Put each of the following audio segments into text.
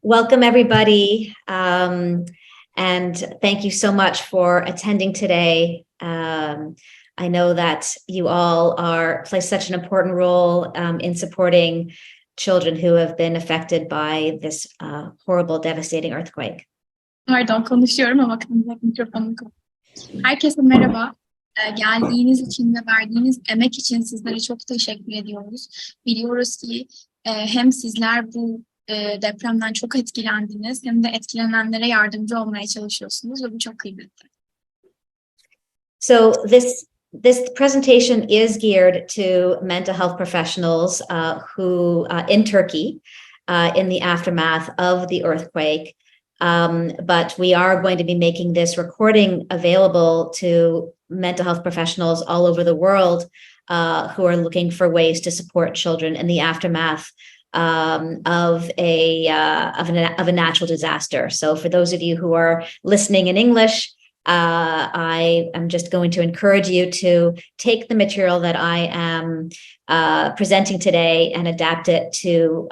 Welcome, everybody. And thank you so much for attending today. I know that you all play such an important role in supporting children who have been affected by this horrible, devastating earthquake. Pardon, konuşuyorum ama mikrofonum kapalı. Herkese merhaba. Geldiğiniz için ve verdiğiniz emek için sizlere çok teşekkür ediyoruz. Biliyoruz ki hem sizler bu depremden çok etkilendiniz hem de etkilenenlere yardımcı olmaya çalışıyorsunuz ve bu çok kıymetli. So this presentation is geared to mental health professionals who in Turkey in the aftermath of the earthquake. But we are going to be making this recording available to mental health professionals all over the world who are looking for ways to support children in the aftermath of a natural disaster. So for those of you who are listening in English, I am just going to encourage you to take the material that I am presenting today and adapt it to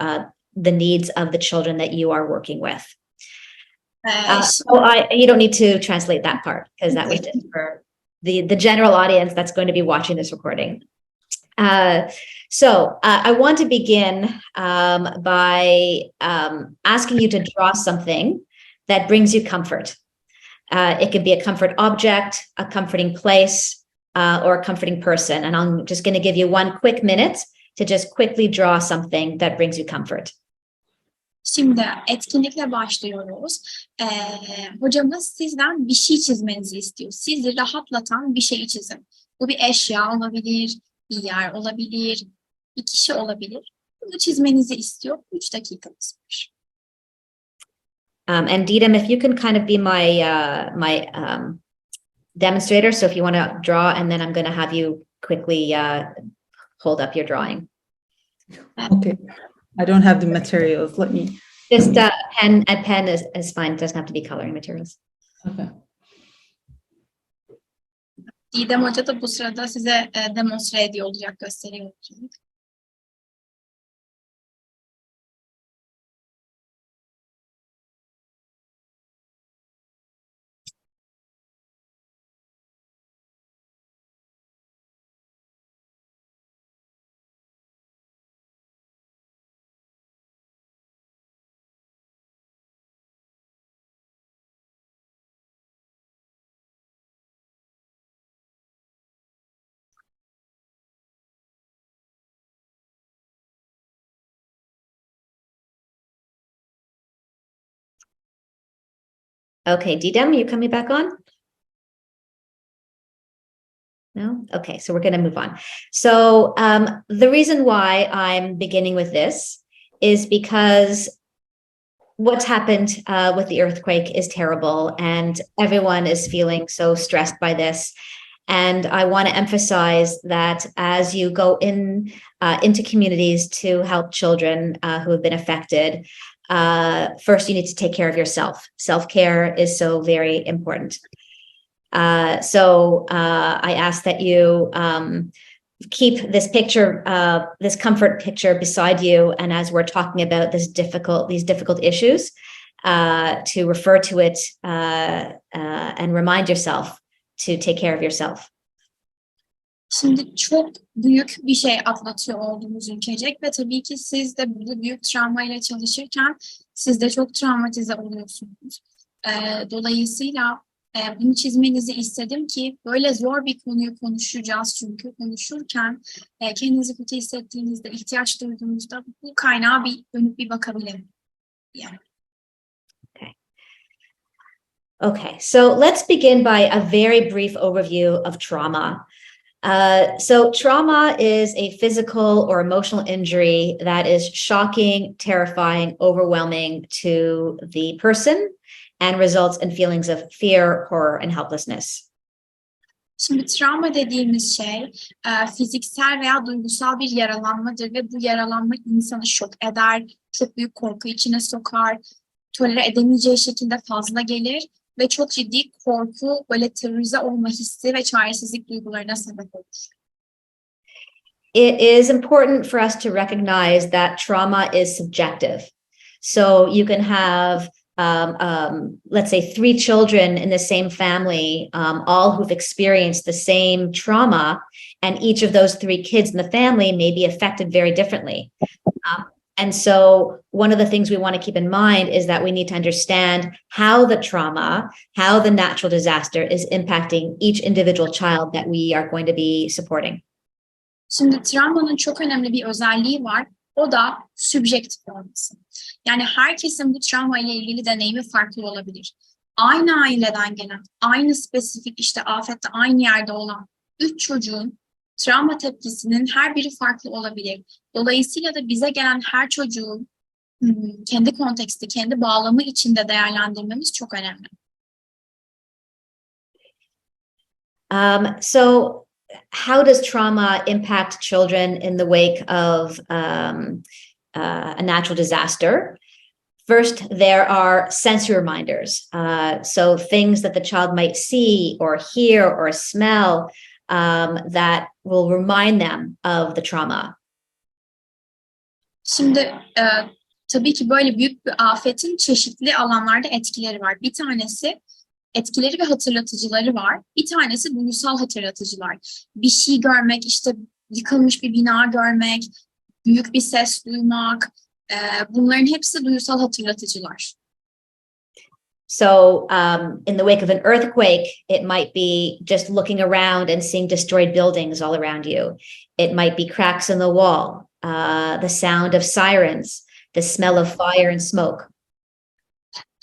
the needs of the children that you are working with. You don't need to translate that part because that was just for the general audience that's going to be watching this recording. So I want to begin by asking you to draw something that brings you comfort. It could be a comfort object, a comforting place, or a comforting person. And I'm just going to give you 1 quick minute to just quickly draw something that brings you comfort. Şimdi etkinlikle başlıyoruz. Hocamız sizden bir şey çizmenizi istiyor. Sizi rahatlatan bir şeyi çizin. Bu bir eşya olabilir, bir yer olabilir, bir kişi olabilir. Bunu çizmenizi istiyor. 3 dakikamız var. And Didem, if you can kind of be my demonstrator. So if you want to draw, and then I'm going to have you quickly hold up your drawing. Okay. I don't have the materials. Let me. Just pen is fine. It doesn't have to be coloring materials. Okay. Didem Hoca da bu sırada size demonstre ediyor olacak, gösteriyor olacak. Okay, Didem, you coming back on? No? Okay, so we're going to move on. So the reason why I'm beginning with this is because what's happened with the earthquake is terrible, and everyone is feeling so stressed by this. And I want to emphasize that as you go into communities to help children who have been affected, first you need to take care of yourself. Self-care is so very important. So I ask that you keep this picture, this comfort picture beside you, and as we're talking about these difficult issues, to refer to it and remind yourself to take care of yourself. Şimdi çok büyük bir şey atlatıyor olduğumuz ülkecek ve tabii ki siz de bu büyük travmayla çalışırken siz de çok travmatize oluyorsunuz. Dolayısıyla bunu çizmenizi istedim ki böyle zor bir konuyu konuşacağız, çünkü konuşurken kendinizi kötü hissettiğinizde, ihtiyaç duyduğunuzda bu kaynağa dönüp bir bakabilirim. Yani. Okay, so let's begin by a very brief overview of trauma. So trauma is a physical or emotional injury that is shocking, terrifying, overwhelming to the person and results in feelings of fear, horror, and helplessness. Şimdi travma dediğimiz şey fiziksel veya duygusal bir yaralanmadır ve bu yaralanma insanı şok eder, çok büyük korku içine sokar, tolere edemeyeceği şekilde fazla gelir ve çok ciddi korku, böyle terörize olma hissi ve çaresizlik duygularına sebep olur. It is important for us to recognize that trauma is subjective. So you can have, let's say, 3 children in the same family, all who've experienced the same trauma, and each of those 3 kids in the family may be affected very differently. And so one of the things we want to keep in mind is that we need to understand how the trauma, how the natural disaster is impacting each individual child that we are going to be supporting. Şimdi travmanın çok önemli bir özelliği var. O da subjektif olması. Yani herkesin bu travma ile ilgili deneyimi farklı olabilir. Aynı aileden gelen, aynı spesifik işte afette aynı yerde olan 3 çocuğun travma tepkisinin her biri farklı olabilir. Dolayısıyla da bize gelen her çocuğun kendi konteksti, kendi bağlamı içinde değerlendirmemiz çok önemli. So how does trauma impact children in the wake of a natural disaster? First, there are sensory reminders. So things that the child might see or hear or smell that will remind them of the trauma. Şimdi tabii ki böyle büyük bir afetin çeşitli alanlarda etkileri var. Bir tanesi etkileri ve hatırlatıcıları var. Bir tanesi duygusal hatırlatıcılar. Bir şey görmek, işte yıkılmış bir bina görmek, büyük bir ses duymak, bunların hepsi duygusal hatırlatıcılar. So in the wake of an earthquake, it might be just looking around and seeing destroyed buildings all around you. It might be cracks in the wall, the sound of sirens, the smell of fire and smoke.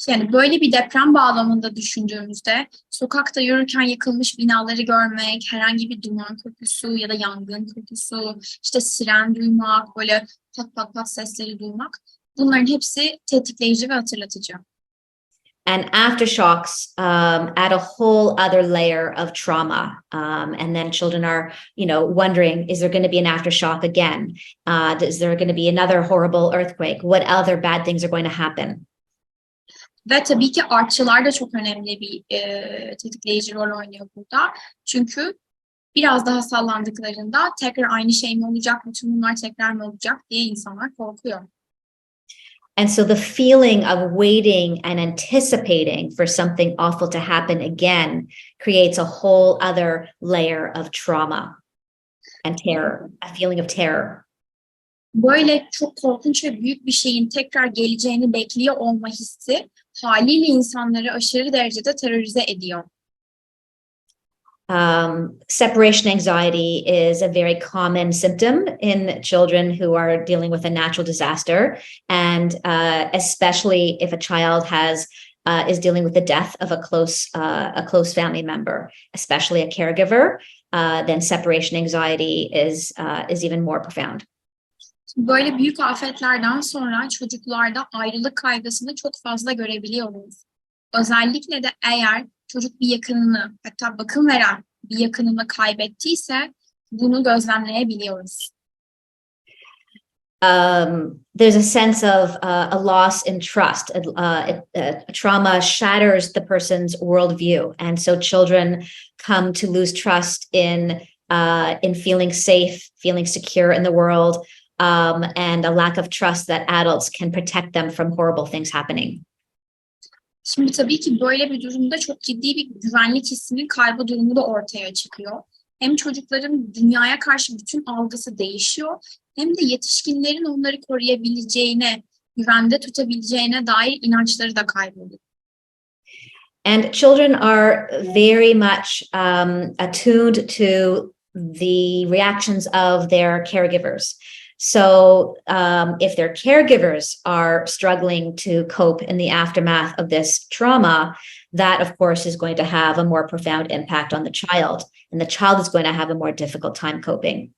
Yani böyle bir deprem bağlamında düşündüğümüzde sokakta yürürken yıkılmış binaları görmek, herhangi bir duman kokusu ya da yangın kokusu, işte siren duymak, böyle pat pat pat sesleri duymak, bunların hepsi tetikleyici ve hatırlatıcı. And aftershocks add a whole other layer of trauma. And then children are, wondering, is there going to be an aftershock again? Is there going to be another horrible earthquake? What other bad things are going to happen? Ve tabii ki artçılar da çok önemli bir tetikleyici rol oynuyor burada. Çünkü biraz daha sallandıklarında tekrar aynı şey mi olacak, bütün bunlar tekrar mı olacak diye insanlar korkuyor. And so the feeling of waiting and anticipating for something awful to happen again creates a whole other layer of trauma and terror, a feeling of terror. Böyle çok korkunç ve büyük bir şeyin tekrar geleceğini bekliyor olma hissi haliyle insanları aşırı derecede terörize ediyor. Separation anxiety is a very common symptom in children who are dealing with a natural disaster, and especially if a child is dealing with the death of a close family member, especially a caregiver, then separation anxiety is even more profound. Böyle büyük afetlerden sonra çocuklarda ayrılık kaygısını çok fazla görebiliyoruz. Özellikle de eğer çocuk bir yakınını, hatta bakım veren bir yakınını kaybettiyse bunu gözlemleyebiliyoruz. There's a sense of a loss in trust. A trauma shatters the person's worldview, and so children come to lose trust in feeling safe, feeling secure in the world, and a lack of trust that adults can protect them from horrible things happening. Şimdi tabii ki böyle bir durumda çok ciddi bir güvenlik hissinin kaybı durumu da ortaya çıkıyor. Hem çocukların dünyaya karşı bütün algısı değişiyor, hem de yetişkinlerin onları koruyabileceğine, güvende tutabileceğine dair inançları da kayboluyor. And children are very much attuned to the reactions of their caregivers. So if their caregivers are struggling to cope in the aftermath of this trauma, that, of course, is going to have a more profound impact on the child. And the child is going to have a more difficult time coping.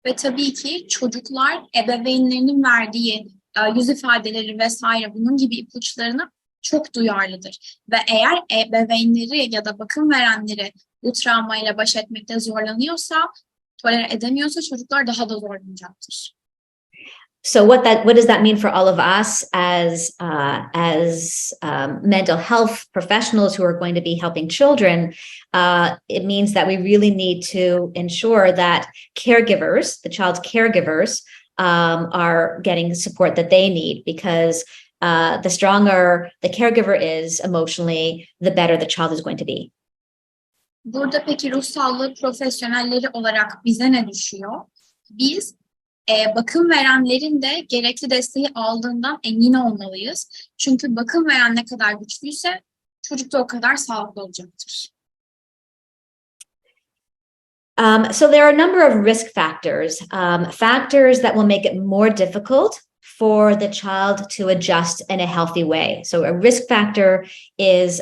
Ve tabii ki çocuklar ebeveynlerinin verdiği yüz ifadeleri vesaire bunun gibi ipuçlarına çok duyarlıdır. Ve eğer ebeveynleri ya da bakım verenleri bu travmayla baş etmekte zorlanıyorsa, tolere edemiyorsa çocuklar daha da zorlanacaktır. So what does that mean for all of us as mental health professionals who are going to be helping children? It means that we really need to ensure that caregivers, the child's caregivers, are getting the support that they need, because the stronger the caregiver is emotionally, the better the child is going to be. Burada peki ruh sağlığı profesyonelleri olarak bize ne düşüyor? Biz bakım verenlerin de gerekli desteği aldığından emin olmalıyız. Çünkü bakım veren ne kadar güçlüyse çocuk da o kadar sağlıklı olacaktır. So there are a number of risk factors, factors that will make it more difficult for the child to adjust in a healthy way. So a risk factor is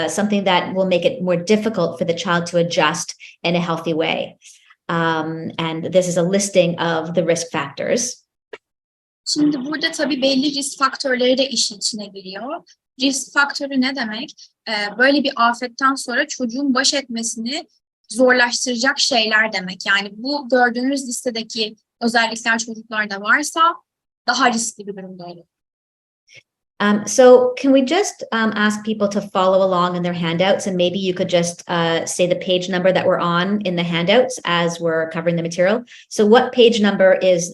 something that will make it more difficult for the child to adjust in a healthy way. And this is a listing of the risk factors. Şimdi burada tabii belli risk faktörleri de işin içine giriyor. Risk faktörü ne demek? Böyle bir afetten sonra çocuğun baş etmesini zorlaştıracak şeyler demek. Yani bu gördüğünüz listedeki özellikler çocuklarda varsa daha riskli bir durumda olur. So can we just ask people to follow along in their handouts, and maybe you could just say the page number that we're on in the handouts as we're covering the material. So what page number is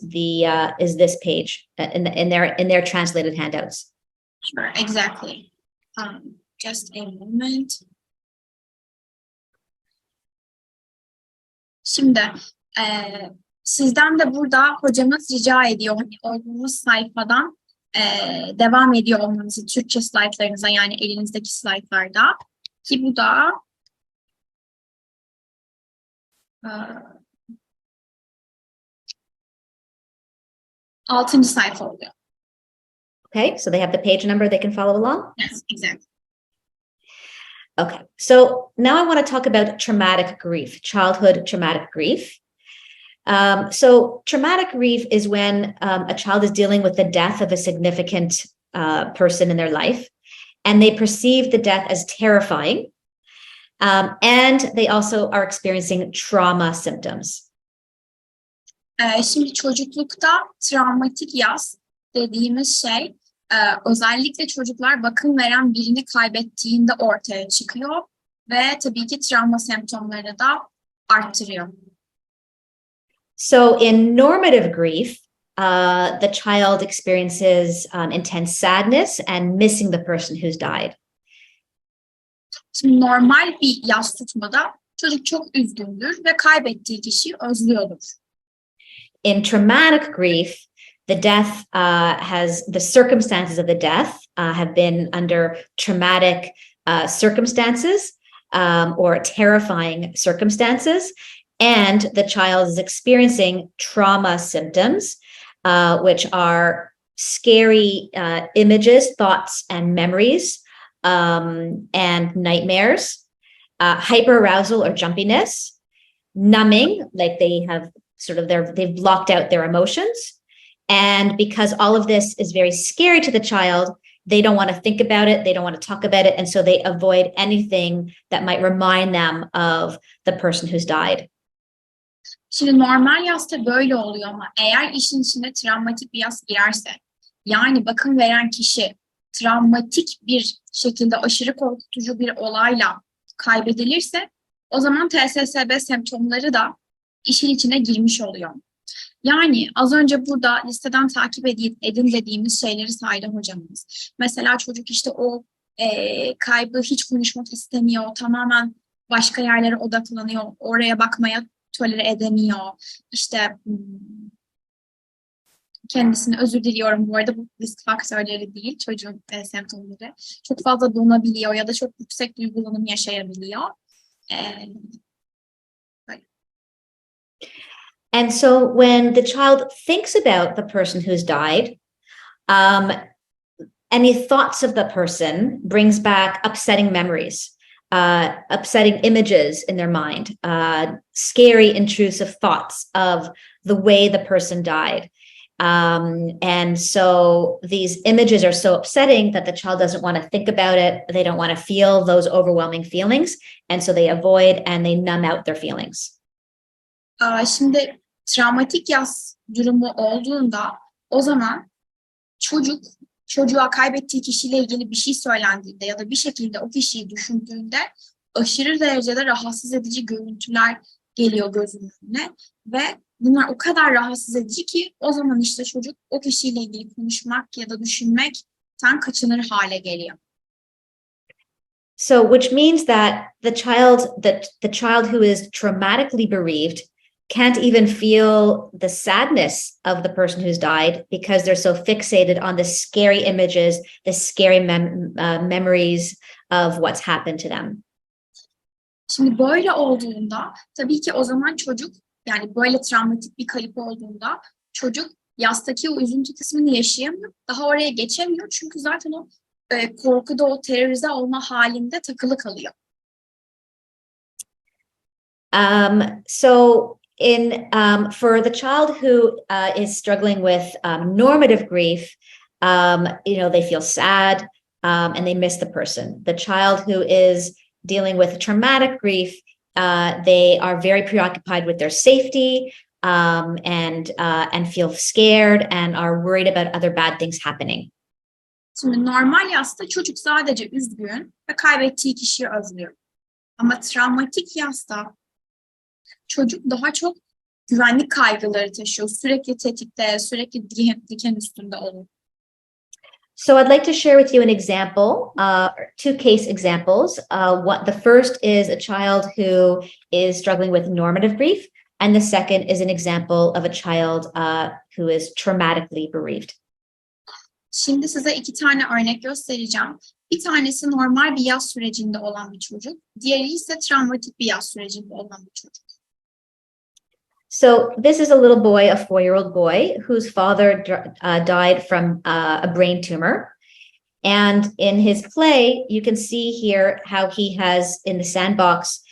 this page in their translated handouts? Sure, exactly. Just a moment. Şimdi sizden de burada hocamız rica ediyor, hani olduğumuz sayfadan devam ediyor olmanızı Türkçe slaytlarınıza, yani elinizdeki slaytlarda, ki bu da 6. sayfa oluyor. Okay, so they have the page number, they can follow along? Yes, exactly. Okay, so now I want to talk about traumatic grief, childhood traumatic grief. So traumatic grief is when a child is dealing with the death of a significant person in their life, and they perceive the death as terrifying, and they also are experiencing trauma symptoms. Şimdi çocuklukta travmatik yas dediğimiz şey özellikle çocuklar bakım veren birini kaybettiğinde ortaya çıkıyor ve tabii ki travma semptomları da arttırıyor. So in normative grief, the child experiences intense sadness and missing the person who's died. Şimdi normal bir yas tutmada çocuk çok üzgündür ve kaybettiği kişiyi özlüyordur. In traumatic grief, the circumstances of the death have been under traumatic circumstances or terrifying circumstances, and the child is experiencing trauma symptoms, which are scary images, thoughts, and memories, and nightmares, hyperarousal or jumpiness, numbing, like they've blocked out their emotions. And because all of this is very scary to the child, they don't want to think about it, they don't want to talk about it, and so they avoid anything that might remind them of the person who's died. Şimdi normal yasta böyle oluyor ama eğer işin içine travmatik bir yas girerse, yani bakım veren kişi travmatik bir şekilde aşırı korkutucu bir olayla kaybedilirse, o zaman TSSB semptomları da işin içine girmiş oluyor. Yani az önce burada listeden takip edin dediğimiz şeyleri saydı hocamız. Mesela çocuk işte o kaybı hiç konuşmak istemiyor, tamamen başka yerlere odaklanıyor, oraya bakmaya tolere edemiyor. İşte kendisine özür diliyorum, bu arada bu risk faktörleri değil, çocuğun semptomları. Çok fazla donabiliyor ya da çok yüksek duygulanım yaşayabiliyor. And so when the child thinks about the person who's died, any thoughts of the person brings back upsetting memories, upsetting images in their mind, scary, intrusive thoughts of the way the person died. And so these images are so upsetting that the child doesn't want to think about it. They don't want to feel those overwhelming feelings. And so they avoid and they numb out their feelings. Şimdi travmatik yas durumu olduğunda o zaman çocuğa kaybettiği kişiyle ilgili bir şey söylendiğinde ya da bir şekilde o kişiyi düşündüğünde aşırı derecede rahatsız edici görüntüler geliyor gözünün önüne ve bunlar o kadar rahatsız edici ki o zaman işte çocuk o kişiyle ilgili konuşmak ya da düşünmekten kaçınır hale geliyor. So, which means that the child who is traumatically bereaved can't even feel the sadness of the person who's died because they're so fixated on the scary images, the scary memories of what's happened to them. Şimdi böyle olduğunda tabii ki o zaman çocuk, yani böyle travmatik bir kayıp olduğunda çocuk yastaki o üzüntü kısmını yaşayamıyor. Daha oraya geçemiyor çünkü zaten o korkuda, o terörize olma halinde takılı kalıyor. So for the child who is struggling with normative grief, they feel sad and they miss the person. The child who is dealing with traumatic grief, they are very preoccupied with their safety and feel scared and are worried about other bad things happening. Şimdi normal yasta çocuk sadece üzgün ve kaybettiği kişiyi özlüyor. Ama travmatik yasta çocuk daha çok güvenlik kaygıları taşıyor. Sürekli tetikte, sürekli diken üstünde olur. So I'd like to share with you an example, two case examples. The first is a child who is struggling with normative grief, and the second is an example of a child who is traumatically bereaved. Şimdi size iki tane örnek göstereceğim. Bir tanesi normal bir yaz sürecinde olan bir çocuk, diğeri ise travmatik bir yaz sürecinde olan bir çocuk. So this is a little boy, a 4-year-old boy, whose father died from a brain tumor. And in his play, you can see here how he has, in the sandbox,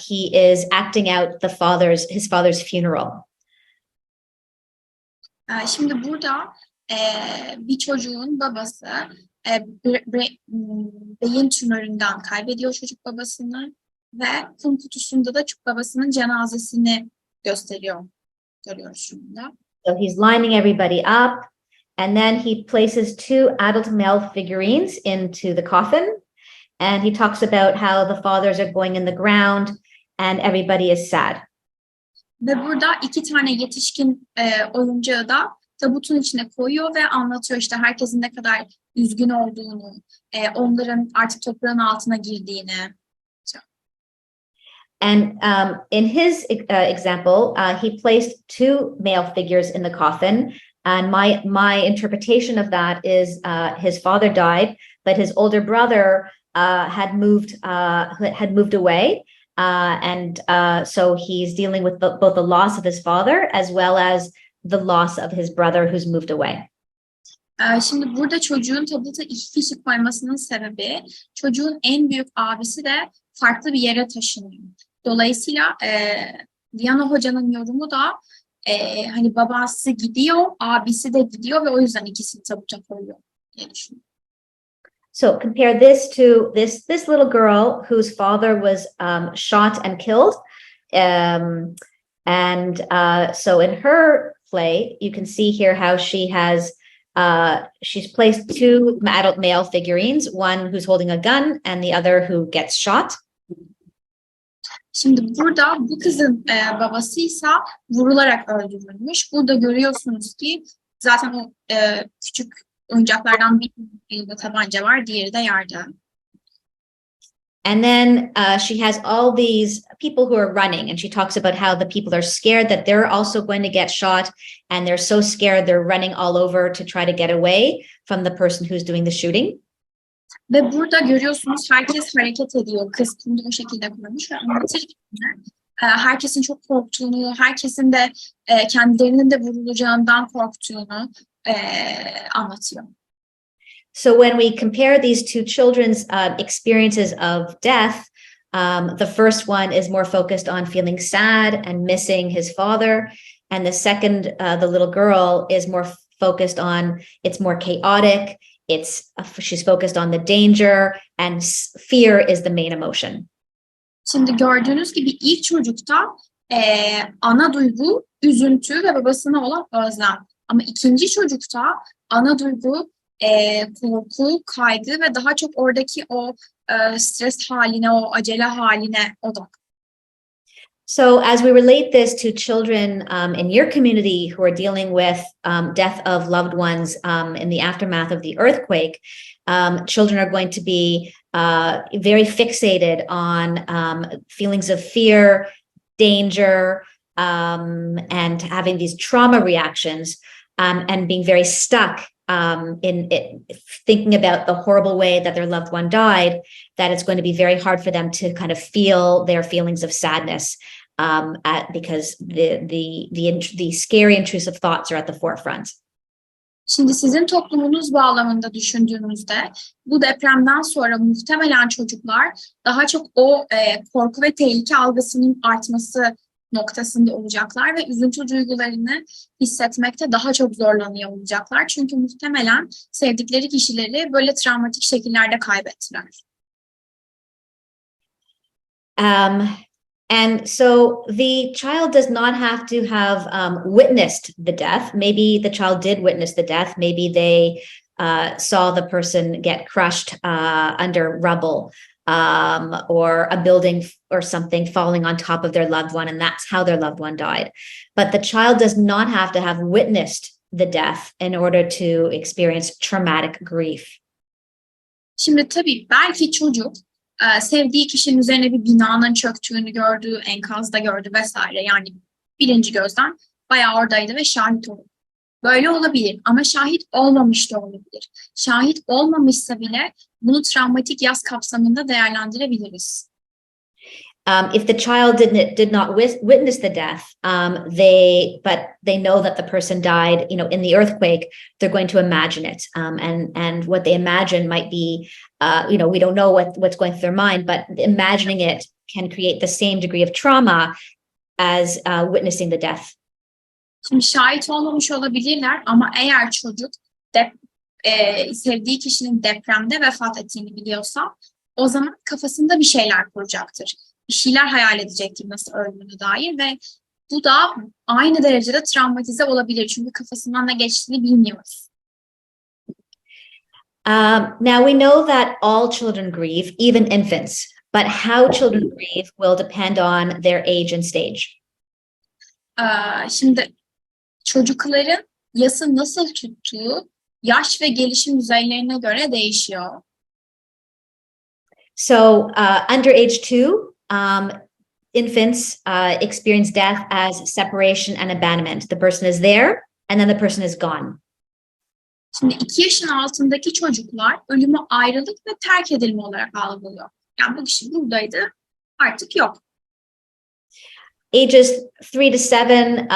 he is acting out his father's funeral. Şimdi burada bir çocuğun babası beyin tümöründen kaybediyor çocuk babasını ve kum kutusunda da babasının cenazesini görüyoruz şimdi. So he's lining everybody up, and then he places 2 adult male figurines into the coffin, and he talks about how the fathers are going in the ground and everybody is sad. Ve burada 2 tane yetişkin oyuncağı da tabutun içine koyuyor ve anlatıyor işte herkesin ne kadar üzgün olduğunu, onların artık toprağın altına girdiğini. And in his example, he placed 2 male figures in the coffin. And my interpretation of that is his father died, but his older brother had moved away, and so he's dealing with both the loss of his father as well as the loss of his brother who's moved away. Şimdi burada çocuğun tabuta 2 kişi koymasının sebebi çocuğun en büyük abisi de farklı bir yere taşınıyor. Dolayısıyla Liana hocanın yorumu da hani babası gidiyor, abisi de gidiyor ve o yüzden ikisini tabuta koyuyor diye düşünüyorum. So compare this to this little girl whose father was shot and killed. So in her play, you can see here how she's placed 2 adult male figurines, one who's holding a gun and the other who gets shot. Şimdi burada bu kızın babasıysa vurularak öldürülmüş. Burada görüyorsunuz ki zaten o küçük oyuncaklardan bir elinde tabanca var, diğeri de yerde. And then she has all these people who are running, and she talks about how the people are scared that they're also going to get shot, and they're so scared they're running all over to try to get away from the person who's doing the shooting. Ve burada görüyorsunuz herkes hareket ediyor. Kız bunu o şekilde kurmuş ve anlatırken herkesin çok korktuğunu, herkesin de kendilerinin de vurulacağından korktuğunu anlatıyor. So when we compare these 2 children's experiences of death, the first one is more focused on feeling sad and missing his father, and the second, the little girl, is more focused on it's more chaotic. She's focused on the danger, and fear is the main emotion. Şimdi gördüğünüz gibi ilk çocukta ana duygu üzüntü ve babasına olan özlem. Ama ikinci çocukta ana duygu korku, kaygı ve daha çok oradaki o stres haline, o acele haline odak. So as we relate this to children in your community who are dealing with death of loved ones in the aftermath of the earthquake, children are going to be very fixated on feelings of fear, danger, and having these trauma reactions, and being very stuck in it, thinking about the horrible way that their loved one died, that it's going to be very hard for them to kind of feel their feelings of sadness because the scary intrusive thoughts are at the forefront. Şimdi sizin toplumunuz bağlamında düşündüğünüzde bu depremden sonra muhtemelen çocuklar daha çok o korku ve tehlike algısının artması noktasında olacaklar ve üzüntü duygularını hissetmekte daha çok zorlanıyor olacaklar. Çünkü muhtemelen sevdikleri kişileri böyle travmatik şekillerde kaybettiler. And so the child does not have to have witnessed the death. Maybe the child did witness the death. Maybe they saw the person get crushed under rubble, or a building or something falling on top of their loved one, and that's how their loved one died. But the child does not have to have witnessed the death in order to experience traumatic grief. Şimdi tabii belki çocuk sevdiği kişinin üzerine bir binanın çöktüğünü gördü, enkazda gördü vesaire. Yani birinci gözden bayağı oradaydı ve şahit oldu. Böyle olabilir ama şahit olmamış da olabilir. Şahit olmamışsa bile bunu travmatik yas kapsamında değerlendirebiliriz. If the child did not witness the death, but they know that the person died, in the earthquake, they're going to imagine it, and what they imagine might be, we don't know what's going through their mind, but imagining it can create the same degree of trauma as witnessing the death. Şimdi şahit olmamış olabilirler ama eğer çocuk sevdiği kişinin depremde vefat ettiğini biliyorsa, o zaman kafasında bir şeyler kuracaktır. Bir şeyler hayal edecektir nasıl öldüğüne dair ve bu da aynı derecede travmatize olabilir. Çünkü kafasından ne geçtiğini bilmiyoruz. Now we know that all children grieve, even infants, but how children grieve will depend on their age and stage. Şimdi çocukların yası nasıl tuttuğu yaş ve gelişim düzeylerine göre değişiyor. So under age 2, infants experience death as separation and abandonment. The person is there and then the person is gone. Şimdi 2 yaşın altındaki çocuklar ölümü ayrılık ve terk edilme olarak algılıyor. Yani bu kişi buradaydı, artık yok. Ages 3 to 7,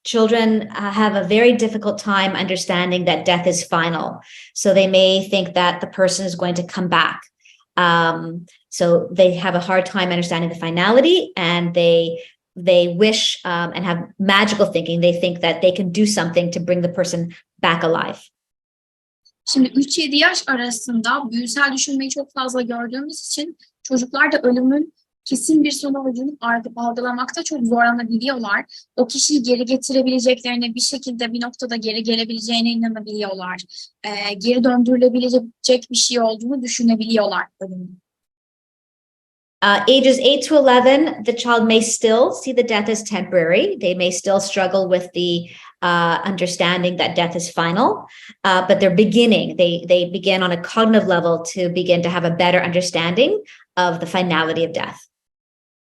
children have a very difficult time understanding that death is final. So they may think that the person is going to come back. So they have a hard time understanding the finality, and they wish and have magical thinking. They think that they can do something to bring the person back alive. Şimdi 3-7 yaş arasında büyüsel düşünmeyi çok fazla gördüğümüz için çocuklar da ölümün kesin bir son olduğunu algılamakta çok zorlanabiliyorlar. O kişiyi geri getirebileceklerine, bir şekilde bir noktada geri gelebileceğine inanabiliyorlar. Geri döndürülebilecek bir şey olduğunu düşünebiliyorlar ölümün. Ages 8 to 11, the child may still see the death as temporary. They may still struggle with the understanding that death is final, but they're beginning. They begin on a cognitive level to begin to have a better understanding of the finality of death.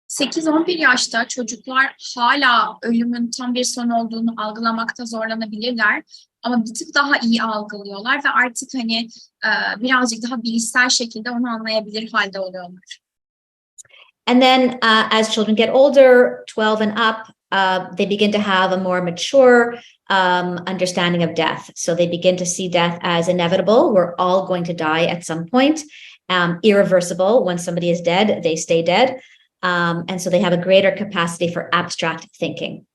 8-11 yaşta çocuklar hala ölümün tam bir son olduğunu algılamakta zorlanabilirler. Ama bir tık daha iyi algılıyorlar ve artık birazcık daha bilişsel şekilde onu anlayabilir halde oluyorlar. And then as children get older, 12 and up, they begin to have a more mature understanding of death. So they begin to see death as inevitable. We're all going to die at some point. Irreversible. When somebody is dead, they stay dead. And so they have a greater capacity for abstract thinking.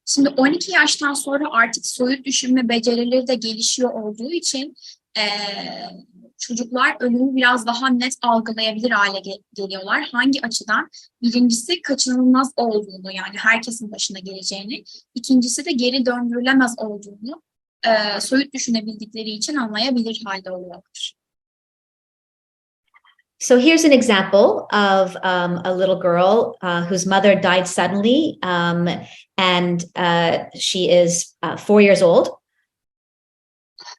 Şimdi 12 yaştan sonra artık soyut düşünme becerileri de gelişiyor olduğu için çocuklar ölümü biraz daha net algılayabilir hale geliyorlar. Hangi açıdan? Birincisi kaçınılmaz olduğunu, yani herkesin başına geleceğini. İkincisi de geri döndürülemez olduğunu soyut düşünebildikleri için anlayabilir halde oluyorlar. So here's an example of a little girl whose mother died suddenly, and she is 4 years old.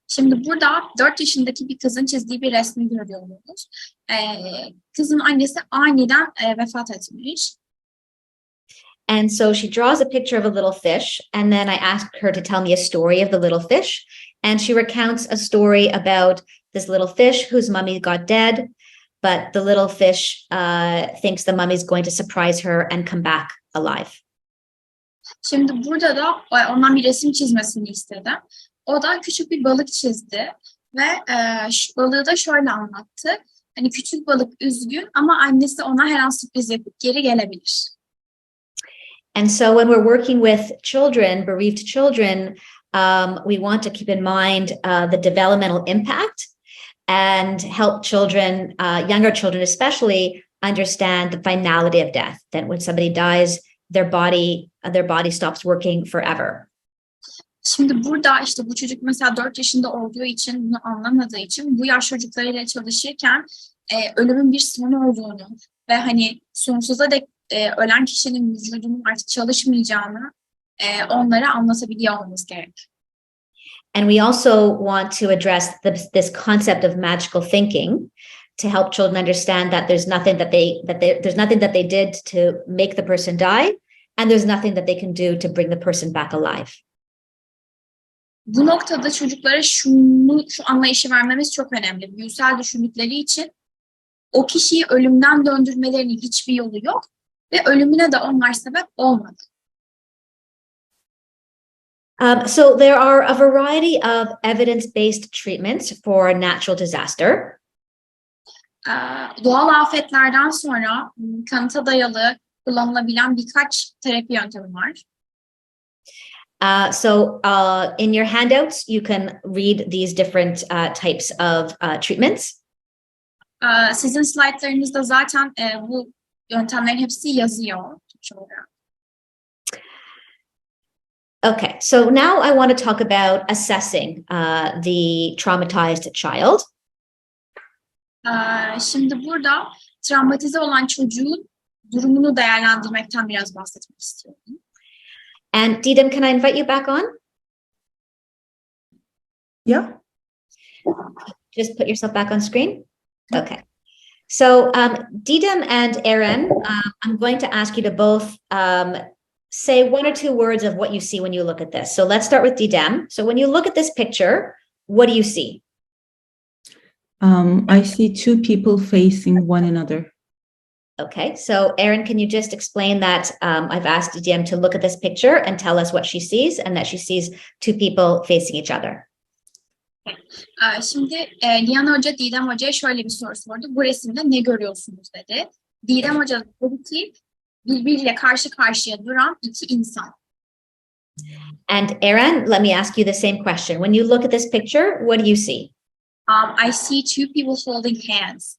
Şimdi burada 4 yaşındaki bir kızın çizdiği bir resmi görüyoruz. Kızın annesi aniden vefat etmiş. And so she draws a picture of a little fish, and then I ask her to tell me a story of the little fish. And she recounts a story about this little fish whose mummy got dead, but the little fish thinks the mummy's going to surprise her and come back alive. Şimdi burada da ondan bir resim çizmesini istedim. O da küçük bir balık çizdi ve balığı da şöyle anlattı. Hani küçük balık üzgün ama annesi ona her an sürpriz yapıp geri gelebilir. And so when we're working with children, bereaved children, we want to keep in mind the developmental impact and help children, younger children especially, understand the finality of death. That when somebody dies, their body stops working forever. Şimdi burada işte bu çocuk mesela 4 yaşında olduğu için, bunu anlamadığı için bu yaş çocuklarıyla çalışırken ölümün bir sonu olduğunu ve hani sonsuza dek ölen kişinin vücudunun artık çalışmayacağını onlara anlatabiliyor olmamız gerek. And we also want to address this concept of magical thinking to help children understand that there's nothing that they did to make the person die, and there's nothing that they can do to bring the person back alive. Bu noktada çocuklara şu anlayışı vermemiz çok önemli. Büyüsel düşündükleri için o kişiyi ölümden döndürmelerinin hiçbir yolu yok ve ölümüne de onlar sebep olmadı. So there are a variety of evidence-based treatments for natural disaster. Doğal afetlerden sonra kanıta dayalı kullanılabilen birkaç terapi yöntemi var. So in your handouts, you can read these different types of treatments. Sizin slaytlarınızda zaten bu yöntemlerin hepsi yazıyor. Okay, so now I want to talk about assessing the traumatized child. Şimdi burada travmatize olan çocuğun durumunu değerlendirmekten biraz bahsetmek istiyorum. And Didem, can I invite you back on? Yeah. Just put yourself back on screen. Okay. So Didem and Eren, I'm going to ask you to both say 1 or 2 words of what you see when you look at this. So let's start with Didem. So when you look at this picture, what do you see? I see 2 people facing one another. Okay, so Erin, can you just explain that? I've asked Didem to look at this picture and tell us what she sees, and that she sees 2 people facing each other. Şimdi Liana Hoca Didem Hoca'ya şöyle bir soru sordu. Bu resimde ne görüyorsunuz dedi. Didem Hoca dedi ki birbiriyle karşı karşıya duran 2 insan. And Erin, let me ask you the same question. When you look at this picture, what do you see? I see 2 people holding hands.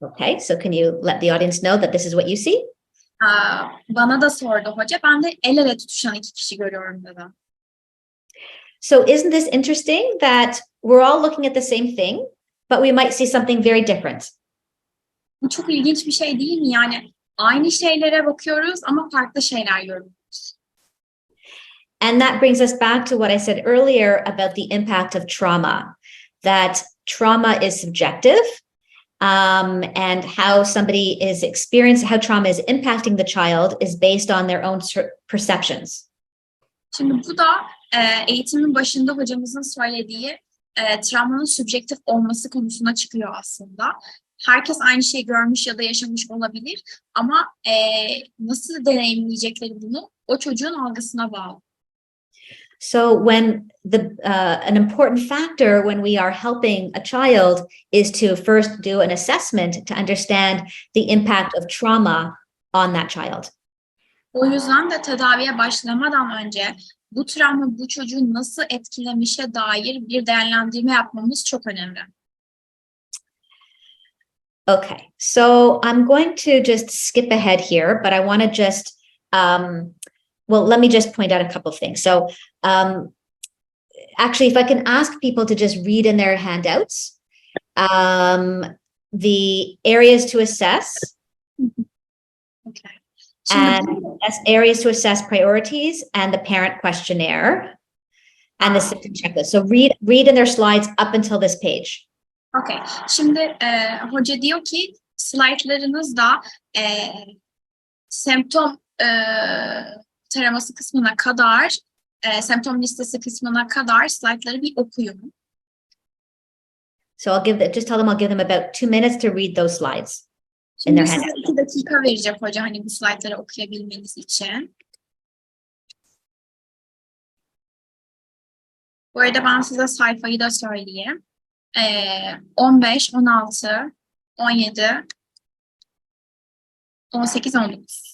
Okay, so can you let the audience know that this is what you see? Bana da sordu hoca. Ben de el ele tutuşan 2 kişi görüyorum dedi. So isn't this interesting that we're all looking at the same thing, but we might see something very different? Bu çok ilginç bir şey değil mi? Yani aynı şeylere bakıyoruz ama farklı şeyler görüyoruz. And that brings us back to what I said earlier about the impact of trauma, that trauma is subjective, and how somebody is experiencing, how trauma is impacting the child is based on their own perceptions. Şimdi bu da eğitimin başında hocamızın söylediği travmanın subjektif olması konusuna çıkıyor aslında. Herkes aynı şeyi görmüş ya da yaşamış olabilir ama nasıl deneyimleyecekleri bunu o çocuğun algısına bağlı. So when an important factor when we are helping a child is to first do an assessment to understand the impact of trauma on that child. O yüzden de tedaviye başlamadan önce bu travma bu çocuğu nasıl etkilemişe dair bir değerlendirme yapmamız çok önemli. Okay, so I'm going to just skip ahead here, but I want to just let me just point out a couple of things. So actually, if I can ask people to just read in their handouts, the areas to assess Okay. Şimdi and areas to assess priorities and the parent questionnaire and the symptom checklist. So read in their slides up until this page. Okay. Şimdi hoca diyor ki slaytlarınızda semptom taraması kısmına kadar, semptom listesi kısmına kadar slaytları bir okuyun. So just tell them I'll give them about 2 minutes to read those slides in Şimdi their size handout. 2 dakika verecek hoca hani bu slaytları okuyabilmeniz için. Bu arada ben size sayfayı da söyleyeyim. 15, 16, 17, 18, 19.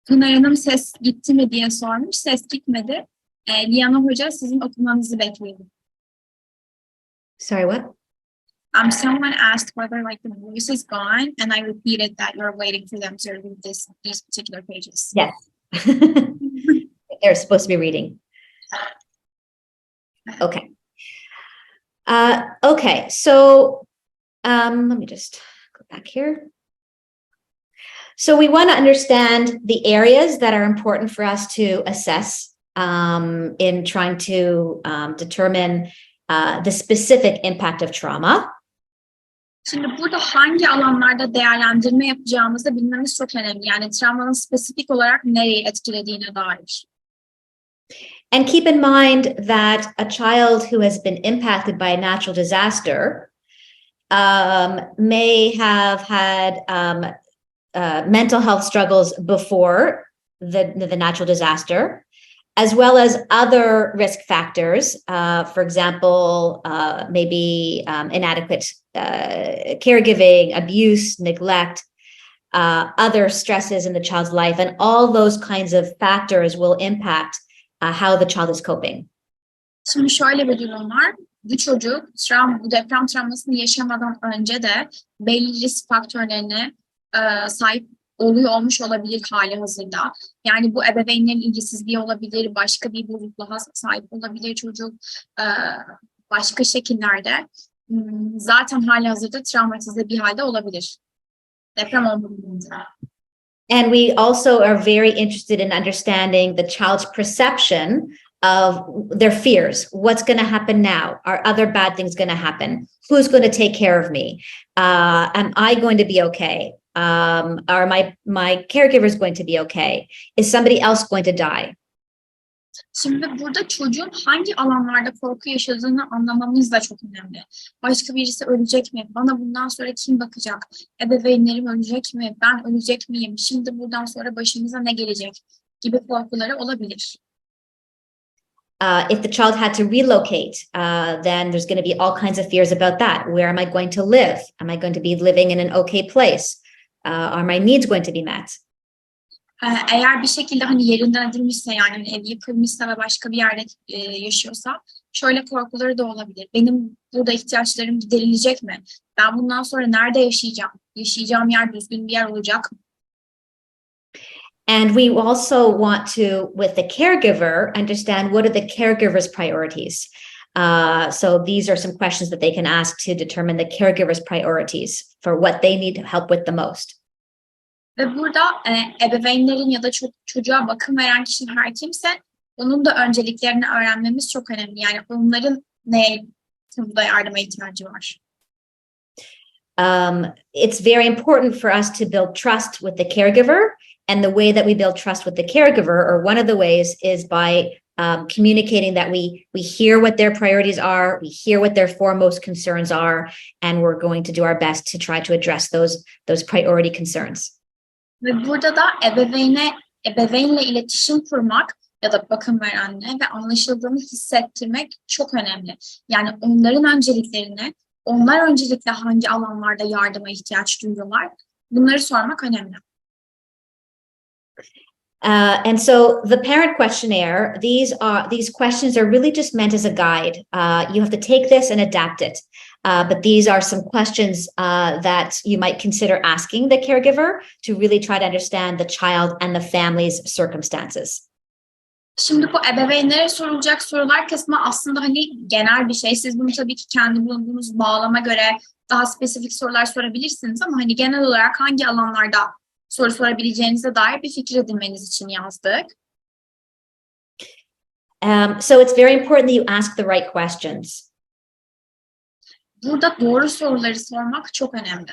Pınar Hanım ses gitti mi diye sormuş. Ses gitmedi. Liana Hoca sizin okumanızı bekliyorum. Sorry, what? Someone asked whether like the voice is gone, and I repeated that you're waiting for them to read these particular pages. Yes. They're supposed to be reading. Okay. Okay, so let me just go back here. So we want to understand the areas that are important for us to assess in trying to determine the specific impact of trauma. Şimdi burada hangi alanlarda değerlendirme yapacağımızı bilmemiz çok önemli. Yani travmanın spesifik olarak nereyi etkilediğine dair. And keep in mind that a child who has been impacted by a natural disaster may have had mental health struggles before the natural disaster, as well as other risk factors. For example, maybe inadequate caregiving, abuse, neglect, other stresses in the child's life, and all those kinds of factors will impact how the child is coping. Şimdi şöyle bir durum var. Bu çocuk bu deprem travmasını yaşamadan önce de belli risk faktörlerine sahip olmuş olabilir hali hazırda. Yani bu ebeveynlerin ilgisizliği olabilir, başka bir bozukluğa sahip olabilir çocuk, başka şekillerde zaten hali hazırda travmatize bir halde olabilir. Deprem olmadığında. And we also are very interested in understanding the child's perception of their fears. What's going to happen now? Are other bad things going to happen? Who's going to take care of me? Am I going to be okay? Are my caregivers going to be okay? Is somebody else going to die? Şimdi burada çocuğun hangi alanlarda korku yaşadığını anlamamız da çok önemli. Başka birisi ölecek mi? Bana bundan sonra kim bakacak? Ebeveynlerim ölecek mi? Ben ölecek miyim? Şimdi buradan sonra başımıza ne gelecek? Gibi korkuları olabilir. If the child had to relocate, then there's going to be all kinds of fears about that. Where am I going to live? Am I going to be living in an okay place? Are my needs going to be met? Eğer bir şekilde hani yerinden edilmişse yani ev yıkılmışsa ve başka bir yerde yaşıyorsa şöyle korkuları da olabilir. Benim burada ihtiyaçlarım giderilecek mi? Ben bundan sonra nerede yaşayacağım? Yaşayacağım yer düzgün bir yer olacak mı? And we also want to, with the caregiver, understand what are the caregiver's priorities. So these are some questions that they can ask to determine the caregiver's priorities for what they need help with the most. Ve burada ebeveynlerin ya da çocuğa bakım veren kişi her kimse onun da önceliklerini öğrenmemiz çok önemli. Yani onların ne konuda yardıma ihtiyacı var. It's very important for us to build trust with the caregiver, and the way that we build trust with the caregiver, or one of the ways, is by communicating that we hear what their priorities are, we hear what their foremost concerns are, and we're going to do our best to try to address those priority concerns. Ve burada da ebeveynle iletişim kurmak ya da bakım verenle ve anlaşıldığını hissettirmek çok önemli. Yani onların önceliklerini, onlar öncelikle hangi alanlarda yardıma ihtiyaç duyuyorlar, bunları sormak önemli. And so the parent questionnaire, these questions are really just meant as a guide. You have to take this and adapt it. But these are some questions that you might consider asking the caregiver to really try to understand the child and the family's circumstances. Şimdi bu ebeveynlere sorulacak sorular kısmı aslında hani genel bir şey. Siz bunu tabii ki kendi bulunduğunuz bağlama göre daha spesifik sorular sorabilirsiniz ama hani genel olarak hangi alanlarda soru sorabileceğinize dair bir fikir edinmeniz için yazdık. So it's very important that you ask the right questions. Burada doğru soruları sormak çok önemli.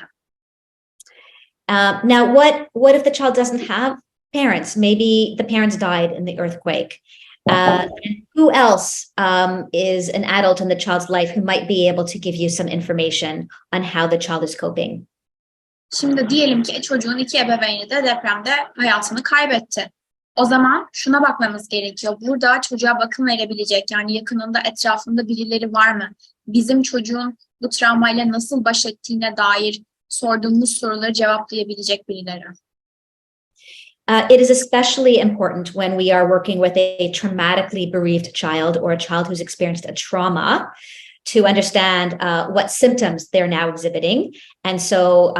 Now, what if the child doesn't have parents? Maybe the parents died in the earthquake. And who else is an adult in the child's life who might be able to give you some information on how the child is coping? Şimdi diyelim ki çocuğun iki ebeveyni de depremde hayatını kaybetti. O zaman şuna bakmamız gerekiyor. Burada çocuğa bakım verebilecek, yani yakınında, etrafında birileri var mı? Bizim çocuğun bu travmayla nasıl baş ettiğine dair sorduğumuz soruları cevaplayabilecek birileri. It is especially important when we are working with a traumatically bereaved child or a child who's experienced a trauma to understand what symptoms they're now exhibiting. And so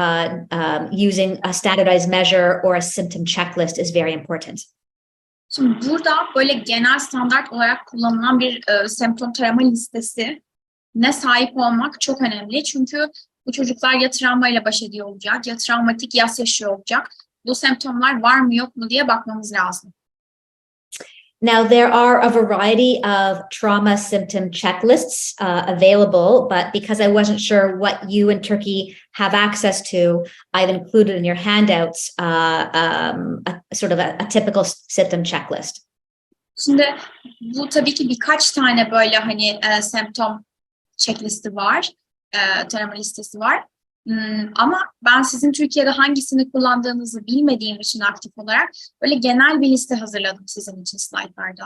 using a standardized measure or a symptom checklist is very important. Şimdi burada böyle genel standart olarak kullanılan bir semptom tarama listesi ne sahip olmak çok önemli. Çünkü bu çocuklar ya travmayla baş ediyor olacak, ya travmatik yas yaşıyor olacak. Bu semptomlar var mı yok mu diye bakmamız lazım. Now, there are a variety of trauma symptom checklists available, but because I wasn't sure what you in Turkey have access to, I've included in your handouts a typical symptom checklist. Şimdi bu tabii ki birkaç tane böyle hani semptom checklisti var, tarama listesi var. Ama ben sizin Türkiye'de hangisini kullandığınızı bilmediğim için aktif olarak böyle genel bir liste hazırladım sizin için slaytlarda.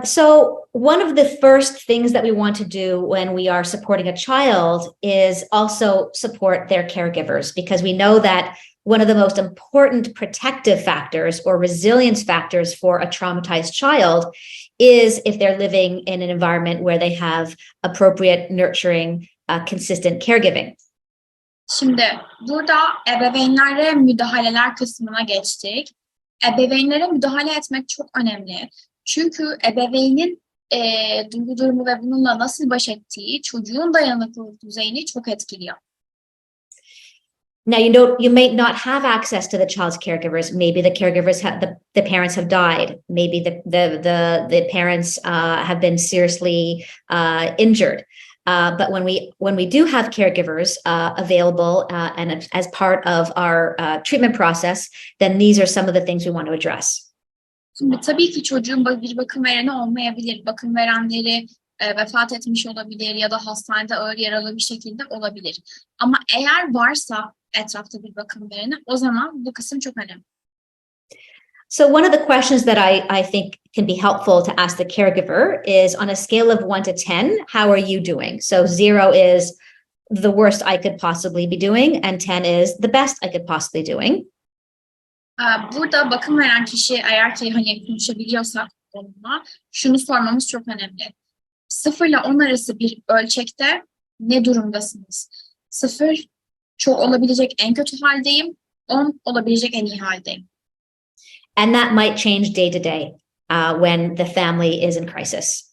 So one of the first things that we want to do when we are supporting a child is also support their caregivers, because we know that one of the most important protective factors or resilience factors for a traumatized child is if they're living in an environment where they have appropriate, nurturing, consistent caregiving. Şimdi burada ebeveynlere müdahaleler kısmına geçtik. Ebeveynlere müdahale etmek çok önemli. Çünkü ebeveynin duygu durumu ve bununla nasıl baş ettiği çocuğun dayanıklılık düzeyini çok etkiliyor. Now, you may not have access to the child's caregivers. Maybe the caregivers the parents have died. Maybe the parents have been seriously injured. But when we do have caregivers available and as part of our treatment process, then these are some of the things we want to address. Şimdi tabii ki çocuğun bir bakım vereni olmayabilir. Bakım verenleri vefat etmiş olabilir ya da hastanede ağır yaralı bir şekilde olabilir. Ama eğer varsa etrafta bir bakım vereni, o zaman bu kısım çok önemli. So one of the questions that I think can be helpful to ask the caregiver is, on a scale of 1 to 10, how are you doing? So 0 is the worst I could possibly be doing, and 10 is the best I could possibly doing. Burada bakım veren kişi eğer ki hani konuşabiliyorsak onunla şunu sormamız çok önemli. 0 ile 10 arası bir ölçekte ne durumdasınız? 0 çok olabilecek en kötü haldeyim, 10 olabilecek en iyi haldeyim. And that might change day to day. when the family is in crisis.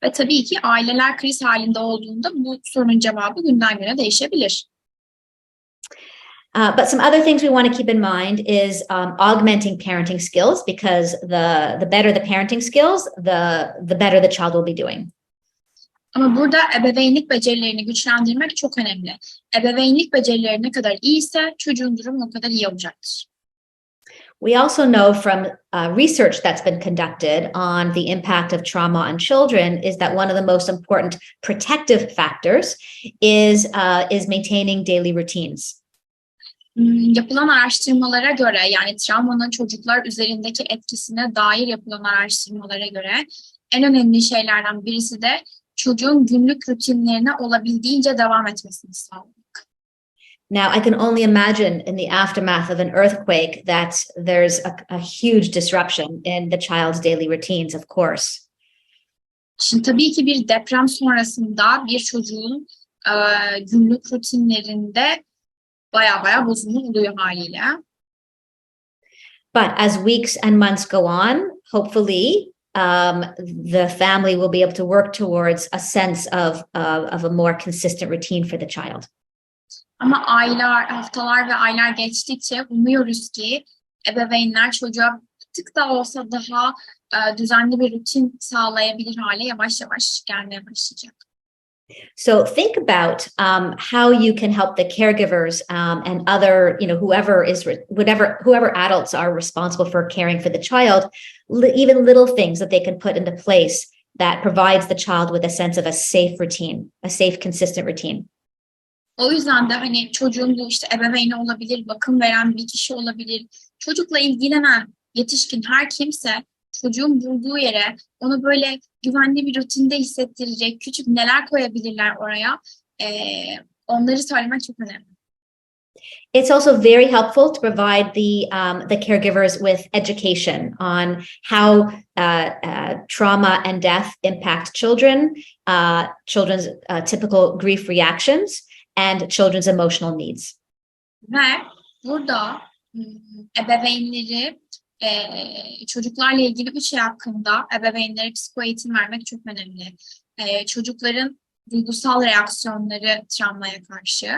Ve tabii ki aileler kriz halinde olduğunda bu sorunun cevabı günden güne değişebilir. But some other things we want to keep in mind is augmenting parenting skills, because the better the parenting skills, the better the child will be doing. Ama burada ebeveynlik becerilerini güçlendirmek çok önemli. Ebeveynlik becerileri ne kadar iyiyse çocuğun durumu o kadar iyi olacaktır. We also know from research that's been conducted on the impact of trauma on children is that one of the most important protective factors is maintaining daily routines. Yapılan araştırmalara göre, yani travmanın çocuklar üzerindeki etkisine dair yapılan araştırmalara göre en önemli şeylerden birisi de çocuğun günlük rutinlerine olabildiğince devam etmesini sağlamak. Now, I can only imagine in the aftermath of an earthquake that there's a huge disruption in the child's daily routines, of course. Şimdi tabii ki bir deprem sonrasında bir çocuğun günlük rutinlerinde baya bozulma oluyor haliyle. But as weeks and months go on, hopefully the family will be able to work towards a sense of a more consistent routine for the child. Ama aylar, haftalar ve aylar geçtikçe umuyoruz ki ebeveynler çocuğa bir tık da olsa daha düzenli bir rutin sağlayabilir hale yavaş yavaş gelmeye başlayacak. So think about how you can help the caregivers and other, whoever adults are responsible for caring for the child, even little things that they can put into place that provides the child with a sense of a safe routine, a safe, consistent routine. O yüzden de hani çocuğun bu işte ebeveyni olabilir, bakım veren bir kişi olabilir, çocukla ilgilenen yetişkin her kimse çocuğun bulduğu yere onu böyle güvenli bir rutinde hissettirecek küçük neler koyabilirler oraya, onları söylemek çok önemli. It's also very helpful to provide the caregivers with education on how trauma and death impact children, children's typical grief reactions, and children's emotional needs. Ve burada ebeveynleri çocuklarla ilgili bu şey hakkında ebeveynlere psikoeğitim vermek çok önemli. Çocukların duygusal reaksiyonları travmaya karşı.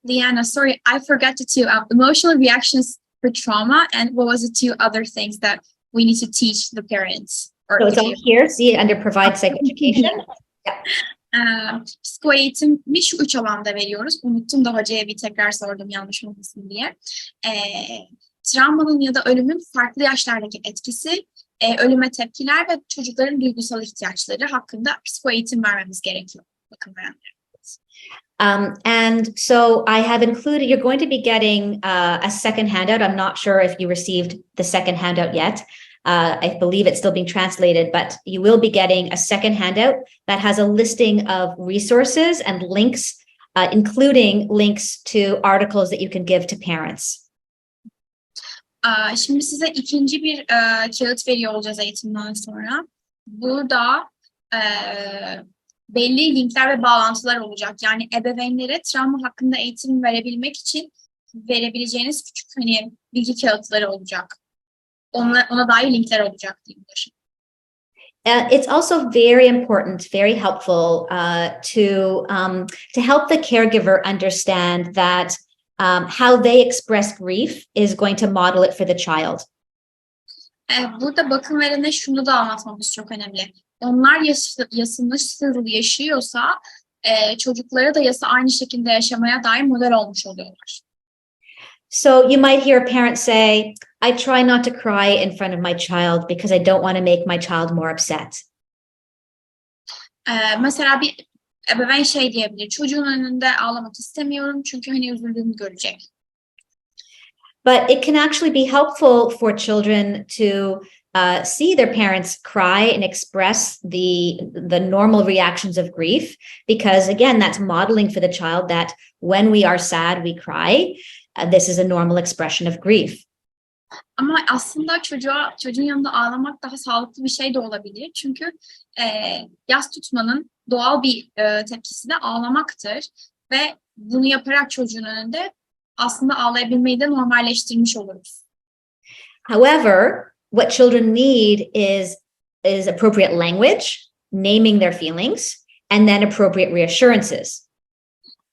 Liana, sorry, I forgot the two emotional reactions for trauma, and what was the two other things that we need to teach the parents? So it's all here. See, under provide psychoeducation. Psikoeğitimi şu 3 alanda veriyoruz. Unuttum da hocaya bir tekrar sordum yanlış olmasın diye. Travmanın ya da ölümün farklı yaşlardaki etkisi, ölüme tepkiler ve çocukların duygusal ihtiyaçları hakkında psikoeğitim vermemiz gerekiyor. Bakın verenlere. And so I have included, you're going to be getting a second handout. I'm not sure if you received the second handout yet. I believe it's still being translated, but you will be getting a second handout that has a listing of resources and links, including links to articles that you can give to parents. Şimdi size ikinci bir kağıt veriyor olacağız eğitimden sonra. Burada belli linkler ve bağlantılar olacak. Yani ebeveynlere travma hakkında eğitim verebilmek için verebileceğiniz küçük hani bilgi kağıtları olacak. Ona dair linkler olacak diyeyim. It's also very important, very helpful to help the caregiver understand that how they express grief is going to model it for the child. Burada bakım verene şunu da anlatmamız çok önemli. Onlar nasıl yaşıyorsa çocuklara da aynı şekilde yaşamaya dair model olmuş oluyorlar. So you might hear a parent say, I try not to cry in front of my child because I don't want to make my child more upset. Mesela bir ebeveyn şey diyebilir, çocuğun önünde ağlamak istemiyorum çünkü hani üzüldüğümü görecek. But it can actually be helpful for children to see their parents cry and express the normal reactions of grief, because again, that's modeling for the child that when we are sad, we cry. This is a normal expression of grief. Ama aslında çocuğun yanında ağlamak daha sağlıklı bir şey de olabilir. Çünkü yas tutmanın doğal bir tepkisi de ağlamaktır. Ve bunu yaparak çocuğun önünde aslında ağlayabilmeyi de normalleştirmiş oluruz. However, what children need is appropriate language, naming their feelings, and then appropriate reassurances.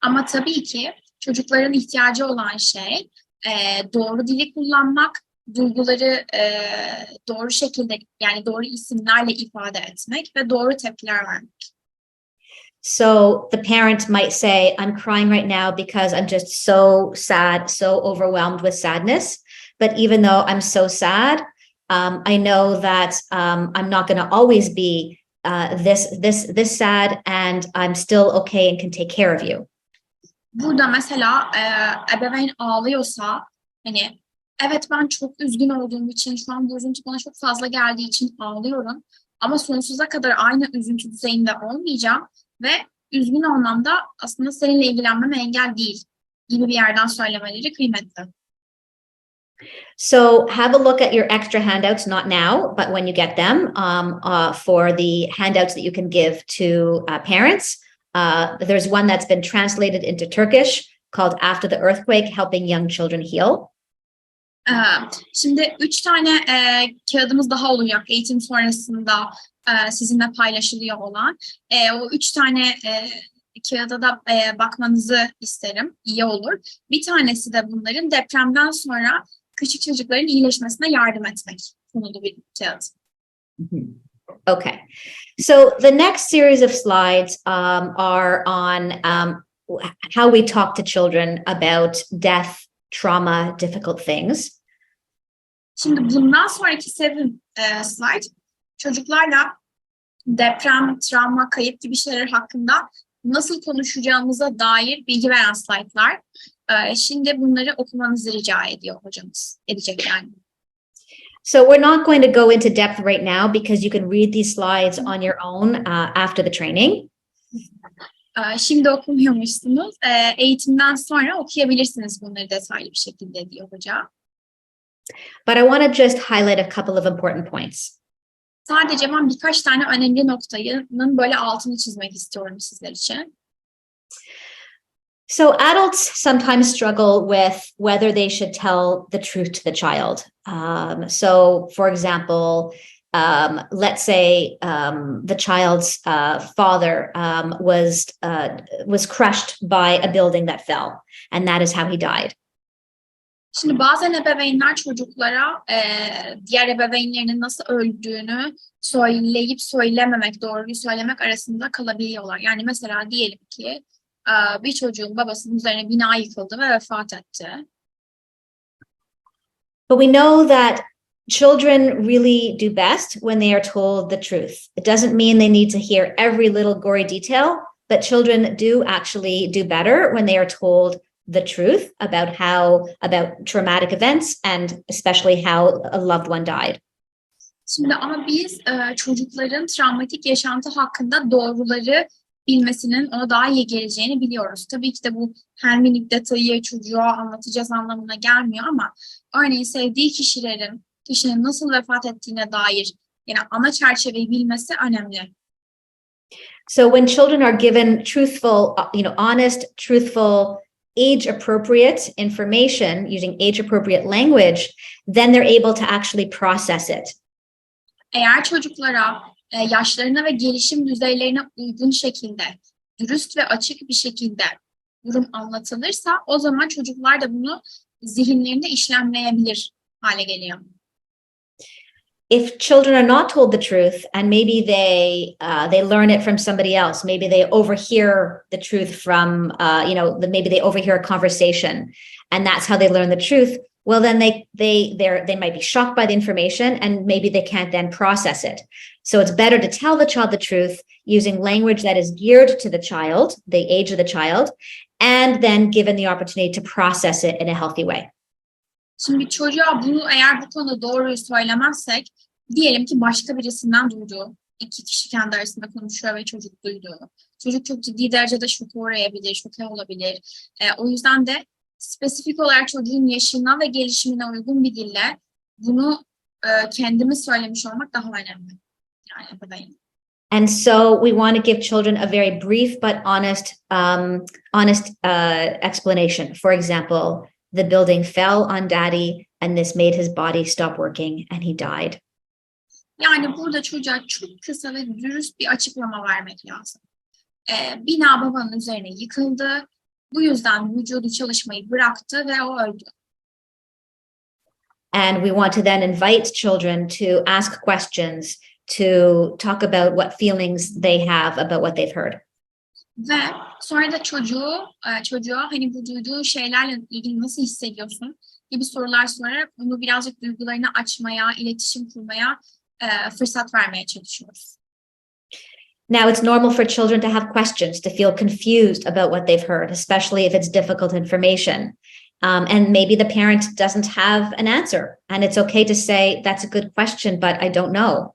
Ama tabii ki çocukların ihtiyacı olan şey doğru dili kullanmak, duyguları doğru şekilde, yani doğru isimlerle ifade etmek ve doğru tepkiler vermek. So the parent might say, I'm crying right now because I'm just so sad, so overwhelmed with sadness. But even though I'm so sad, I know that I'm not going to always be this sad, and I'm still okay and can take care of you. Burada mesela ebeveyn ağlıyorsa, hani evet ben çok üzgün olduğum için, şu an bu üzüntü bana çok fazla geldiği için ağlıyorum. Ama sonsuza kadar aynı üzüntü düzeyinde olmayacağım ve üzgün olmam da aslında seninle ilgilenmeme engel değil gibi bir yerden söylemeleri kıymetli. So have a look at your extra handouts, not now, but when you get them, for the handouts that you can give to parents. There's one that's been translated into Turkish called After the Earthquake, Helping Young Children Heal. Şimdi 3 tane kağıdımız daha olacak eğitim sonrasında sizinle paylaşılıyor olan. O 3 tane kağıda da bakmanızı isterim. İyi olur. Bir tanesi de bunların depremden sonra küçük çocukların iyileşmesine yardım etmek konulu bir kağıt. Okay. So the next series of slides are on how we talk to children about death, trauma, difficult things. Şimdi bundan sonraki slide çocuklarla deprem, travma, kayıp gibi şeyler hakkında nasıl konuşacağımıza dair bilgi veren slaytlar. Şimdi bunları okumanızı rica ediyor hocamız. Edecek yani. So we're not going to go into depth right now because you can read these slides on your own after the training. Şimdi okumuyormuşsunuz. Eğitimden sonra okuyabilirsiniz bunları detaylı bir şekilde diyor hoca. But I want to just highlight a couple of important points. Sadece ben birkaç tane önemli noktanın böyle altını çizmek istiyorum sizler için. So adults sometimes struggle with whether they should tell the truth to the child. So for example, let's say the child's father was crushed by a building that fell, and that is how he died. Şimdi bazen ebeveynler çocuklara diğer ebeveynlerinin nasıl öldüğünü söyleyip söylememek, doğruyu söylemek arasında kalabiliyorlar. Yani mesela diyelim ki bir çocuğun babasının üzerine bina yıkıldı ve vefat etti. But we know that children really do best when they are told the truth. It doesn't mean they need to hear every little gory detail, but children do actually do better when they are told the truth about traumatic events and especially how a loved one died. Şimdi ama biz çocukların travmatik yaşantı hakkında doğruları bilmesinin ona daha iyi geleceğini biliyoruz. Tabii ki de bu her minik detayı çocuğa anlatacağız anlamına gelmiyor ama örneğin sevdiği kişinin nasıl vefat ettiğine dair yani ana çerçeveyi bilmesi önemli. So when children are given truthful, honest, truthful, age-appropriate information using age-appropriate language, then they're able to actually process it. Eğer çocuklara yaşlarına ve gelişim düzeylerine uygun şekilde, dürüst ve açık bir şekilde durum anlatılırsa o zaman çocuklar da bunu zihinlerinde işlemleyebilir hale geliyor. If children are not told the truth and maybe they learn it from somebody else, maybe they overhear the truth from maybe they overhear a conversation and that's how they learn the truth. Well, then they might be shocked by the information and maybe they can't then process it. So it's better to tell the child the truth using language that is geared to the child, the age of the child, and then given the opportunity to process it in a healthy way. Şimdi çocuğa bunu eğer bu konuda doğruyu söylemezsek, diyelim ki başka birisinden duydu. 2 kişi kendi arasında konuşuyor ve çocuk duydu. Çocuk çok ciddi derecede şoka uğrayabilir, şoke olabilir. O yüzden de spesifik olarak çocuğun yaşına ve gelişimine uygun bir dille bunu kendimiz söylemiş olmak daha önemli. Yani bebeğim. And so we want to give children a very brief but honest explanation. For example, the building fell on daddy and this made his body stop working and he died. Yani burada çocuğa çok kısa ve dürüst bir açıklama vermek lazım. Bina babanın üzerine yıkıldı. Bu yüzden vücudu çalışmayı bıraktı ve o öldü. And we want to then invite children to ask questions, to talk about what feelings they have about what they've heard. Ve sonra da çocuğa hani bu duyduğu şeylerle ilgili nasıl hissediyorsun gibi sorular sorarak onu birazcık duygularını açmaya, iletişim kurmaya fırsat vermeye çalışıyoruz. Now, it's normal for children to have questions, to feel confused about what they've heard, especially if it's difficult information. And maybe the parent doesn't have an answer. And it's okay to say, that's a good question, but I don't know.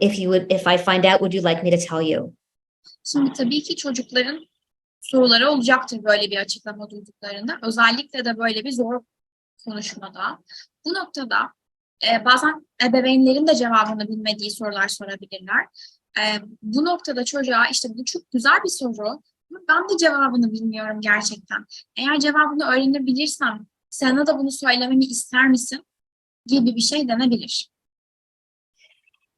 If I find out, would you like me to tell you? Şimdi tabii ki çocukların soruları olacaktır böyle bir açıklama duyduklarında. Özellikle de böyle bir zor konuşmada. Bu noktada bazen ebeveynlerin de cevabını bilmediği sorular sorabilirler. Bu noktada çocuğa işte bu çok güzel bir soru. Ben de cevabını bilmiyorum gerçekten. Eğer cevabını öğrenebilirsem sana da bunu söylememi ister misin? Gibi bir şey denebilir.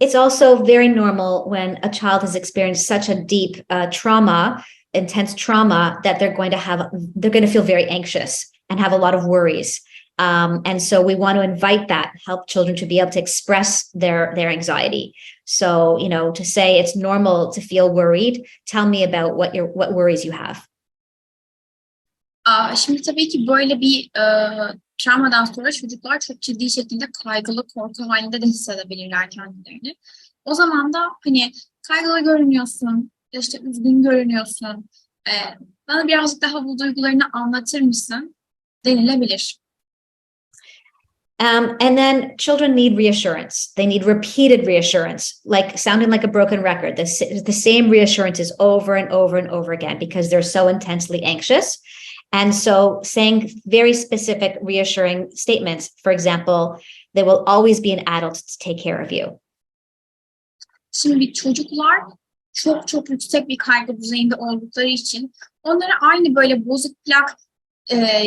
It's also very normal when a child has experienced such a deep trauma, intense trauma, that they're going to feel very anxious and have a lot of worries. And so we want to invite that, help children to be able to express their anxiety. So, to say it's normal to feel worried, tell me about what worries you have. Şimdi tabii ki böyle bir travmadan sonra çocuklar çok ciddi şekilde kaygılı, korku halinde de hissedebilirler kendilerini. O zaman da hani kaygılı görünüyorsun, işte üzgün görünüyorsun, bana birazcık daha bu duygularını anlatır mısın denilebilir. And then children need reassurance. They need repeated reassurance, like sounding like a broken record. The same reassurances over and over and over again because they're so intensely anxious. And so saying very specific reassuring statements, for example, there will always be an adult to take care of you. Şimdi çocuklar çok çok yüksek bir kaygı düzeyinde oldukları için onlara aynı böyle bozuk plak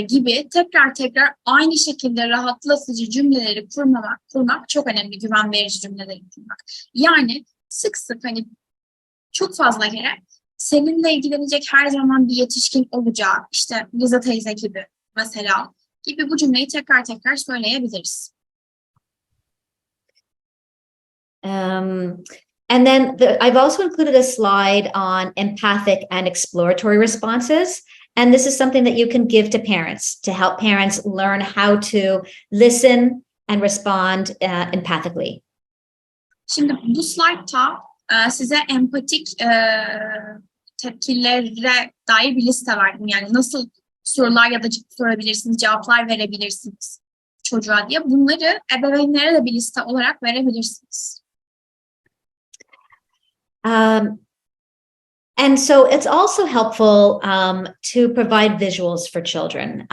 gibi tekrar aynı şekilde rahatlatıcı cümleleri kurmak çok önemli, güven verici cümleleri kurmak. Yani sık hani çok fazla kere seninle ilgilenecek her zaman bir yetişkin olacak, işte Liza teyze gibi mesela gibi bu cümleyi tekrar söyleyebiliriz. And then I've also included a slide on empathic and exploratory responses. And this is something that you can give to parents to help parents learn how to listen and respond empathically. Şimdi bu slide'ta size empatik tepkilere dair bir liste verdim. Yani nasıl sorular ya da sorabilirsiniz, cevaplar verebilirsiniz çocuğa diye. Bunları ebeveynlere de bir liste olarak verebilirsiniz. And so it's also helpful to provide visuals for children,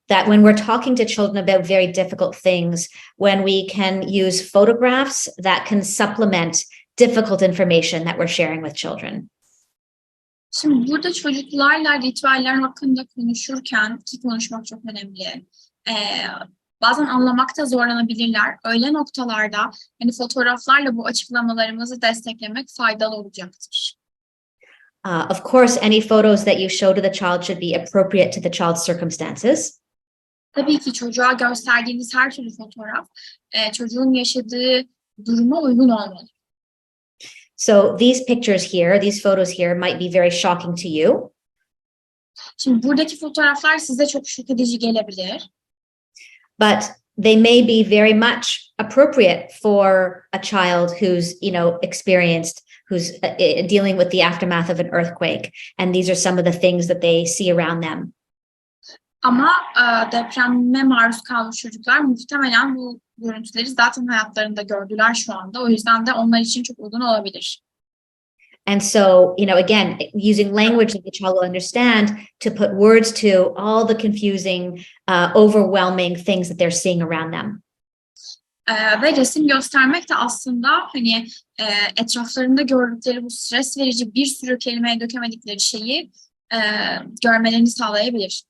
that when we're talking to children about very difficult things, when we can use photographs that can supplement difficult information that we're sharing with children. Şimdi burada çocuklarla ritüeller hakkında konuşurken, ki konuşmak çok önemli, bazen anlamakta zorlanabilirler. Öyle noktalarda hani fotoğraflarla bu açıklamalarımızı desteklemek faydalı olacaktır. Of course, any photos that you show to the child should be appropriate to the child's circumstances. Tabii ki çocuğa gösterdiğiniz her türlü fotoğraf çocuğun yaşadığı duruma uygun olmalı. So these pictures here, these photos here might be very shocking to you. Şimdi buradaki fotoğraflar size çok şok edici gelebilir. But they may be very much appropriate for a child who's, experienced, who's dealing with the aftermath of an earthquake. And these are some of the things that they see around them. Ama depreme maruz kalmış çocuklar muhtemelen bu görüntüleri zaten hayatlarında gördüler şu anda. O yüzden de onlar için çok uygun olabilir. And so, again, using language that the child will understand to put words to all the confusing, overwhelming things that they're seeing around them. Ve resim göstermek de aslında hani etraflarında gördükleri bu stres verici bir sürü kelimeye dökemedikleri şeyi görmelerini sağlayabilir.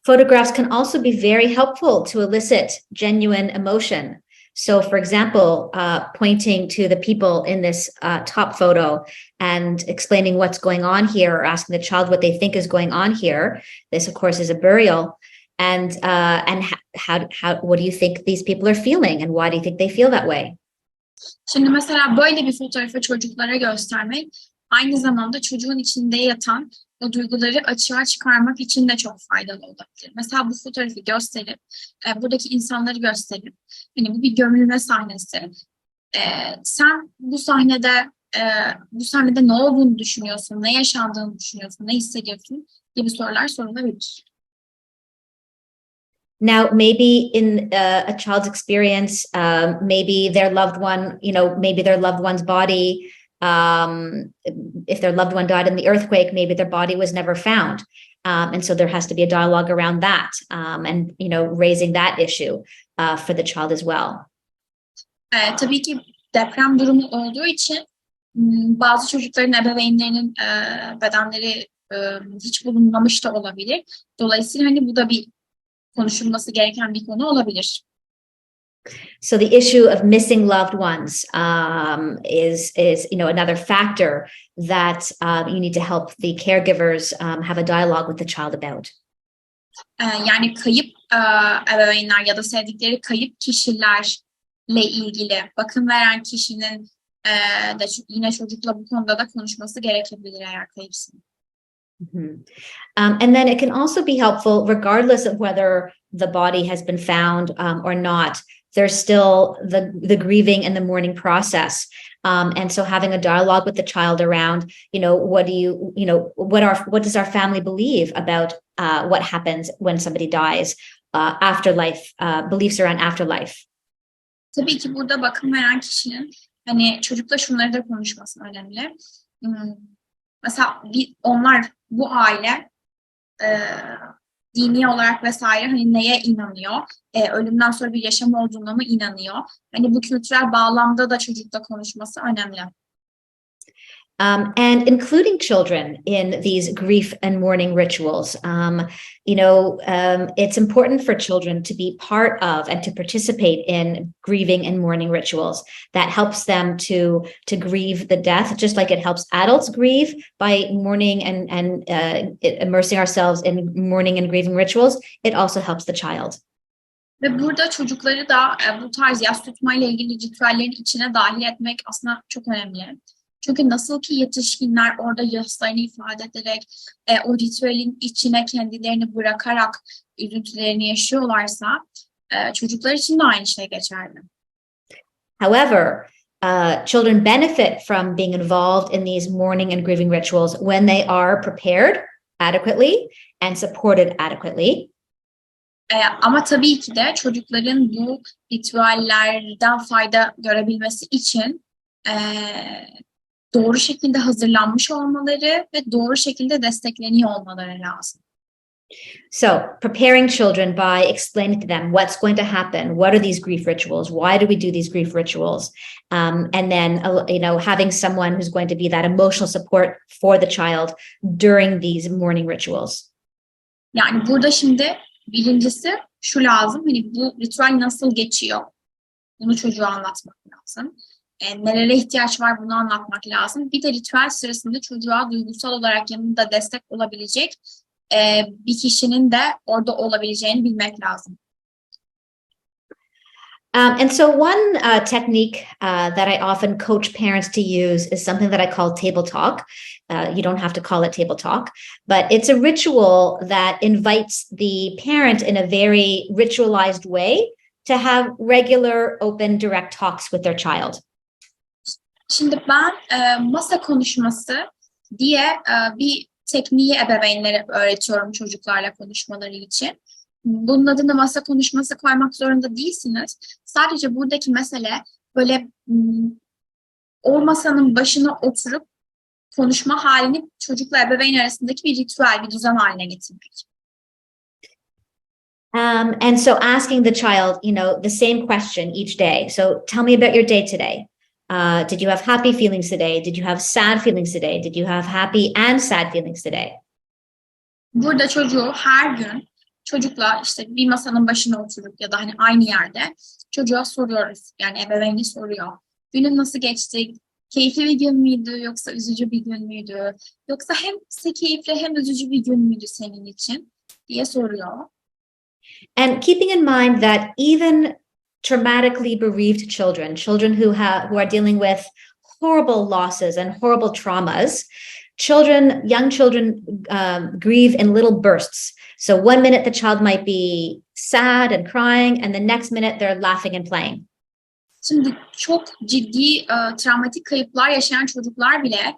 Photographs can also be very helpful to elicit genuine emotion. So, for example, pointing to the people in this top photo and explaining what's going on here, or asking the child what they think is going on here. This, of course, is a burial. And how what do you think these people are feeling, and why do you think they feel that way? Şimdi mesela böyle bir fotoğrafı çocuklara göstermek aynı zamanda çocuğun içinde yatan o duyguları açığa çıkarmak için de çok faydalı olabilir. Mesela bu fotoğrafı gösterip, buradaki insanları gösterip, hani bu bir gömülme sahnesi. Sen bu sahnede ne olduğunu düşünüyorsun, ne yaşandığını düşünüyorsun, ne hissediyorsun gibi sorular sorulabilir. Now, maybe in a child's experience, maybe their loved one, maybe their loved one's body, if their loved one died in the earthquake, maybe their body was never found. And so there has to be a dialogue around that, and, raising that issue for the child as well. Tabii ki deprem durumu olduğu için bazı çocukların ebeveynlerinin bedenleri hiç bulunmamış da olabilir. Dolayısıyla hani bu da bir konuşulması gereken bir konu olabilir. So the issue of missing loved ones is another factor that you need to help the caregivers have a dialogue with the child about. Yani kayıp ebeveynler ya da sevdikleri kayıp kişilerle ilgili bakım veren kişinin de yine çocukla bu konuda da konuşması gerekebilir eğer kayıpsın. Mm-hmm. And then it can also be helpful, regardless of whether the body has been found or not. There's still the grieving and the mourning process. And so having a dialogue with the child around, what does our family believe about what happens when somebody dies, afterlife, beliefs around afterlife. Tabii ki burada bakım veren kişinin hani çocukla şunları da konuşması önemli. Mesela bu aile dini olarak vesaire hani neye inanıyor? Ölümden sonra bir yaşam olduğuna mı inanıyor? Hani bu kültürel bağlamda da çocukla konuşması önemli. And including children in these grief and mourning rituals. It's important for children to be part of and to participate in grieving and mourning rituals. That helps them to grieve the death, just like it helps adults grieve by mourning and immersing ourselves in mourning and grieving rituals. It also helps the child. Ve burada çocukları da bu tarz yas tutmayla ilgili ritüellerin içine dahil etmek aslında çok önemli. Çünkü nasıl ki yetişkinler orada yaslarını ifade ederek o ritüelin içine kendilerini bırakarak üzüntülerini yaşıyorlarsa çocuklar için de aynı şey geçerli. However, children benefit from being involved in these mourning and grieving rituals when they are prepared adequately and supported adequately. Ama tabii ki de çocukların bu ritüellerden fayda görebilmesi için doğru şekilde hazırlanmış olmaları ve doğru şekilde destekleniyor olmaları lazım. So, preparing children by explaining to them what's going to happen, what are these grief rituals, why do we do these grief rituals, and then having someone who's going to be that emotional support for the child during these mourning rituals. Yani burada şimdi birincisi şu lazım, hani bu ritüel nasıl geçiyor? Bunu çocuğa anlatmak lazım. Nelere ihtiyaç var bunu anlatmak lazım. Bir de ritüel sırasında çocuğa duygusal olarak yanında destek olabilecek bir kişinin de orada olabileceğini bilmek lazım. And so one technique that I often coach parents to use is something that I call table talk. You don't have to call it table talk, but it's a ritual that invites the parent in a very ritualized way to have regular, open, direct talks with their child. Şimdi ben masa konuşması diye bir tekniği ebeveynlere öğretiyorum çocuklarla konuşmaları için. Bunun adını masa konuşması koymak zorunda değilsiniz. Sadece buradaki mesele böyle o masanın başına oturup konuşma halini çocukla ebeveyn arasındaki bir ritüel, bir düzen haline getirmek. And so asking the child, the same question each day. So tell me about your day today. Did you have happy feelings today? Did you have sad feelings today? Did you have happy and sad feelings today? Burada çocuğu her gün çocukla işte bir masanın başına oturup ya da hani aynı yerde çocuğa soruyoruz. Yani ebeveyni soruyor. Günün nasıl geçti? Keyifli bir gün müydü yoksa üzücü bir gün müydü? Yoksa hem keyifli hem üzücü bir gün müydü senin için diye soruyor. And keeping in mind that even traumatically bereaved children, children who are dealing with horrible losses and horrible traumas, young children grieve in little bursts. So 1 minute the child might be sad and crying, and the next minute they're laughing and playing. Şimdi çok ciddi travmatik kayıplar yaşayan çocuklar bile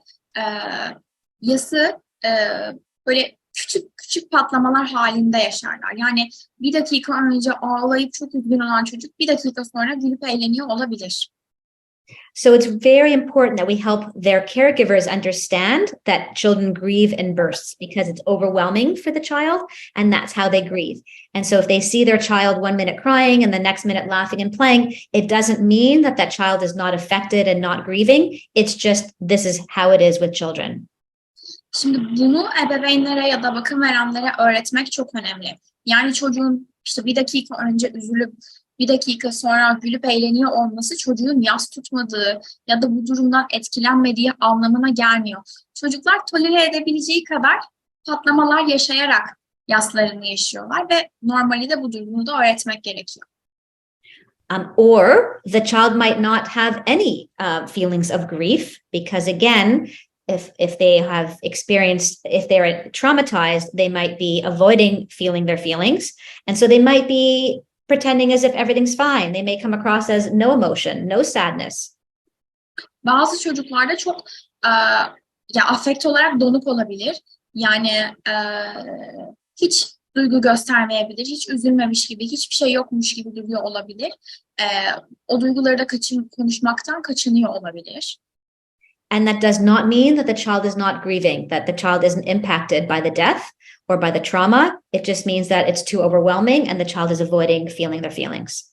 böyle küçük küçük patlamalar halinde yaşarlar. Yani bir dakika önce ağlayıp çok üzgün olan çocuk bir dakika sonra gülüp eğleniyor olabilir. So it's very important that we help their caregivers understand that children grieve in bursts because it's overwhelming for the child, and that's how they grieve. And so if they see their child 1 minute crying and the next minute laughing and playing, it doesn't mean that that child is not affected and not grieving. It's just this is how it is with children. Şimdi bunu ebeveynlere ya da bakım verenlere öğretmek çok önemli. Yani çocuğun işte bir dakika önce üzülüp bir dakika sonra gülüp eğleniyor olması çocuğun yas tutmadığı ya da bu durumdan etkilenmediği anlamına gelmiyor. Çocuklar tolere edebileceği kadar patlamalar yaşayarak yaslarını yaşıyorlar ve normali de bu durumu da öğretmek gerekiyor. Or the child might not have any feelings of grief because, again, if they have experienced, if they're traumatized, they might be avoiding feeling their feelings. And so they might be pretending as if everything's fine. They may come across as no emotion, no sadness. Bazı çocuklarda çok afekt olarak donuk olabilir. Yani hiç duygu göstermeyebilir, hiç üzülmemiş gibi, hiçbir şey yokmuş gibi duruyor olabilir. O duyguları da konuşmaktan kaçınıyor olabilir. And that does not mean that the child is not grieving, that the child isn't impacted by the death or by the trauma. It just means that it's too overwhelming and the child is avoiding feeling their feelings.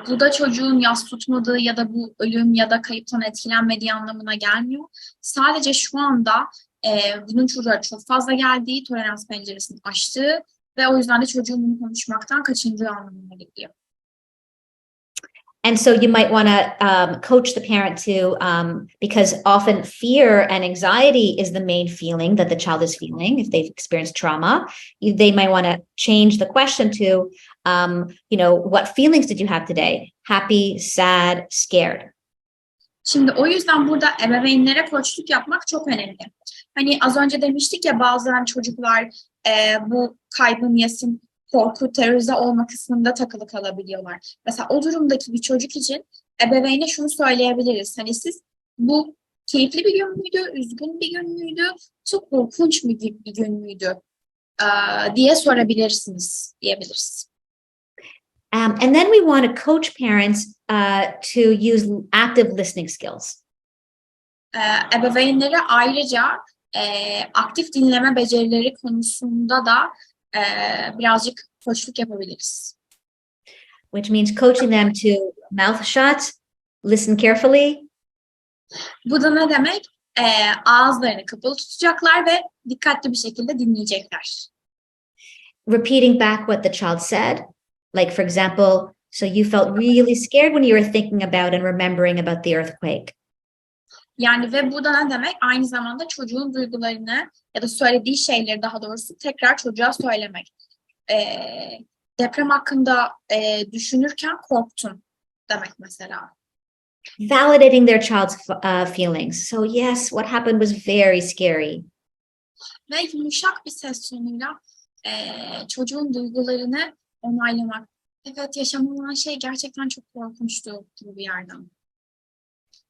Bu da çocuğun yas tutmadığı ya da bu ölüm ya da kayıptan etkilenmediği anlamına gelmiyor. Sadece şu anda bunun çocuğa çok fazla geldiği, tolerans penceresini aştığı ve o yüzden de çocuğun bunu konuşmaktan kaçındığı anlamına geliyor. And so you might want to coach the parent to, because often fear and anxiety is the main feeling that the child is feeling if they've experienced trauma. They might want to change the question to, what feelings did you have today? Happy, sad, scared. Şimdi o yüzden burada ebeveynlere koçluk yapmak çok önemli. Hani az önce demiştik ya bazen çocuklar bu kaybın yasın korku, terörize olma kısmında takılı kalabiliyorlar. Mesela o durumdaki bir çocuk için ebeveyne şunu söyleyebiliriz. Hani siz bu keyifli bir gün müydü, üzgün bir gün müydü, çok korkunç bir gün müydü diye sorabilirsiniz, diyebiliriz. And then we want to coach parents to use active listening skills. Ebeveynlere ayrıca aktif dinleme becerileri konusunda da birazcık koçluk yapabiliriz. Which means coaching them to mouth shut, listen carefully. Bu da ne demek? Ağızlarını kapalı tutacaklar ve dikkatli bir şekilde dinleyecekler. Repeating back what the child said. Like, for example, so you felt really scared when you were thinking about and remembering about the earthquake. Yani ve bu da ne demek? Aynı zamanda çocuğun duygularını ya da söylediği şeyleri daha doğrusu tekrar çocuğa söylemek. Deprem hakkında düşünürken korktum demek mesela. Validating their child's feelings. So yes, what happened was very scary. Ve yumuşak bir ses tonuyla çocuğun duygularını onaylamak. Evet, yaşanılan şey gerçekten çok korkunçtu gibi bir yerden.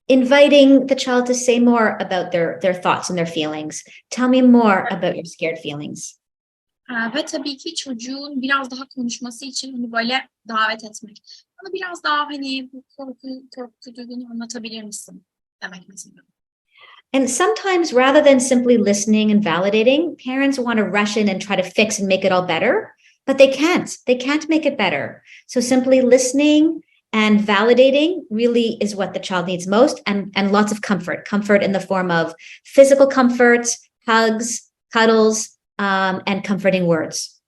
Inviting the child to say more about their thoughts and their feelings. Tell me more about your scared feelings. Ve tabii ki çocuğun biraz daha konuşması için onu böyle davet etmek. Bana biraz daha hani bu korku duygunu anlatabilir misin demek mesela. And sometimes rather than simply listening and validating, parents want to rush in and try to fix and make it all better, but they can't. They can't make it better. So simply listening and validating really is what the child needs most, and lots of comfort in the form of physical comfort, hugs, cuddles, and comforting words.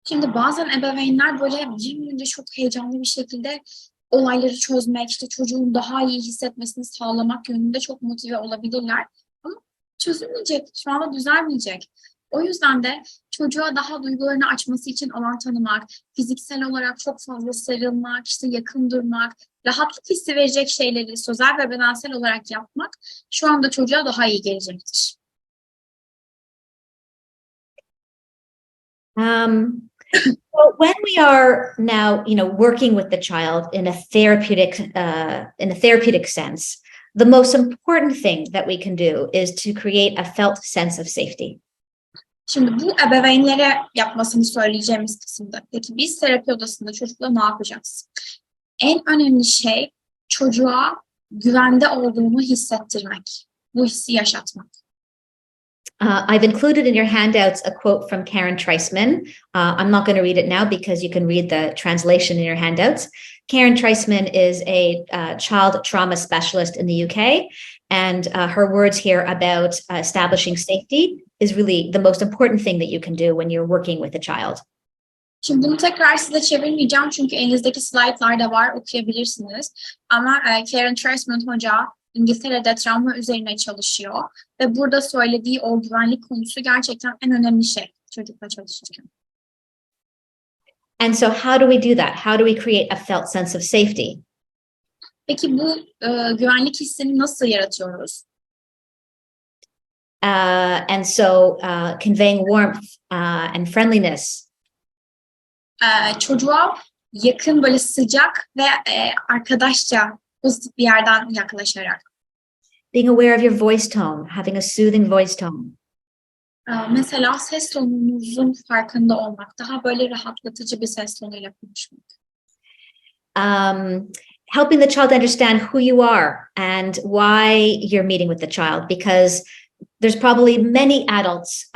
Şimdi bazen ebeveynler böyle cimrice çok heyecanlı bir şekilde olayları çözmek, işte çocuğun daha iyi hissetmesini sağlamak yönünde çok motive olabilirler. Ama çözülmeyecek, şu anda düzelmeyecek. O yüzden de çocuğa daha duygularını açması için alan tanımak, fiziksel olarak çok fazla sarılmak, işte yakın durmak, rahatlık hissi verecek şeyleri sözel ve bedensel olarak yapmak şu anda çocuğa daha iyi gelecektir. Well, when we are now, working with the child in a therapeutic sense, the most important thing that we can do is to create a felt sense of safety. Şimdi bu ebeveynlere yapmasını söyleyeceğimiz kısımda. Peki biz terapi odasında çocukla ne yapacağız? En önemli şey çocuğa güvende olduğunu hissettirmek. Bu hissi yaşatmak. I've included in your handouts a quote from Karen Treisman. I'm not going to read it now because you can read the translation in your handouts. Karen Treisman is a child trauma specialist in the UK, and her words here about establishing safety is really the most important thing that you can do when you're working with a child. Şimdi bunu tekrar size çevirmeyeceğim çünkü elinizdeki slaytlarda var, okuyabilirsiniz. Ama Karen Treisman Hoca İngiltere'de travma üzerine çalışıyor ve burada söylediği o güvenlik konusu gerçekten en önemli şey çocukla çalışırken. And so how do we do that? How do we create a felt sense of safety? Peki bu güvenlik hissini nasıl yaratıyoruz? And so conveying warmth and friendliness. Çocuğa yakın, böyle sıcak ve arkadaşça pozitif bir yerden yaklaşarak. Being aware of your voice tone, having a soothing voice tone. Mesela ses tonunuzun farkında olmak, daha böyle rahatlatıcı bir ses tonuyla konuşmak. Helping the child understand who you are and why you're meeting with the child, because there's probably many adults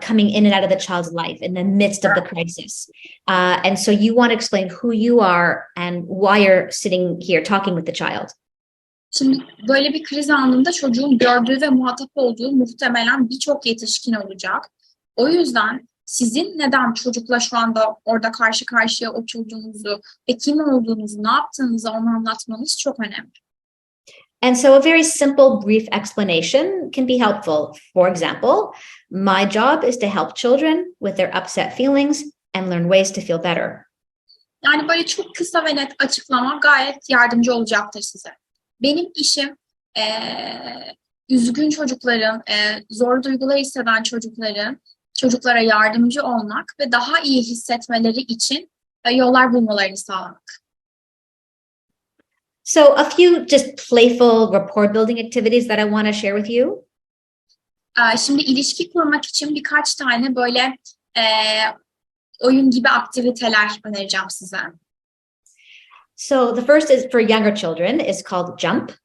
coming in and out of the child's life in the midst of the crisis. And so you want to explain who you are and why you're sitting here talking with the child. Şimdi böyle bir kriz anında çocuğun gördüğü ve muhatap olduğu muhtemelen birçok yetişkin olacak. O yüzden sizin neden çocukla şu anda orada karşı karşıya oturduğunuzu ve kim olduğunuzu, ne yaptığınızı ona anlatmanız çok önemli. And so a very simple, brief explanation can be helpful. For example, my job is to help children with their upset feelings and learn ways to feel better. Yani böyle çok kısa ve net açıklama gayet yardımcı olacaktır size. Benim işim üzgün çocukların, zor duygular hisseden çocuklara yardımcı olmak ve daha iyi hissetmeleri için yollar bulmalarını sağlamak. So a few just playful rapport building activities that I want to share with you. Şimdi ilişki kurmak için birkaç tane böyle oyun gibi aktiviteler önereceğim size. So the first is for younger children, is called Jump.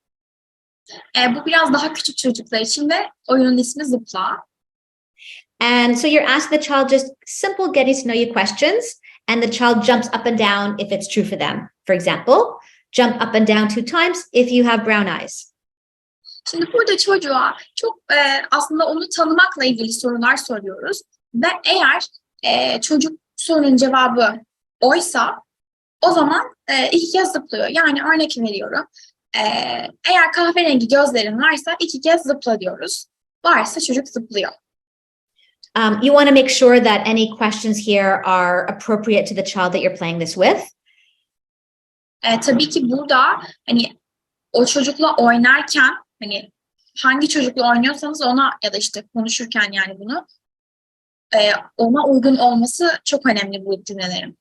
Bu biraz daha küçük çocuklar için ve oyunun ismi Zıpla. And so you're asking the child just simple getting to know you questions, and the child jumps up and down if it's true for them. For example, jump up and down 2 times if you have brown eyes. Şimdi burada çocuğa çok aslında onu tanımakla ilgili sorular soruyoruz. Ve eğer çocuk sorunun cevabı oysa o zaman 2 kez zıplıyor. Yani örnek veriyorum. Eğer kahverengi gözlerin varsa 2 kez zıpla diyoruz. Varsa çocuk zıplıyor. You want to make sure that any questions here are appropriate to the child that you're playing this with. Tabii ki burada hani o çocukla oynarken hani hangi çocukla oynuyorsanız ona ya da işte konuşurken yani bunu ona uygun olması çok önemli bu cümlelerin.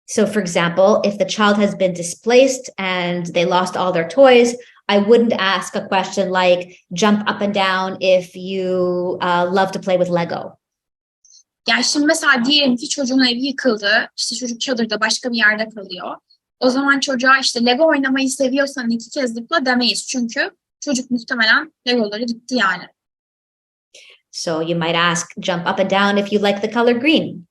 So for example, if the child has been displaced and they lost all their toys, I wouldn't ask a question like jump up and down if you love to play with Lego. Yani şimdi mesela diyelim ki çocuğun evi yıkıldı, işte çocuk çadırda başka bir yerde kalıyor. O zaman çocuğa işte Lego oynamayı seviyorsan 2 kez zıpla demeyiz. Çünkü çocuk muhtemelen Legoları gitti yani. So you might ask jump up and down if you like the color green.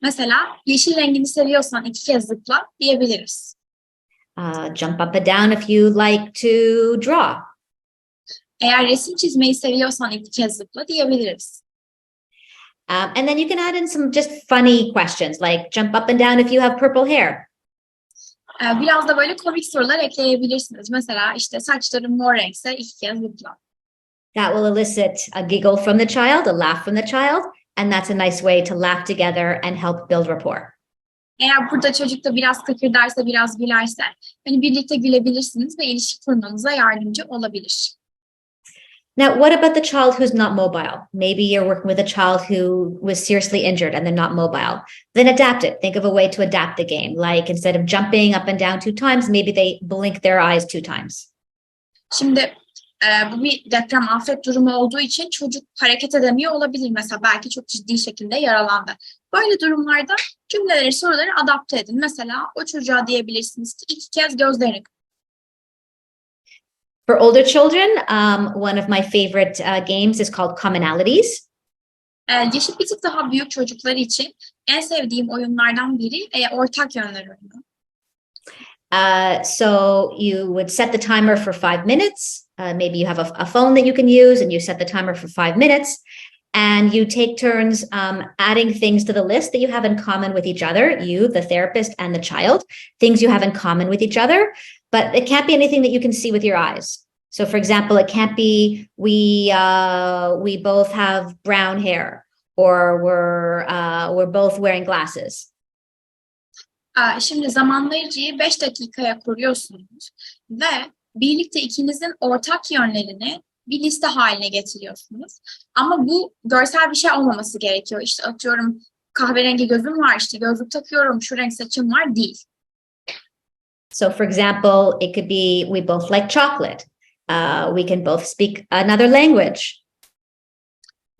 Mesela yeşil rengini seviyorsan 2 kez zıpla diyebiliriz. Jump up and down if you like to draw. Eğer resim çizmeyi seviyorsan 2 kez zıpla diyebiliriz. And then you can add in some just funny questions like jump up and down if you have purple hair. Biraz da böyle komik sorular ekleyebilirsiniz. Mesela işte saçların mor renkse 2 kez zıpla. That will elicit a giggle from the child, a laugh from the child, and that's a nice way to laugh together and help build rapport. Eğer burada çocuk da biraz kıkırdarsa, biraz gülerse hani birlikte gülebilirsiniz ve ilişki kurmanıza yardımcı olabilir. Now, what about the child who's not mobile? Maybe you're working with a child who was seriously injured and they're not mobile. Then adapt it. Think of a way to adapt the game. Like instead of jumping up and down 2 times, maybe they blink their eyes 2 times. Şimdi bu bir deprem afet durumu olduğu için çocuk hareket edemiyor olabilir. Mesela belki çok ciddi şekilde yaralandı. Böyle durumlarda cümleleri, soruları adapte edin. Mesela o çocuğa diyebilirsiniz ki 2 kez gözlerini. For older children, one of my favorite games is called Commonalities. Yaşı bir tık daha büyük çocuklar için en sevdiğim oyunlardan biri ortak yönler oyunu. So you would set the timer for 5 minutes. Maybe you have a phone that you can use and you set the timer for 5 minutes. And you take turns adding things to the list that you have in common with each other, you, the therapist, and the child, things you have in common with each other. But it can't be anything that you can see with your eyes. So, for example, it can't be we both have brown hair, or we're both wearing glasses. Şimdi zamanlayıcıyı 5 dakikaya kuruyorsunuz ve birlikte ikinizin ortak yönlerini bir liste haline getiriyorsunuz. Ama bu görsel bir şey olmaması gerekiyor. İşte atıyorum kahverengi gözüm var, işte gözlük takıyorum, şu renk saçım var değil. So, for example, it could be we both like chocolate. We can both speak another language.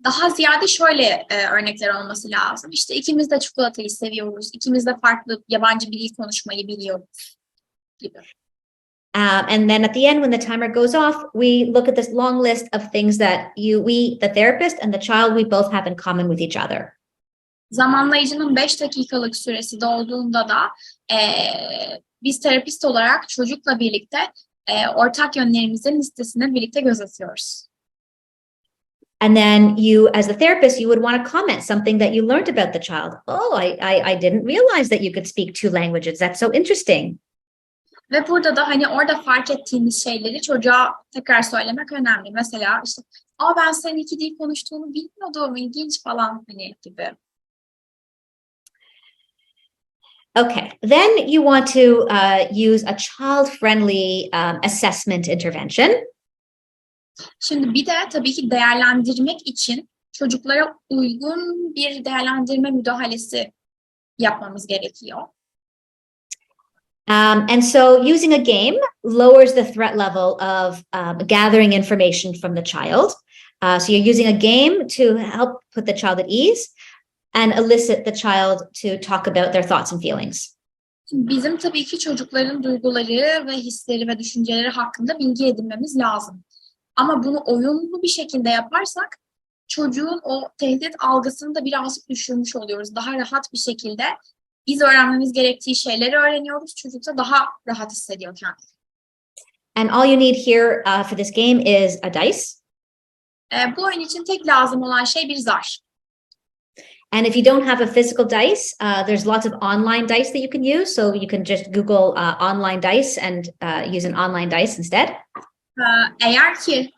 Daha ziyade şöyle örnekler olması lazım. İşte ikimiz de çikolatayı seviyoruz, ikimiz de farklı yabancı bir dil konuşmayı biliyoruz gibi. And then at the end, when the timer goes off, we look at this long list of things that we, the therapist and the child, we both have in common with each other. Zamanlayıcının 5 dakikalık süresi dolduğunda da biz terapist olarak çocukla birlikte ortak yönlerimizin listesine birlikte göz atıyoruz. And then you, as the therapist, you would want to comment something that you learned about the child. Oh, I didn't realize that you could speak 2 languages. That's so interesting. Ve burada da hani orada fark ettiğiniz şeyleri çocuğa tekrar söylemek önemli. Mesela işte, ben senin 2 dil konuştuğunu bilmiyordum, ilginç falan hani gibi. Okay, then you want to use a child-friendly assessment intervention. Şimdi bir de tabii ki değerlendirmek için çocuklara uygun bir değerlendirme müdahalesi yapmamız gerekiyor. And so using a game lowers the threat level of gathering information from the child. So you're using a game to help put the child at ease and elicit the child to talk about their thoughts and feelings. Bizim tabii ki çocukların duyguları ve hisleri ve düşünceleri hakkında bilgi edinmemiz lazım. Ama bunu oyunlu bir şekilde yaparsak çocuğun o tehdit algısını da birazcık düşürmüş oluyoruz. Daha rahat bir şekilde biz öğrenmemiz gerektiği şeyleri öğreniyoruz. Çocuk da daha rahat hissediyor kendini. And all you need here for this game is a dice. Bu oyun için tek lazım olan şey bir zar. And if you don't have a physical dice, there's lots of online dice that you can use. So you can just Google online dice and use an online dice instead. Eğer ki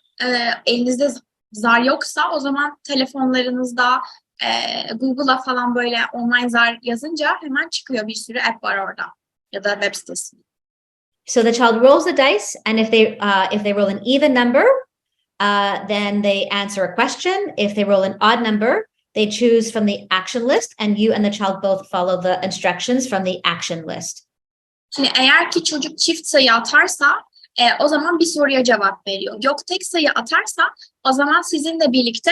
elinizde zar yoksa o zaman telefonlarınızda Google'a falan böyle online zar yazınca hemen çıkıyor, bir sürü app var orada ya da web sitesi. So the child rolls the dice, and if they roll an even number, then they answer a question. If they roll an odd number, they choose from the action list, and you and the child both follow the instructions from the action list. Şimdi eğer ki çocuk çift sayı atarsa o zaman bir soruya cevap veriyor. Yok tek sayı atarsa o zaman sizinle birlikte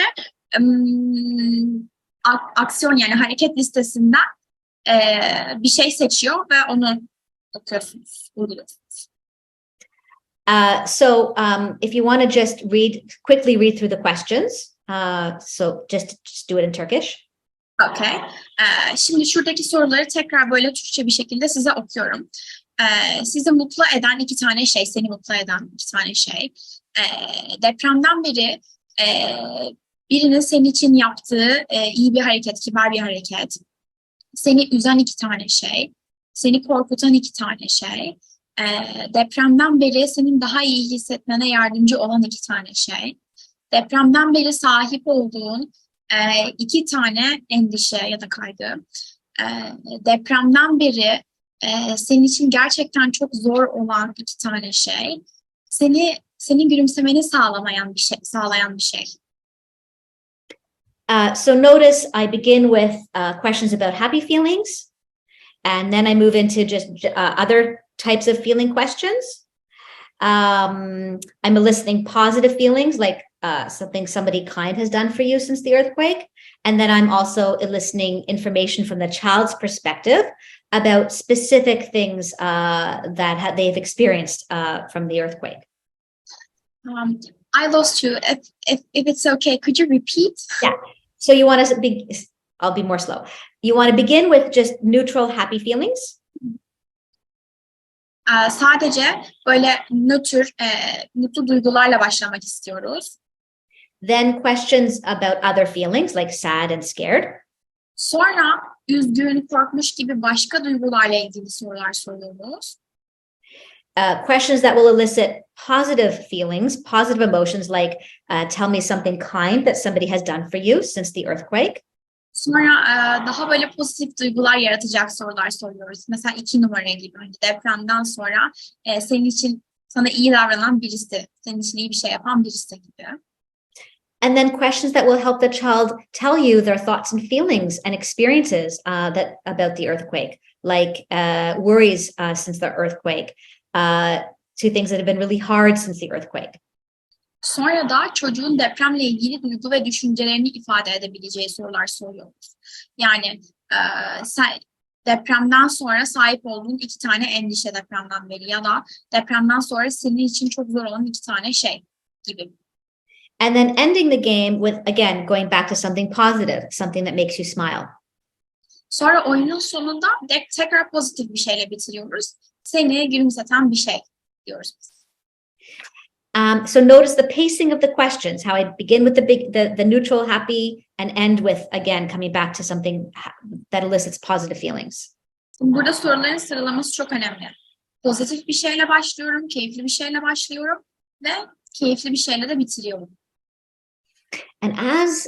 aksiyon yani hareket listesinden bir şey seçiyor ve onu okuyorsunuz, uyguluyorsunuz. So if you want to just quickly read through the questions, so just do it in Turkish. Okay. Şimdi şuradaki soruları tekrar böyle Türkçe bir şekilde size okuyorum. Sizi mutlu eden 2 tane şey, seni mutlu eden 2 tane şey. Depremden beri Birinin senin için yaptığı iyi bir hareket, kibar bir hareket, seni üzen 2 tane şey, seni korkutan 2 tane şey, depremden beri senin daha iyi hissetmene yardımcı olan 2 tane şey, depremden beri sahip olduğun 2 tane endişe ya da kaygı, depremden beri senin için gerçekten çok zor olan 2 tane şey, senin gülümsemeni sağlayan bir şey. So notice I begin with questions about happy feelings, and then I move into just other types of feeling questions. I'm eliciting positive feelings like something somebody kind has done for you since the earthquake. And then I'm also eliciting information from the child's perspective about specific things that they've experienced from the earthquake. I lost you. If it's okay, could you repeat? Yeah. So you want to be, I'll be more slow. You want to begin with just neutral, happy feelings. Sadece böyle nötr, mutlu duygularla başlamak istiyoruz. Then questions about other feelings like sad and scared. Sonra üzgün, korkmuş gibi başka duygularla ilgili sorular soruyoruz. Questions that will elicit positive feelings, positive emotions like tell me something kind that somebody has done for you since the earthquake. Sonra daha böyle pozitif duygular yaratacak sorular soruyoruz. Mesela 2 numara gibi. Hani depremden sonra senin için sana iyi davranan birisi, senin için iyi bir şey yapan birisi gibi. And then questions that will help the child tell you their thoughts and feelings and experiences that about the earthquake, like worries since the earthquake, to things that have been really hard since the earthquake. Sonra da çocuğun depremle ilgili duygu ve düşüncelerini ifade edebileceği sorular soruyoruz. Yani depremden sonra sahip olduğun 2 tane endişe depremden beri ya da depremden sonra senin için çok zor olan 2 tane şey gibi. And then ending the game with, again, going back to something positive, something that makes you smile. Sonra oyunun sonunda tekrar pozitif bir şeyle bitiriyoruz. Seni gülümseten bir şey diyoruz biz. So notice the pacing of the questions, how I begin with the neutral, happy, and end with, again, coming back to something that elicits positive feelings. Burada soruların sıralaması çok önemli. Pozitif bir şeyle başlıyorum, keyifli bir şeyle başlıyorum ve keyifli bir şeyle de bitiriyorum. And as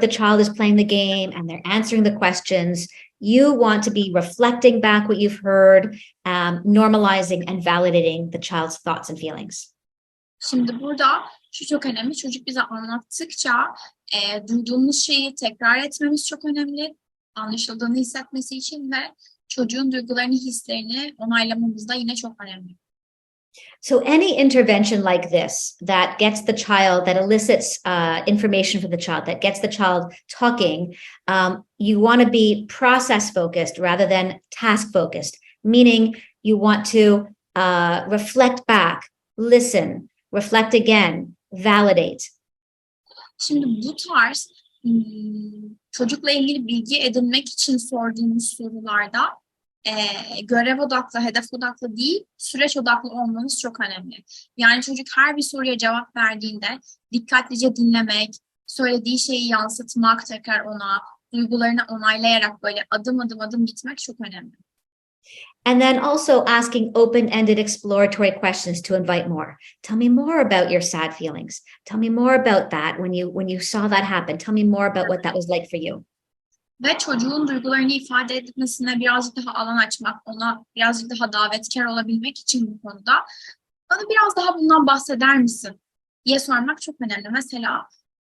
the child is playing the game and they're answering the questions, you want to be reflecting back what you've heard, normalizing and validating the child's thoughts and feelings. Şimdi burada şu çok önemli. Çocuk bize anlattıkça duyduğumuz şeyi tekrar etmemiz çok önemli. Anlaşıldığını hissetmesi için ve çocuğun duygularını, hislerini onaylamamız da yine çok önemli. So any intervention like this that gets the child, that elicits information from the child, that gets the child talking, you want to be process focused rather than task focused, meaning you want to reflect back, listen, reflect again, validate. Şimdi bu tarz çocukla ilgili bilgi edinmek için sorduğumuz sorularda görev odaklı, hedef odaklı değil, süreç odaklı olmanız çok önemli. Yani çocuk her bir soruya cevap verdiğinde dikkatlice dinlemek, söylediği şeyi yansıtmak tekrar ona, duygularını onaylayarak böyle adım adım gitmek çok önemli. And then also asking open-ended exploratory questions to invite more. Tell me more about your sad feelings. Tell me more about that when you saw that happen. Tell me more about what that was like for you. Ve çocuğun duygularını ifade etmesine birazcık daha alan açmak, ona birazcık daha davetkar olabilmek için bu konuda bana biraz daha bundan bahseder misin diye sormak çok önemli. Mesela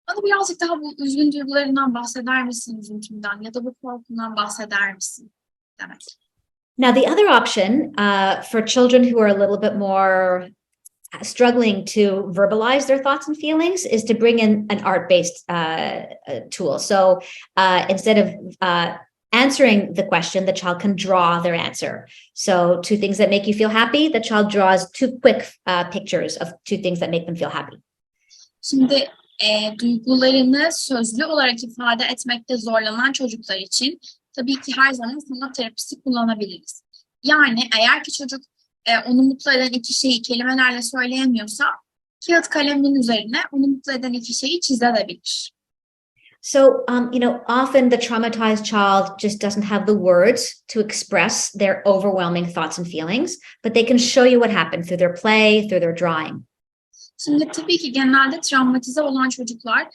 bana birazcık daha bu üzgün duygularından bahseder misin, üzüntümden ya da bu korkundan bahseder misin demek. Now, the other option for children who are a little bit more struggling to verbalize their thoughts and feelings is to bring in an art-based tool. So instead of answering the question, the child can draw their answer. So 2 things that make you feel happy, the child draws 2 quick pictures of 2 things that make them feel happy. Şimdi duygularını sözlü olarak ifade etmekte zorlanan çocuklar için tabii ki her zaman sanat terapisi kullanabiliriz. Yani eğer ki çocuk onu mutlu eden 2 şeyi kelimelerle söyleyemiyorsa kağıt kalemin üzerine onu mutlu eden 2 şeyi çizebilir. So, often the traumatized child just doesn't have the words to express their overwhelming thoughts and feelings, but they can show you what happened through their play, through their drawing. Şimdi tabii ki genelde travmatize olan çocuklar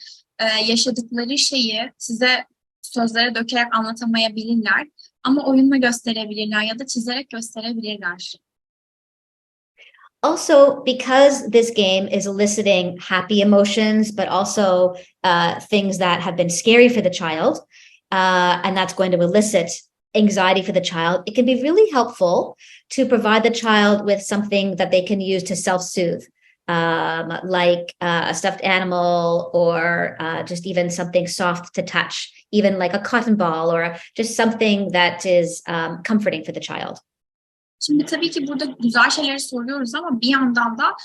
yaşadıkları şeyi size sözlere dökerek anlatamayabilirler. Ama oyunla gösterebilirler ya da çizerek gösterebilirler. Also, because this game is eliciting happy emotions, but also things that have been scary for the child, and that's going to elicit anxiety for the child, it can be really helpful to provide the child with something that they can use to self-soothe, like a stuffed animal or just even something soft to touch, even like a cotton ball or just something that is comforting for the child. Şimdi tabii ki burada güzel şeyleri soruyoruz ama bir yandan da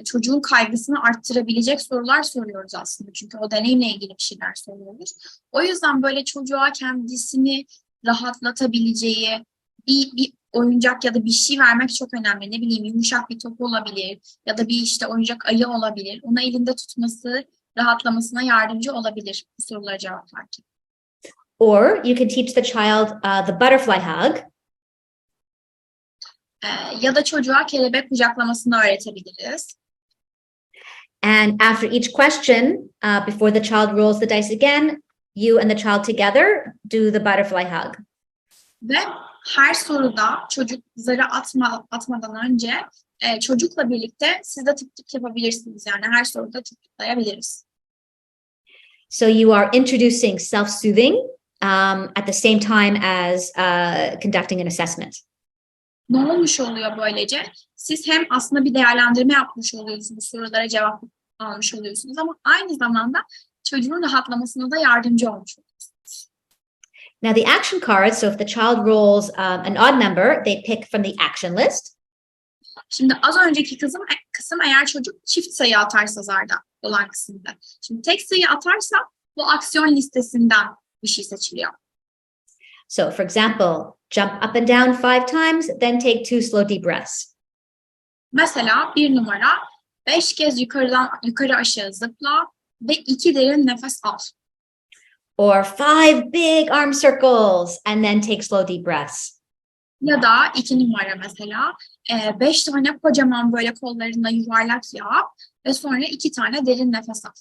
çocuğun kaygısını arttırabilecek sorular soruyoruz aslında. Çünkü o deneyimle ilgili bir şeyler soruyoruz. O yüzden böyle çocuğa kendisini rahatlatabileceği bir oyuncak ya da bir şey vermek çok önemli. Ne bileyim yumuşak bir top olabilir ya da bir işte oyuncak ayı olabilir. Onu elinde tutması, rahatlamasına yardımcı olabilir bu sorulara cevaplarken. Or you can teach the child the butterfly hug. Ya da çocuğa kelebek kucaklamasını öğretebiliriz. And after each question, before the child rolls the dice again, you and the child together do the butterfly hug. Ve her soruda çocuk zarı atmadan önce çocukla birlikte siz de tık tık yapabilirsiniz. Yani her soruda tık tıklayabiliriz. So you are introducing self-soothing at the same time as conducting an assessment. Ne olmuş oluyor böylece? Siz hem aslında bir değerlendirme yapmış oluyorsunuz, sorulara cevap almış oluyorsunuz ama aynı zamanda çocuğun rahatlamasına da yardımcı olmuş oluyorsunuz. Now the action cards, so if the child rolls an odd number, they pick from the action list. Şimdi az önceki kısım eğer çocuk çift sayı atarsa zarda olan kısımda. Şimdi tek sayı atarsa bu aksiyon listesinden bir şey seçiliyor. So for example, jump up and down 5 times, then take 2 slow deep breaths. Mesela 1 numara 5 kez yukarı aşağı zıpla ve 2 derin nefes al. Or 5 big arm circles and then take slow deep breaths. Ya da 2 numara mesela 5 tane kocaman böyle kollarına yuvarlak yap ve sonra 2 tane derin nefes al.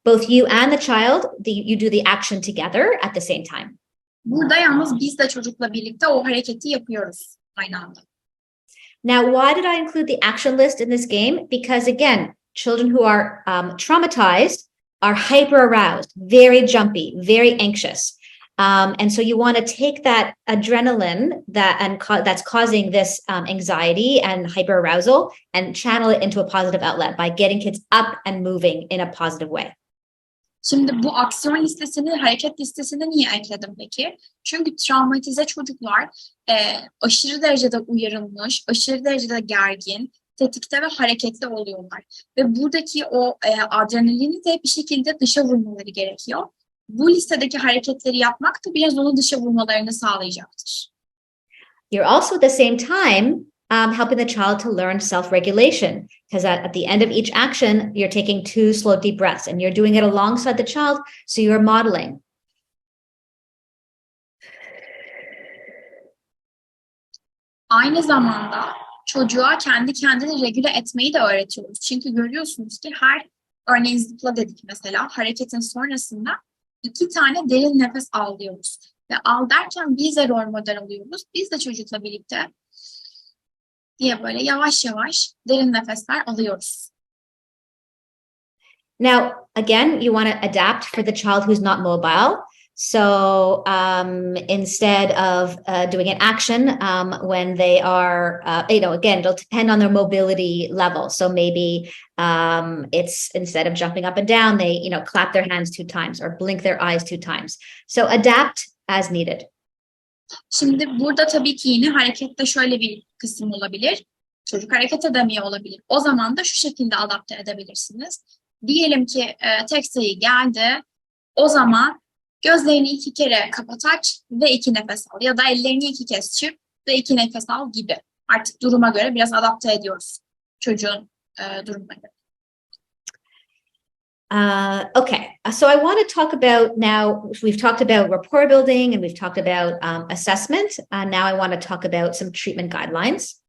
Both you and the child, you do the action together at the same time. Burada yalnız biz de çocukla birlikte o hareketi yapıyoruz aynı anda. Now, why did I include the action list in this game? Because again, children who are traumatized are hyper aroused, very jumpy, very anxious. And so you want to take that adrenaline that's causing this anxiety and hyper arousal and channel it into a positive outlet by getting kids up and moving in a positive way. Şimdi bu aksiyon listesini, hareket listesini niye ekledim peki? Çünkü travmatize çocuklar aşırı derecede uyarılmış, aşırı derecede gergin, tetikte ve hareketli oluyorlar. Ve buradaki o adrenalini de bir şekilde dışa vurmaları gerekiyor. Bu listedeki hareketleri yapmak da biraz onu dışa vurmalarını sağlayacaktır. You're also at the same time helping the child to learn self-regulation, because at the end of each action, you're taking 2 slow deep breaths and you're doing it alongside the child, so you're modeling. Aynı zamanda çocuğa kendi kendini regüle etmeyi de öğretiyoruz. Çünkü görüyorsunuz ki örneğin zıpla dedik mesela, hareketin sonrasında 2 tane derin nefes al diyoruz. Ve al derken biz de rol model alıyoruz. Biz de çocukla birlikte diye böyle yavaş yavaş derin nefesler alıyoruz. Now, again, you want to adapt for the child who's not mobile. So instead of doing an action when they are, again, it'll depend on their mobility level. So maybe it's instead of jumping up and down, they, clap their hands 2 times or blink their eyes 2 times. So adapt as needed. Şimdi burada tabii ki yine harekette şöyle bir kısım olabilir. Çocuk hareket edemiyor olabilir. O zaman da şu şekilde adapte edebilirsiniz. Diyelim ki tek sayı geldi. O zaman gözlerini 2 kere kapat aç ve 2 nefes al. Ya da ellerini 2 kez çırp ve 2 nefes al gibi. Artık duruma göre biraz adapte ediyoruz çocuğun durumuna göre. Okay, so I want to talk about now, we've talked about rapport building and we've talked about assessment. Now I want to talk about some treatment guidelines.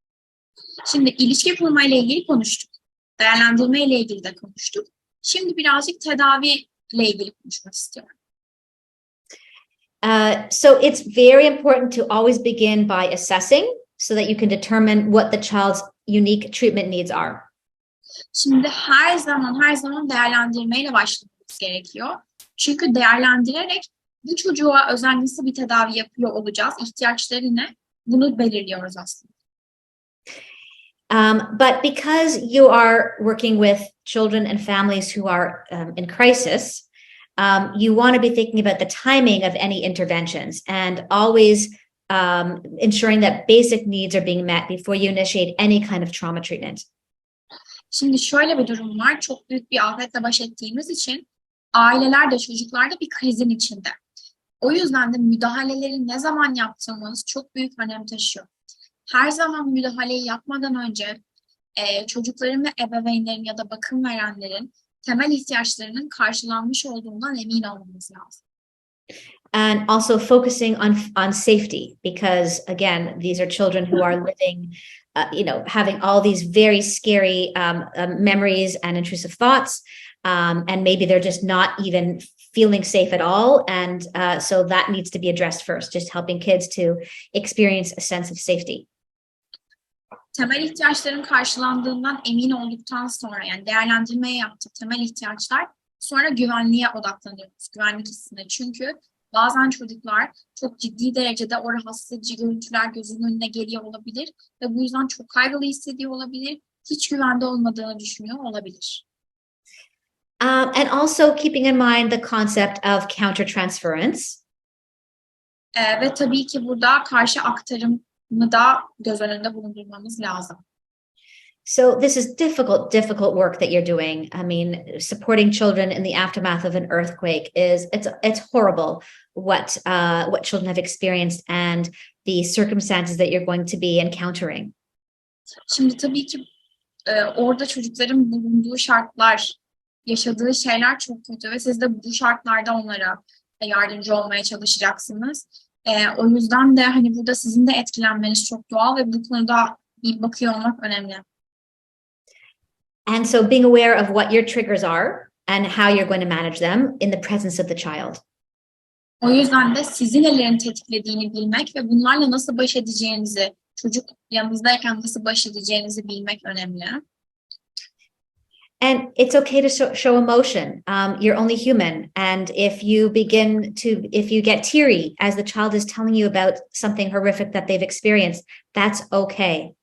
Şimdi ilişki kurma ile ilgili konuştuk. Değerlendirme ile ilgili de konuştuk. Şimdi birazcık tedavi ile ilgili konuşmak istiyorum. So it's very important to always begin by assessing so that you can determine what the child's unique treatment needs are. Şimdi her zaman değerlendirmeyle başlamamız gerekiyor. Çünkü değerlendirerek bu çocuğa özel nasıl bir tedavi yapıyor olacağız, ihtiyaçları ne, bunu belirliyoruz aslında. But because you are working with children and families who are in crisis, you want to be thinking about the timing of any interventions and always ensuring that basic needs are being met before you initiate any kind of trauma treatment. Şimdi şöyle bir durum var. Çok büyük bir afetle baş ettiğimiz için aileler de çocuklar da bir krizin içinde. O yüzden de müdahaleleri ne zaman yaptığımız çok büyük önem taşıyor. Her zaman müdahaleyi yapmadan önce çocukların ve ebeveynlerin ya da bakım verenlerin temel ihtiyaçlarının karşılanmış olduğundan emin olmamız lazım. And also focusing on safety, because again, these are children who are living, having all these very scary memories and intrusive thoughts, and maybe they're just not even feeling safe at all, and so that needs to be addressed first. Just helping kids to experience a sense of safety. Temel ihtiyaçların karşılandığından emin olduktan sonra, yani değerlendirmeyi yaptık, temel ihtiyaçlar, sonra güvenliğe odaklanıyoruz, güvenlik hissine. Çünkü bazen çocuklar çok ciddi derecede o rahatsız edici görüntüler gözünün önüne geliyor olabilir ve bu yüzden çok kaygılı hissediyor olabilir, hiç güvende olmadığını düşünüyor olabilir. And also keeping in mind the concept of countertransference. Ve tabii ki burada karşı aktarımı da göz önünde bulundurmamız lazım. So this is difficult work that you're doing. I mean, supporting children in the aftermath of an earthquake it's horrible what children have experienced and the circumstances that you're going to be encountering. Şimdi tabii ki orada çocukların bulunduğu şartlar, yaşadığı şeyler çok kötü ve siz de bu şartlarda onlara yardımcı olmaya çalışacaksınız. O yüzden de hani burada sizin de etkilenmeniz çok doğal ve bu konuda bir bakıyor olmak önemli. And so being aware of what your triggers are and how you're going to manage them in the presence of the child. O yüzden de sizin nelerin tetiklediğini bilmek ve bunlarla nasıl baş edeceğinizi, çocuk yanınızdayken nasıl baş edeceğinizi bilmek önemli. And it's okay to show emotion. You're only human. And if you get teary as the child is telling you about something horrific that they've experienced, that's okay.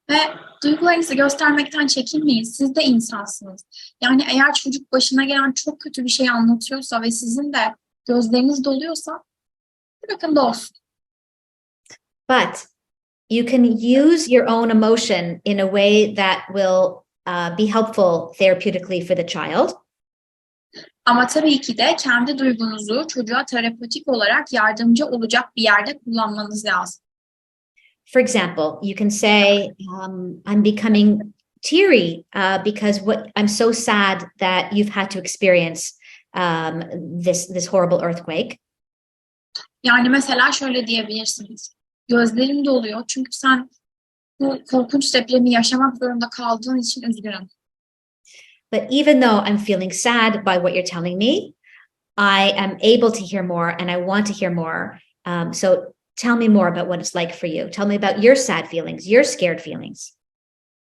Ve duygularınızı göstermekten çekinmeyin. Siz de insansınız. Yani eğer çocuk başına gelen çok kötü bir şey anlatıyorsa ve sizin de gözleriniz doluyorsa bırakın da olsun. But you can use your own emotion in a way that will be helpful therapeutically for the child. Ama tabii ki de kendi duygunuzu çocuğa terapötik olarak yardımcı olacak bir yerde kullanmanız lazım. For example, you can say, I'm becoming teary because I'm so sad that you've had to experience this horrible earthquake. Yani mesela şöyle diyebilirsiniz. Gözlerim doluyor çünkü sen bu korkunç depremi yaşamak zorunda kaldığın için üzgünüm. But even though I'm feeling sad by what you're telling me, I am able to hear more and I want to hear more. So tell me more about what it's like for you. Tell me about your sad feelings, your scared feelings.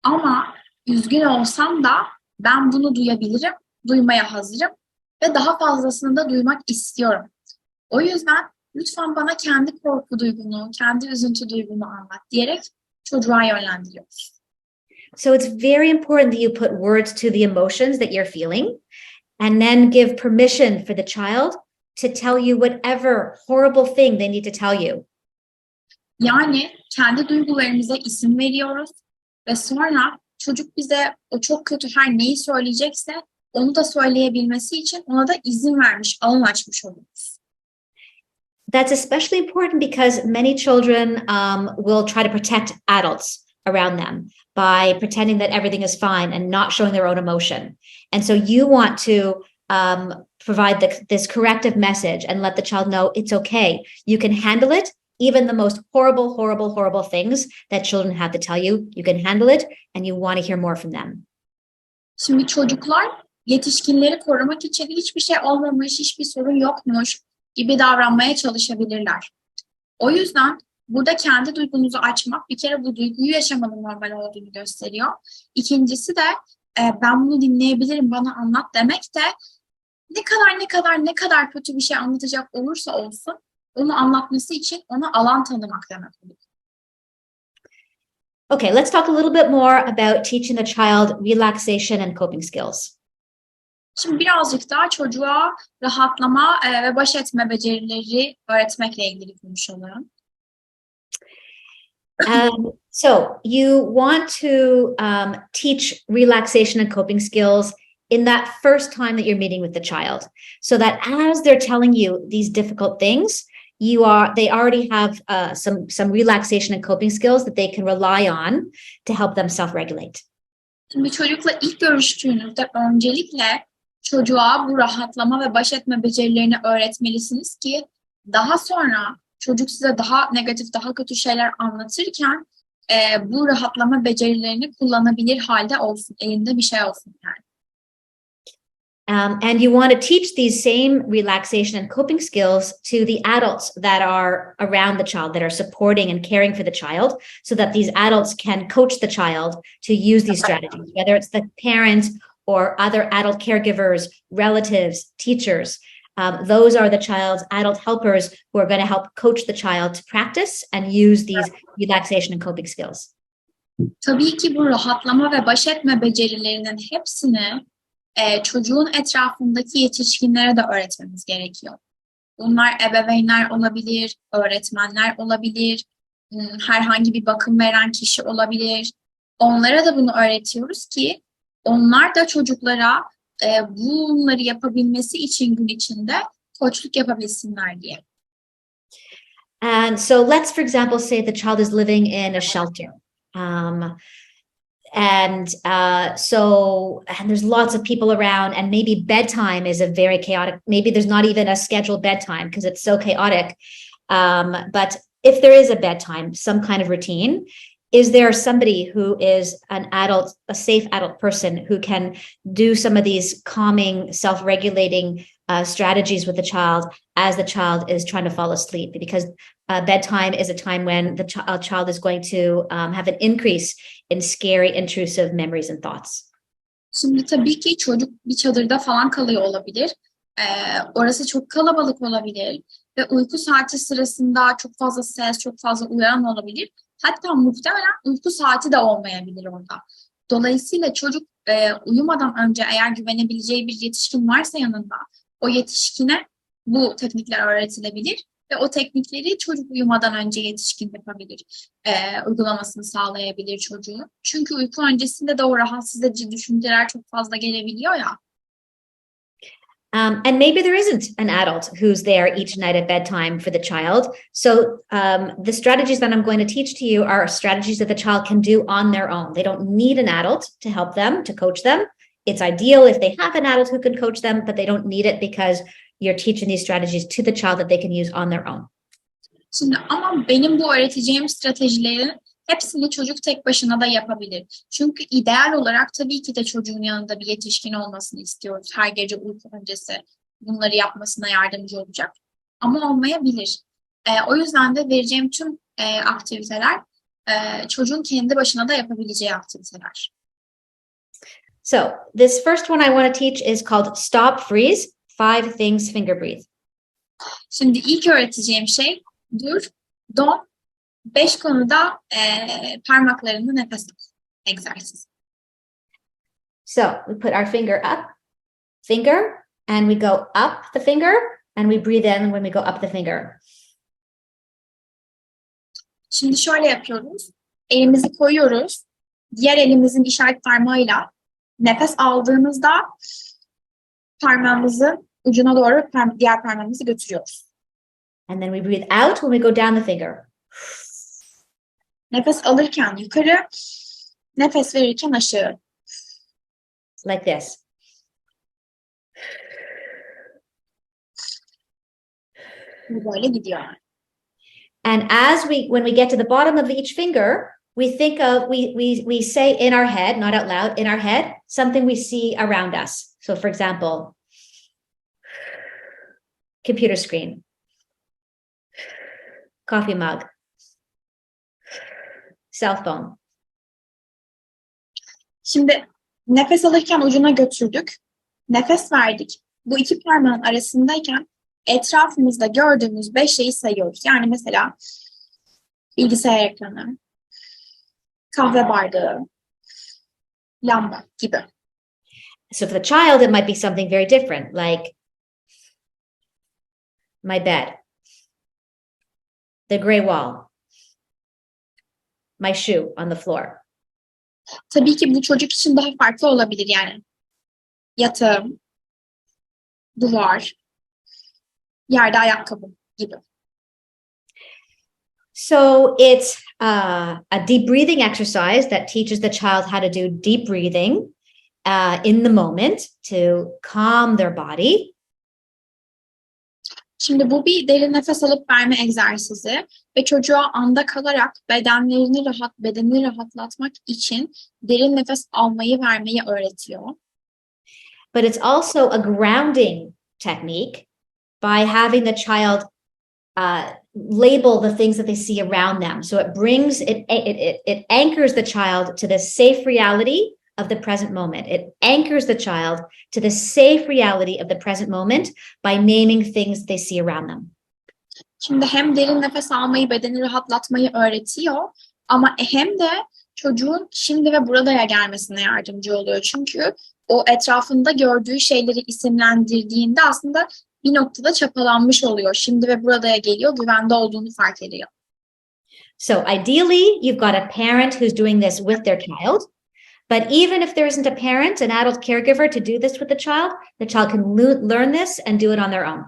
Ama üzgün olsam da ben bunu duyabilirim, duymaya hazırım ve daha fazlasını da duymak istiyorum. O yüzden lütfen bana kendi korku duygunu, kendi üzüntü duygunu anlat diyerek çocuğa yönlendiriyoruz. So it's very important that you put words to the emotions that you're feeling and then give permission for the child to tell you whatever horrible thing they need to tell you. Yani kendi duygularımıza isim veriyoruz ve sonra çocuk bize o çok kötü her neyi söyleyecekse onu da söyleyebilmesi için ona da izin vermiş, alan açmış oluyoruz. That's especially important because many children will try to protect adults around them. by pretending that everything is fine and not showing their own emotion. And so you want to provide this corrective message and let the child know it's okay. You can handle it. Even the most horrible, horrible, horrible things that children have to tell you, you can handle it, and you want to hear more from them. Şimdi çocuklar yetişkinleri korumak için hiçbir şey olmamış, hiçbir sorun yokmuş gibi davranmaya çalışabilirler. O yüzden burada kendi duygunuzu açmak bir kere bu duyguyu yaşamanın normal olduğunu gösteriyor. İkincisi de ben bunu dinleyebilirim, bana anlat demek de ne kadar kötü bir şey anlatacak olursa olsun onu anlatması için ona alan tanımak demek oluyor. Okay, let's talk a little bit more about teaching the child relaxation and coping skills. Şimdi birazcık daha çocuğa rahatlama ve baş etme becerileri öğretmekle ilgili konuşalım. So you want to teach relaxation and coping skills in that first time that you're meeting with the child, so that as they're telling you these difficult things, they already have some relaxation and coping skills that they can rely on to help them self-regulate. Şimdi çocukla ilk görüştüğünüzde öncelikle çocuğa bu rahatlama ve baş etme becerilerini öğretmelisiniz ki daha sonra çocuk size daha negatif, daha kötü şeyler anlatırken bu rahatlama becerilerini kullanabilir halde olsun, elinde bir şey olsun yani. And you want to teach these same relaxation and coping skills to the adults that are around the child, that are supporting and caring for the child, so that these adults can coach the child to use these strategies, whether it's the parent or other adult caregivers, relatives, teachers. Those are the child's adult helpers who are going to help coach the child to practice and use these relaxation and coping skills. Tabii ki bu rahatlama ve baş etme becerilerinin hepsini çocuğun etrafındaki yetişkinlere de öğretmemiz gerekiyor. Bunlar ebeveynler olabilir, öğretmenler olabilir, herhangi bir bakım veren kişi olabilir. Onlara da bunu öğretiyoruz ki onlar da çocuklara bunları yapabilmesi için gün içinde koçluk yapabilsinler diye. And so let's, for example, say the child is living in a shelter. And there's lots of people around, and maybe bedtime is a very chaotic, maybe there's not even a scheduled bedtime because it's so chaotic. But if there is a bedtime, some kind of routine, is there somebody who is an adult, a safe adult person who can do some of these calming, self-regulating strategies with the child as the child is trying to fall asleep? Because bedtime is a time when the child is going to have an increase in scary, intrusive memories and thoughts. Şimdi tabii ki çocuk bir çadırda falan kalıyor olabilir. Orası çok kalabalık olabilir ve uyku saati sırasında çok fazla ses, çok fazla uyaran olabilir. Hatta muhtemelen uyku saati de olmayabilir orada. Dolayısıyla çocuk uyumadan önce eğer güvenebileceği bir yetişkin varsa yanında, o yetişkine bu teknikler öğretilebilir ve o teknikleri çocuk uyumadan önce yetişkin yapabilir. Uygulamasını sağlayabilir çocuğun. Çünkü uyku öncesinde de o rahatsız edici düşünceler çok fazla gelebiliyor ya. And maybe there isn't an adult who's there each night at bedtime for the child. So the strategies that I'm going to teach to you are strategies that the child can do on their own. They don't need an adult to help them, to coach them. It's ideal if they have an adult who can coach them, but they don't need it because you're teaching these strategies to the child that they can use on their own. Şimdi ama benim bu öğreteceğim stratejilerin hepsini çocuk tek başına da yapabilir. Çünkü ideal olarak tabii ki de çocuğun yanında bir yetişkin olmasını istiyoruz. Her gece uyku öncesi bunları yapmasına yardımcı olacak. Ama olmayabilir. O yüzden de vereceğim tüm aktiviteler çocuğun kendi başına da yapabileceği aktiviteler. So this first one I want to teach is called Stop, Freeze, 5 Things Finger Breathe. Şimdi ilk öğreteceğim şey dur, don, 5 konuda parmaklarını nefes al egzersizi. So we put our finger, and we go up the finger, and we breathe in when we go up the finger. Şimdi şöyle yapıyoruz. Elimizi koyuyoruz. Diğer elimizin işaret parmağıyla nefes aldığımızda parmağımızın ucuna doğru diğer parmağımızı götürüyoruz. And then we breathe out when we go down the finger. Nefes alırken yukarı, Nefes verirken aşağı. like this. Bu böyle gidiyor. And when we get to the bottom of each finger, we say in our head, not out loud, in our head, something we see around us. So for example, computer screen, coffee mug, cell phone. Şimdi nefes alırken ucuna götürdük. Nefes verdik. Bu iki parmağın arasındayken etrafımızda gördüğümüz 5 şeyi sayıyoruz. Yani mesela bilgisayar ekranı, kahve bardağı, lamba gibi. So for the child, it might be something very different, like my bed, the gray wall, my shoe on the floor. Tabii ki bu çocuk için daha farklı olabilir yani. Yatağım, duvar, yerde ayakkabı gibi. So it's a deep breathing exercise that teaches the child how to do deep breathing in the moment to calm their body. Şimdi bu bir derin nefes alıp verme egzersizi ve çocuğa anda kalarak bedenini rahatlatmak için derin nefes almayı vermeyi öğretiyor. But it's also a grounding technique by having the child label the things that they see around them. So it anchors the child to the safe reality of the present moment. It anchors the child to the safe reality of the present moment by naming things they see around them. Şimdi hem derin nefes almayı, bedeni rahatlatmayı öğretiyor ama hem de çocuğun şimdi ve buradaya gelmesine yardımcı oluyor. Çünkü o etrafında gördüğü şeyleri isimlendirdiğinde aslında bir noktada çapalanmış oluyor. Şimdi ve buradaya geliyor, güvende olduğunu fark ediyor. So ideally, you've got a parent who's doing this with their child. But even if there isn't a parent, an adult caregiver to do this with the child can learn this and do it on their own.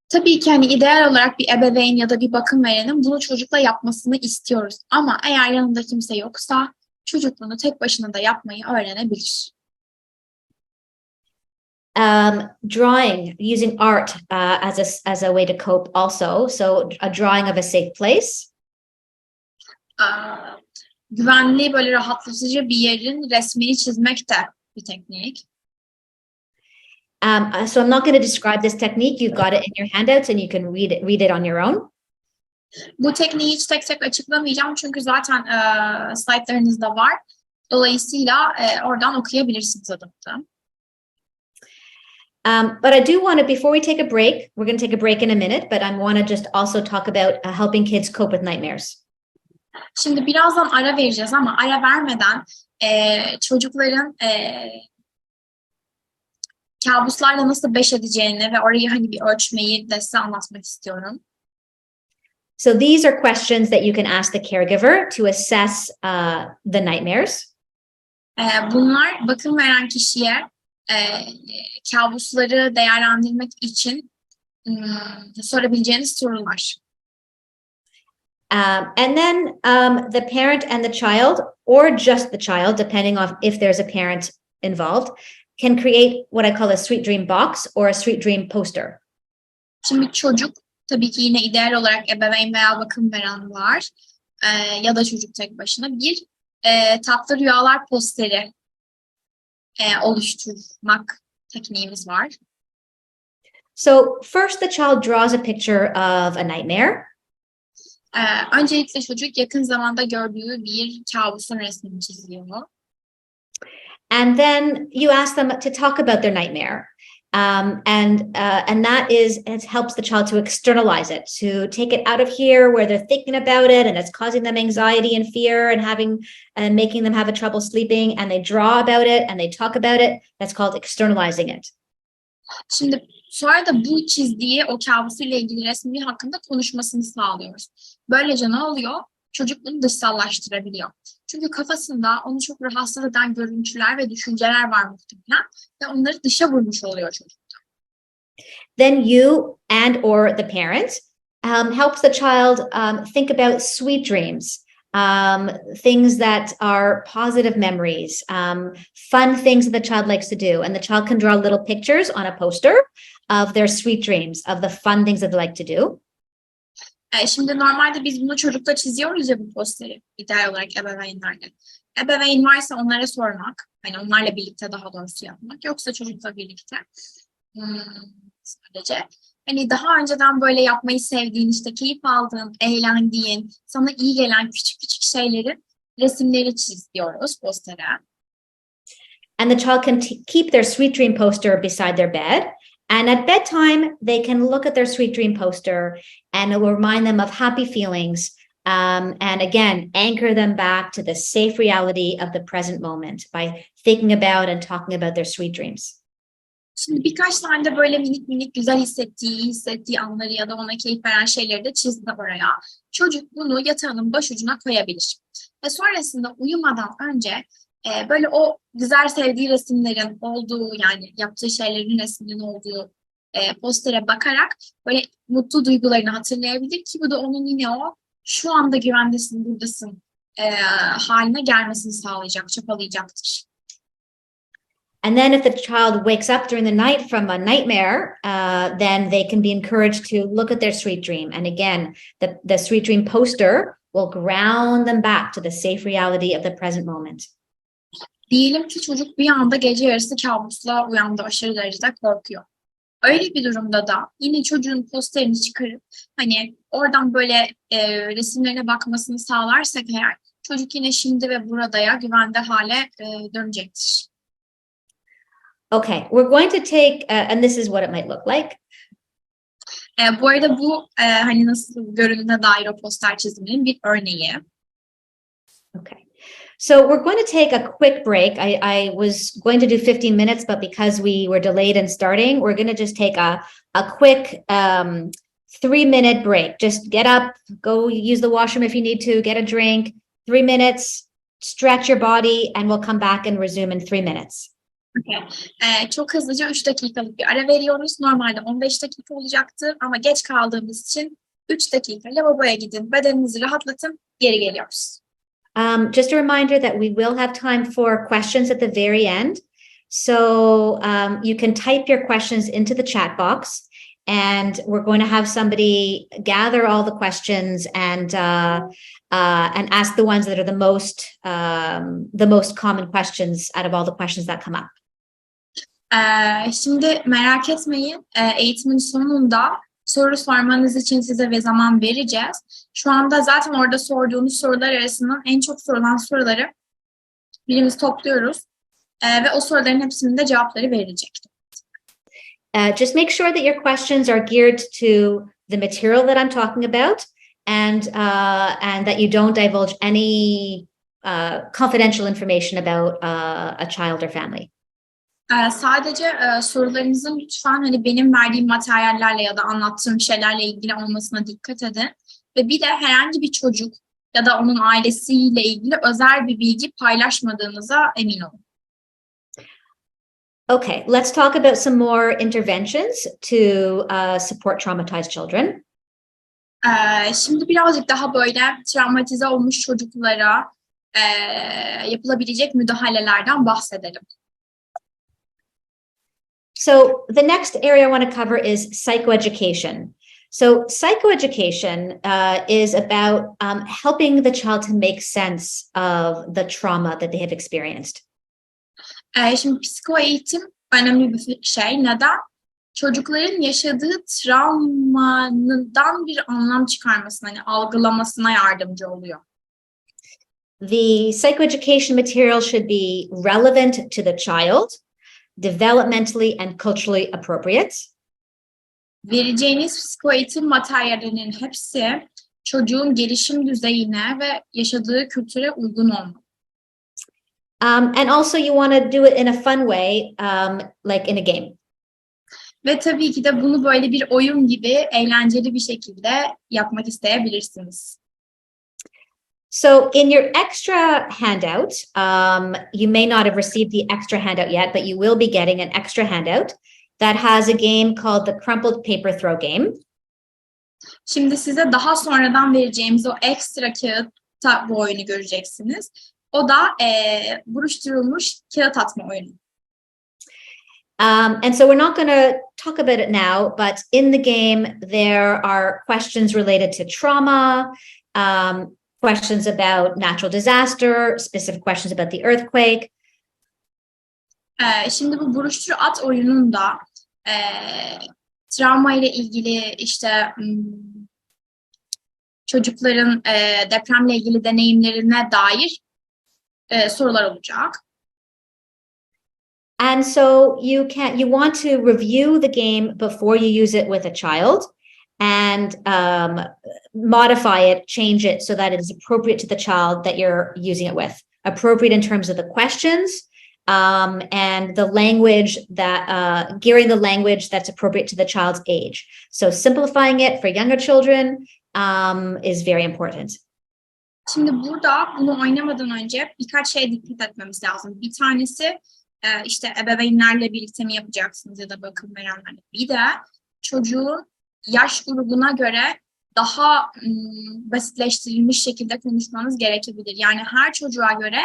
Tabii ki hani ideal olarak bir ebeveyn ya da bir bakım verenin bunu çocukla yapmasını istiyoruz. Ama eğer yanında kimse yoksa çocuk bunu tek başına da yapmayı öğrenebilir. Drawing, using art as a way to cope also. So a drawing of a safe place. Güvenli, böyle rahatlatıcı bir yerin resmini çizmek de bir teknik. So I'm not going to describe this technique. You've got it in your handouts and you can read it on your own. Bu tekniği hiç tek tek açıklamayacağım çünkü zaten slaytlarınızda var. Dolayısıyla oradan okuyabilirsiniz adım. But I do want to, before we take a break, we're going to take a break in a minute, but I want to just also talk about helping kids cope with nightmares. Şimdi birazdan ara vereceğiz ama ara vermeden çocukların kabuslarla nasıl baş edeceğini ve orayı hani bir ölçmeyi de size anlatmak istiyorum. So these are questions that you can ask the caregiver to assess the nightmares. Bunlar bakım veren kişiye kabusları değerlendirmek için sorabileceğiniz sorular. And then the parent and the child, or just the child, depending on if there's a parent involved, can create what I call a sweet dream box or a sweet dream poster. Şimdi çocuk, tabii ki yine ideal olarak ebeveyn veya bakım veren var ya da çocuk tek başına bir tatlı rüyalar posteri oluşturmak tekniğimiz var. So first the child draws a picture of a nightmare. Öncelikle çocuk yakın zamanda gördüğü bir kabusun resmini çiziyor. And then you ask them to talk about their nightmare. And that it helps the child to externalize it, to take it out of here where they're thinking about it and it's causing them anxiety and fear and making them have trouble sleeping, and they draw about it and they talk about it. That's called externalizing it. Şimdi sonra da bu çizdiği o kabusuyla ilgili resmi hakkında konuşmasını sağlıyoruz. Böylece ne oluyor? Çocuk bunu dışsallaştırabiliyor. Çünkü kafasında onu çok rahatsız eden görüntüler ve düşünceler var muhtemelen ve onları dışa vurmuş oluyor çocukta. Then you and or the parent helps the child think about sweet dreams, things that are positive memories, fun things that the child likes to do. And the child can draw little pictures on a poster of their sweet dreams, of the fun things that they like to do. Şimdi normalde biz bunu çocukla çiziyoruz ya bu posteri ideal olarak ebeveynlerle. Ebeveyn varsa onlara sormak, hani onlarla birlikte daha doğrusu yapmak, yoksa çocukla birlikte sadece. Hani daha önceden böyle yapmayı sevdiğin, işte keyif aldığın, eğlendiğin, sana iyi gelen küçük küçük şeyleri, resimleri çiz diyoruz postere. And the child can keep their sweet dream poster beside their bed. And at bedtime, they can look at their sweet dream poster and it will remind them of happy feelings. And again, anchor them back to the safe reality of the present moment by thinking about and talking about their sweet dreams. Şimdi birkaç tane de böyle minik minik güzel hissettiği anları ya da ona keyif veren şeyleri de çizdi oraya. Çocuk bunu yatağının başucuna koyabilir. Ve sonrasında uyumadan önce böyle o güzel sevdiği resimlerin olduğu, yani yaptığı şeylerin resminin olduğu postere bakarak böyle mutlu duygularını hatırlayabilir ki bu da onun yine o şu anda güvendesin, buradasın haline gelmesini sağlayacak, çapalayacaktır. And then if the child wakes up during the night from a nightmare, then they can be encouraged to look at their sweet dream. And again, the sweet dream poster will ground them back to the safe reality of the present moment. Diyelim ki çocuk bir anda gece yarısı kabusla uyandı, aşırı derecede korkuyor. Öyle bir durumda da yine çocuğun posterini çıkarıp hani oradan böyle resimlerine bakmasını sağlarsak eğer, çocuk yine şimdi ve buradaya güvende hale dönecektir. Okay, we're going to take, and this is what it might look like. Bu arada bu hani nasıl göründüğüne dair o poster çiziminin bir örneği. Okay. So we're going to take a quick break. I was going to do 15 minutes, but because we were delayed in starting, we're going to just take a quick 3-minute break. Just get up, go use the washroom if you need to, get a drink, 3 minutes, stretch your body, and we'll come back and resume in 3 minutes. Okay. Çok hızlıca 3 dakikalık bir ara veriyoruz. Normalde 15 dakika olacaktı ama geç kaldığımız için 3 dakika lavaboya gidin, bedeninizi rahatlatın, geri geliyoruz. Just a reminder that we will have time for questions at the very end. So you can type your questions into the chat box and we're going to have somebody gather all the questions and ask the ones that are the most common questions out of all the questions that come up. Şimdi merak etmeyin, eğitimin sonunda soru sormanız için size ve zaman vereceğiz. Şu anda zaten orada sorduğunuz sorular arasından en çok sorulan soruları birimiz topluyoruz ve o soruların hepsinin de cevapları verilecek. Just make sure that your questions are geared to the material that I'm talking about, and that you don't divulge any confidential information about a child or family. Sadece sorularınızın lütfen hani benim verdiğim materyallerle ya da anlattığım şeylerle ilgili olmasına dikkat edin. Ve bir de herhangi bir çocuk ya da onun ailesiyle ilgili özel bir bilgi paylaşmadığınıza emin olun. Okay, let's talk about some more interventions to support traumatized children. Şimdi birazcık daha böyle travmatize olmuş çocuklara yapılabilecek müdahalelerden bahsedelim. So the next area I want to cover is psychoeducation. So psychoeducation is about helping the child to make sense of the trauma that they have experienced. Şimdi psikoeğitim önemli bir şey. Neden? Çocukların yaşadığı travmadan bir anlam çıkarmasına, yani algılamasına yardımcı oluyor. The psychoeducation material should be relevant to the child, developmentally and culturally appropriate. Vereceğiniz psikoeğitim materyallerinin hepsi çocuğun gelişim düzeyine ve yaşadığı kültüre uygun olmalı. And also you want to do it in a fun way, like in a game. Ve tabii ki de bunu böyle bir oyun gibi eğlenceli bir şekilde yapmak isteyebilirsiniz. So in your extra handout, you may not have received the extra handout yet, but you will be getting an extra handout that has a game called the crumpled paper throw game. Şimdi size daha sonradan vereceğimiz o ekstra kağıtta bu oyunu göreceksiniz. O da buruşturulmuş kağıt atma oyunu. And so we're not going to talk about it now, but in the game, there are questions related to trauma, questions about natural disaster, specific questions about the earthquake. Şimdi bu buruştur at oyununda travma ile ilgili işte çocukların depremle ilgili deneyimlerine dair sorular olacak. And so you want to review the game before you use it with a child and modify it, change it so that it is appropriate to the child that you're using it with. Appropriate in terms of the questions and the language that gearing the language that's appropriate to the child's age. So simplifying it for younger children is very important. Şimdi burada bunu oynamadan önce birkaç şeye dikkat etmemiz lazım. Bir tanesi işte ebeveynlerle birlikte mi yapacaksınız ya da bakım verenlerle. Bir de çocuğun yaş grubuna göre daha basitleştirilmiş şekilde konuşmanız gerekebilir. Yani her çocuğa göre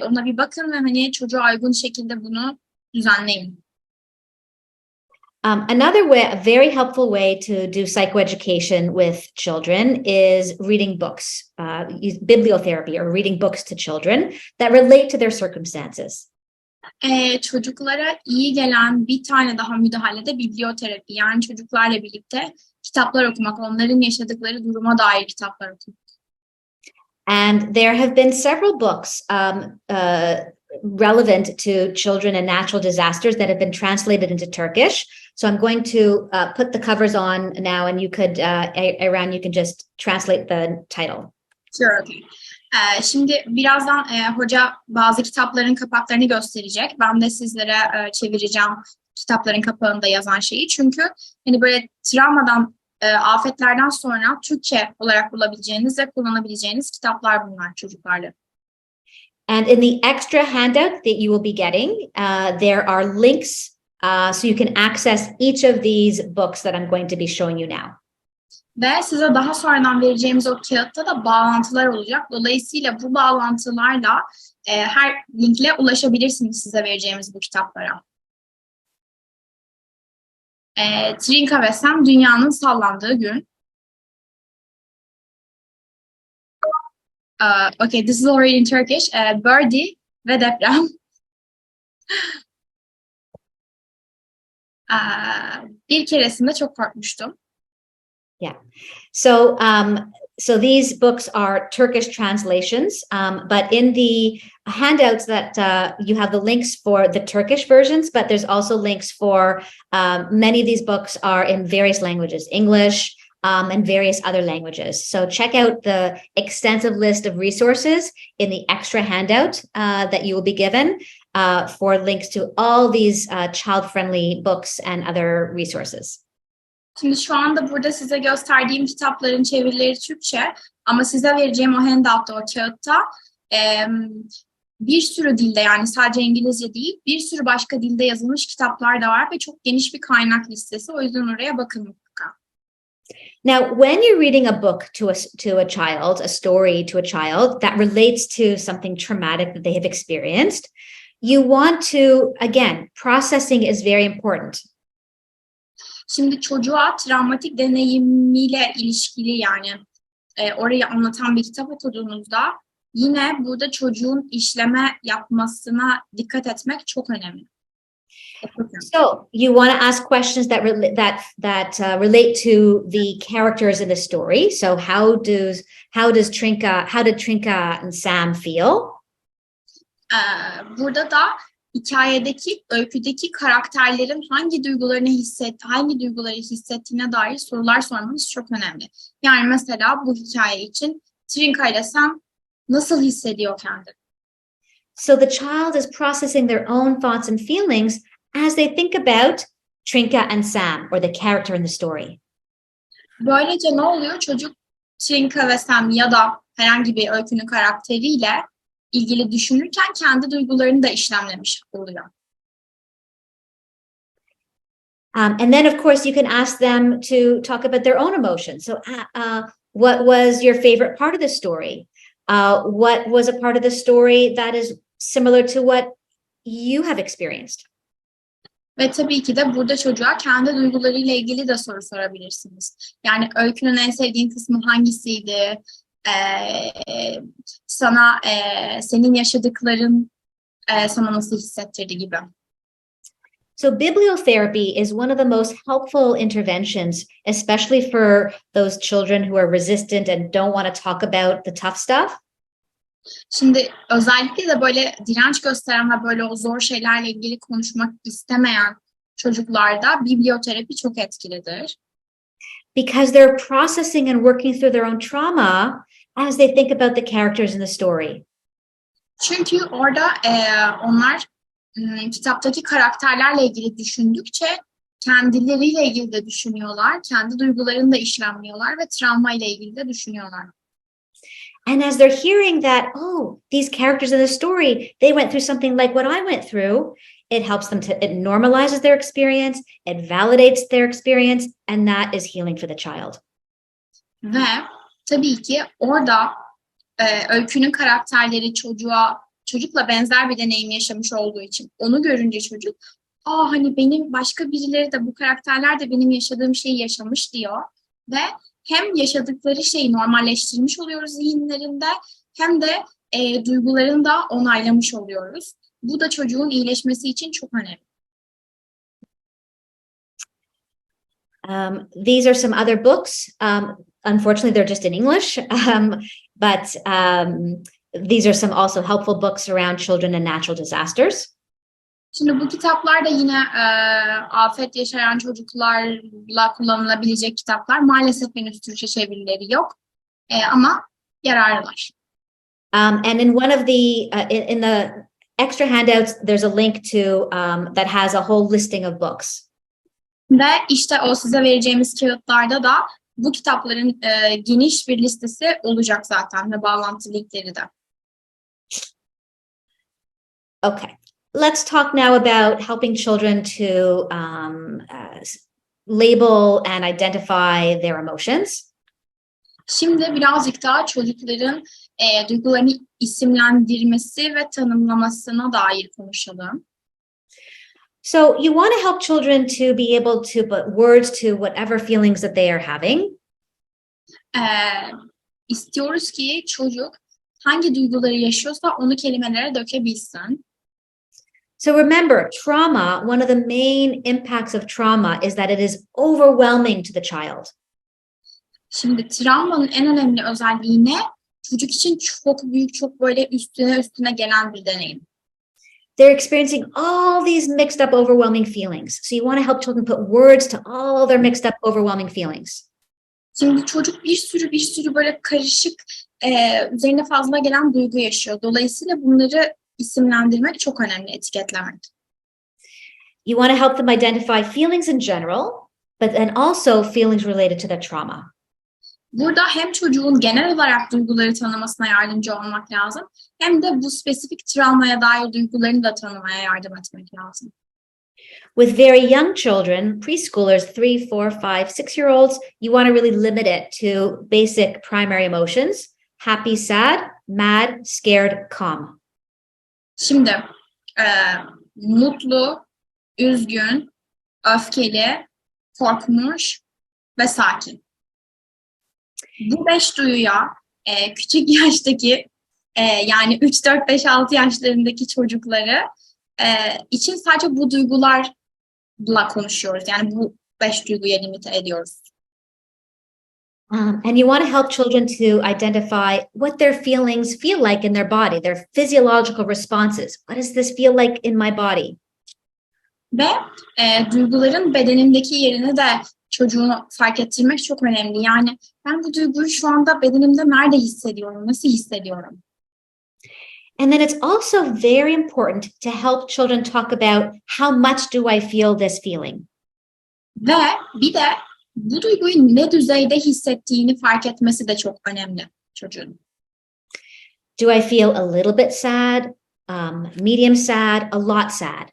ona bir bakın ve hani çocuğa uygun şekilde bunu düzenleyin. Another way, a very helpful way to do psychoeducation with children is reading books, bibliotherapy or reading books to children that relate to their circumstances. Çocuklara iyi gelen bir tane daha müdahale de biblioterapi. Yani çocuklarla birlikte kitaplar okumak, onların yaşadıkları duruma dair kitaplar okumak. And there have been several books relevant to children and natural disasters that have been translated into Turkish. So I'm going to put the covers on now, and you could, Aaron, you can just translate the title. Sure, okay. Şimdi birazdan hoca bazı kitapların kapaklarını gösterecek. Ben de sizlere çevireceğim kitapların kapağında yazan şeyi. Çünkü hani böyle travmadan, afetlerden sonra Türkçe olarak bulabileceğiniz ve kullanabileceğiniz kitaplar bunlar çocuklarla. And in the extra handout that you will be getting, there are links so you can access each of these books that I'm going to be showing you now. Ve size daha sonradan vereceğimiz o kağıtta da bağlantılar olacak. Dolayısıyla bu bağlantılarla her linkle ulaşabilirsiniz size vereceğimiz bu kitaplara. Trinka ve Sam dünyanın sallandığı gün. Okay, this is already in Turkish. Birdie ve deprem. Bir keresinde çok korkmuştum. Yeah. So these books are Turkish translations, but in the handouts that you have the links for the Turkish versions, but there's also links for many of these books are in various languages, English, and various other languages. So check out the extensive list of resources in the extra handout that you will be given for links to all these child-friendly books and other resources. Şimdi şu anda burada size gösterdiğim kitapların çevirileri Türkçe ama size vereceğim o handout'ta, o kağıtta bir sürü dilde, yani sadece İngilizce değil, bir sürü başka dilde yazılmış kitaplar da var ve çok geniş bir kaynak listesi. O yüzden oraya bakın mutlaka. Now, when you're reading a book to a child, a story to a child that relates to something traumatic that they have experienced, you want to, again, processing is very important. Şimdi çocuğa travmatik deneyimiyle ilişkili, yani orayı anlatan bir kitap okuduğunuzda yine burada çocuğun işleme yapmasına dikkat etmek çok önemli. So you want to ask questions that relate to the characters in the story. So how did Trinka and Sam feel? Burada da hikayedeki, öyküdeki karakterlerin hangi duyguları hissettiğine dair sorular sormanız çok önemli. Yani mesela bu hikaye için Trinka ile Sam nasıl hissediyor kendini? So the child is processing their own thoughts and feelings as they think about Trinka and Sam, or the character in the story. Böylece ne oluyor? Çocuk Trinka ve Sam ya da herhangi bir öykünün karakteriyle ilgili düşünürken kendi duygularını da işlemlemiş oluyor. And then, of course, you can ask them to talk about their own emotions. So what was your favorite part of the story? what was a part of the story that is similar to what you have experienced? Ve tabii ki de burada çocuğa kendi duygularıyla ilgili de soru sorabilirsiniz. Yani öykünün en sevdiğin kısmı hangisiydi? Sana senin yaşadıkların sana nasıl hissettirdi gibi. So bibliotherapy is one of the most helpful interventions, especially for those children who are resistant and don't want to talk about the tough stuff. Şimdi özellikle de böyle direnç gösteren ve böyle o zor şeylerle ilgili konuşmak istemeyen çocuklarda biblioterapi çok etkilidir. Because they're processing and working through their own trauma as they think about the characters in the story. Çünkü orada onlar kitaptaki karakterlerle ilgili düşündükçe kendileriyle ilgili de düşünüyorlar, kendi duygularını da işlemliyorlar ve travma ile ilgili de düşünüyorlar. And as they're hearing that, oh, these characters in the story, they went through something like what I went through, it helps them to, it normalizes their experience, it validates their experience, and that is healing for the child. Ve tabii ki orada öykünün karakterleri çocukla benzer bir deneyim yaşamış olduğu için onu görünce çocuk, hani benim başka birileri de bu karakterler de benim yaşadığım şeyi yaşamış diyor ve hem yaşadıkları şeyi normalleştirmiş oluyoruz zihinlerinde hem de duygularını da onaylamış oluyoruz. Bu da çocuğun iyileşmesi için çok önemli. These are some other books. Unfortunately, they're just in English, but these are some also helpful books around children and natural disasters. Şimdi bu kitaplar da yine afet yaşayan çocuklarla kullanılabilecek kitaplar. Maalesef henüz Türkçe çevirileri yok ama yararlılar. And in one of the in the extra handouts, there's a link to that has a whole listing of books. Ve işte o size vereceğimiz kağıtlarda da bu kitapların geniş bir listesi olacak zaten ve bağlantı linkleri de. Okay, let's talk now about helping children to label and identify their emotions. Şimdi birazcık daha çocukların duygularını isimlendirmesi ve tanımlamasına dair konuşalım. So you want to help children to be able to put words to whatever feelings that they are having. İstiyoruz ki çocuk hangi duyguları yaşıyorsa onu kelimelere dökebilsin. So remember, trauma, one of the main impacts of trauma is that it is overwhelming to the child. Şimdi travmanın en önemli özelliği ne? Çocuk için çok büyük, çok böyle üstüne gelen bir deneyim. They're experiencing all these mixed up, overwhelming feelings. So you want to help children put words to all their mixed up, overwhelming feelings. Şimdi çocuk bir sürü böyle karışık, üzerine fazla gelen duygu yaşıyor. Dolayısıyla bunları isimlendirmek çok önemli, etiketlemek. You want to help them identify feelings in general, but then also feelings related to the trauma. Burada hem çocuğun genel olarak duyguları tanımasına yardımcı olmak lazım, hem de bu spesifik travmaya dair duygularını da tanımaya yardım etmek lazım. With very young children, preschoolers, 3, 4, 5, 6-year-olds, you want to really limit it to basic primary emotions: happy, sad, mad, scared, calm. Şimdi mutlu, üzgün, öfkeli, korkmuş ve sakin. Bu 5 duyuya küçük yaştaki yani 3, 4, 5, 6 yaşlarındaki çocukları için sadece bu duygularla konuşuyoruz. Yani bu 5 duyguya limite ediyoruz. And you want to help children to identify what their feelings feel like in their body, their physiological responses. What does this feel like in my body? Ve duyguların bedenindeki yerini de çocuğunu fark ettirmek çok önemli. Yani ben bu duyguyu şu anda bedenimde nerede hissediyorum, nasıl hissediyorum? And then it's also very important to help children talk about how much do I feel this feeling? Ve bir de bu duyguyu ne düzeyde hissettiğini fark etmesi de çok önemli çocuğun. Do I feel a little bit sad, medium sad, a lot sad?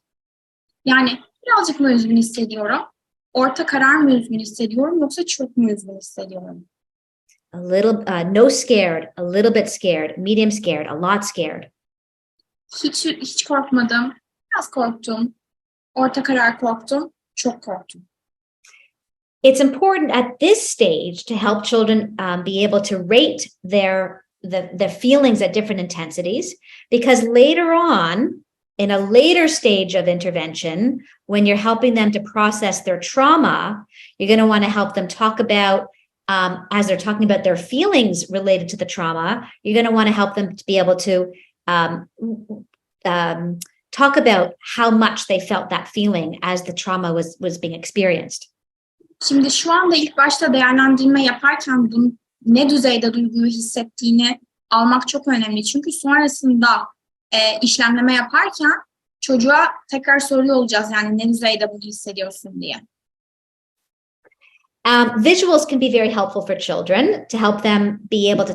Yani birazcık mı üzgün hissediyorum? Orta karar mı üzgün hissediyorum yoksa çok mu üzgün hissediyorum? a little, no scared, a little bit scared, medium scared, a lot scared. Hiç korkmadım, biraz korktum, orta karar korktum, çok korktum. It's important at this stage to help children be able to rate their feelings at different intensities, because later on, in a later stage of intervention, when you're helping them to process their trauma, you're going to want to help them talk about, as they're talking about their feelings related to the trauma, you're going to want to help them to be able to talk about how much they felt that feeling as the trauma was being experienced. Şimdi şu anda ilk başta değerlendirme yaparken bunun ne düzeyde duyguyu hissettiğini almak çok önemli. Çünkü sonrasında işlemleme yaparken çocuğa tekrar soruyor olacağız, yani ne düzeyde bunu hissediyorsun diye. Visuals can be very helpful for children to help them be able to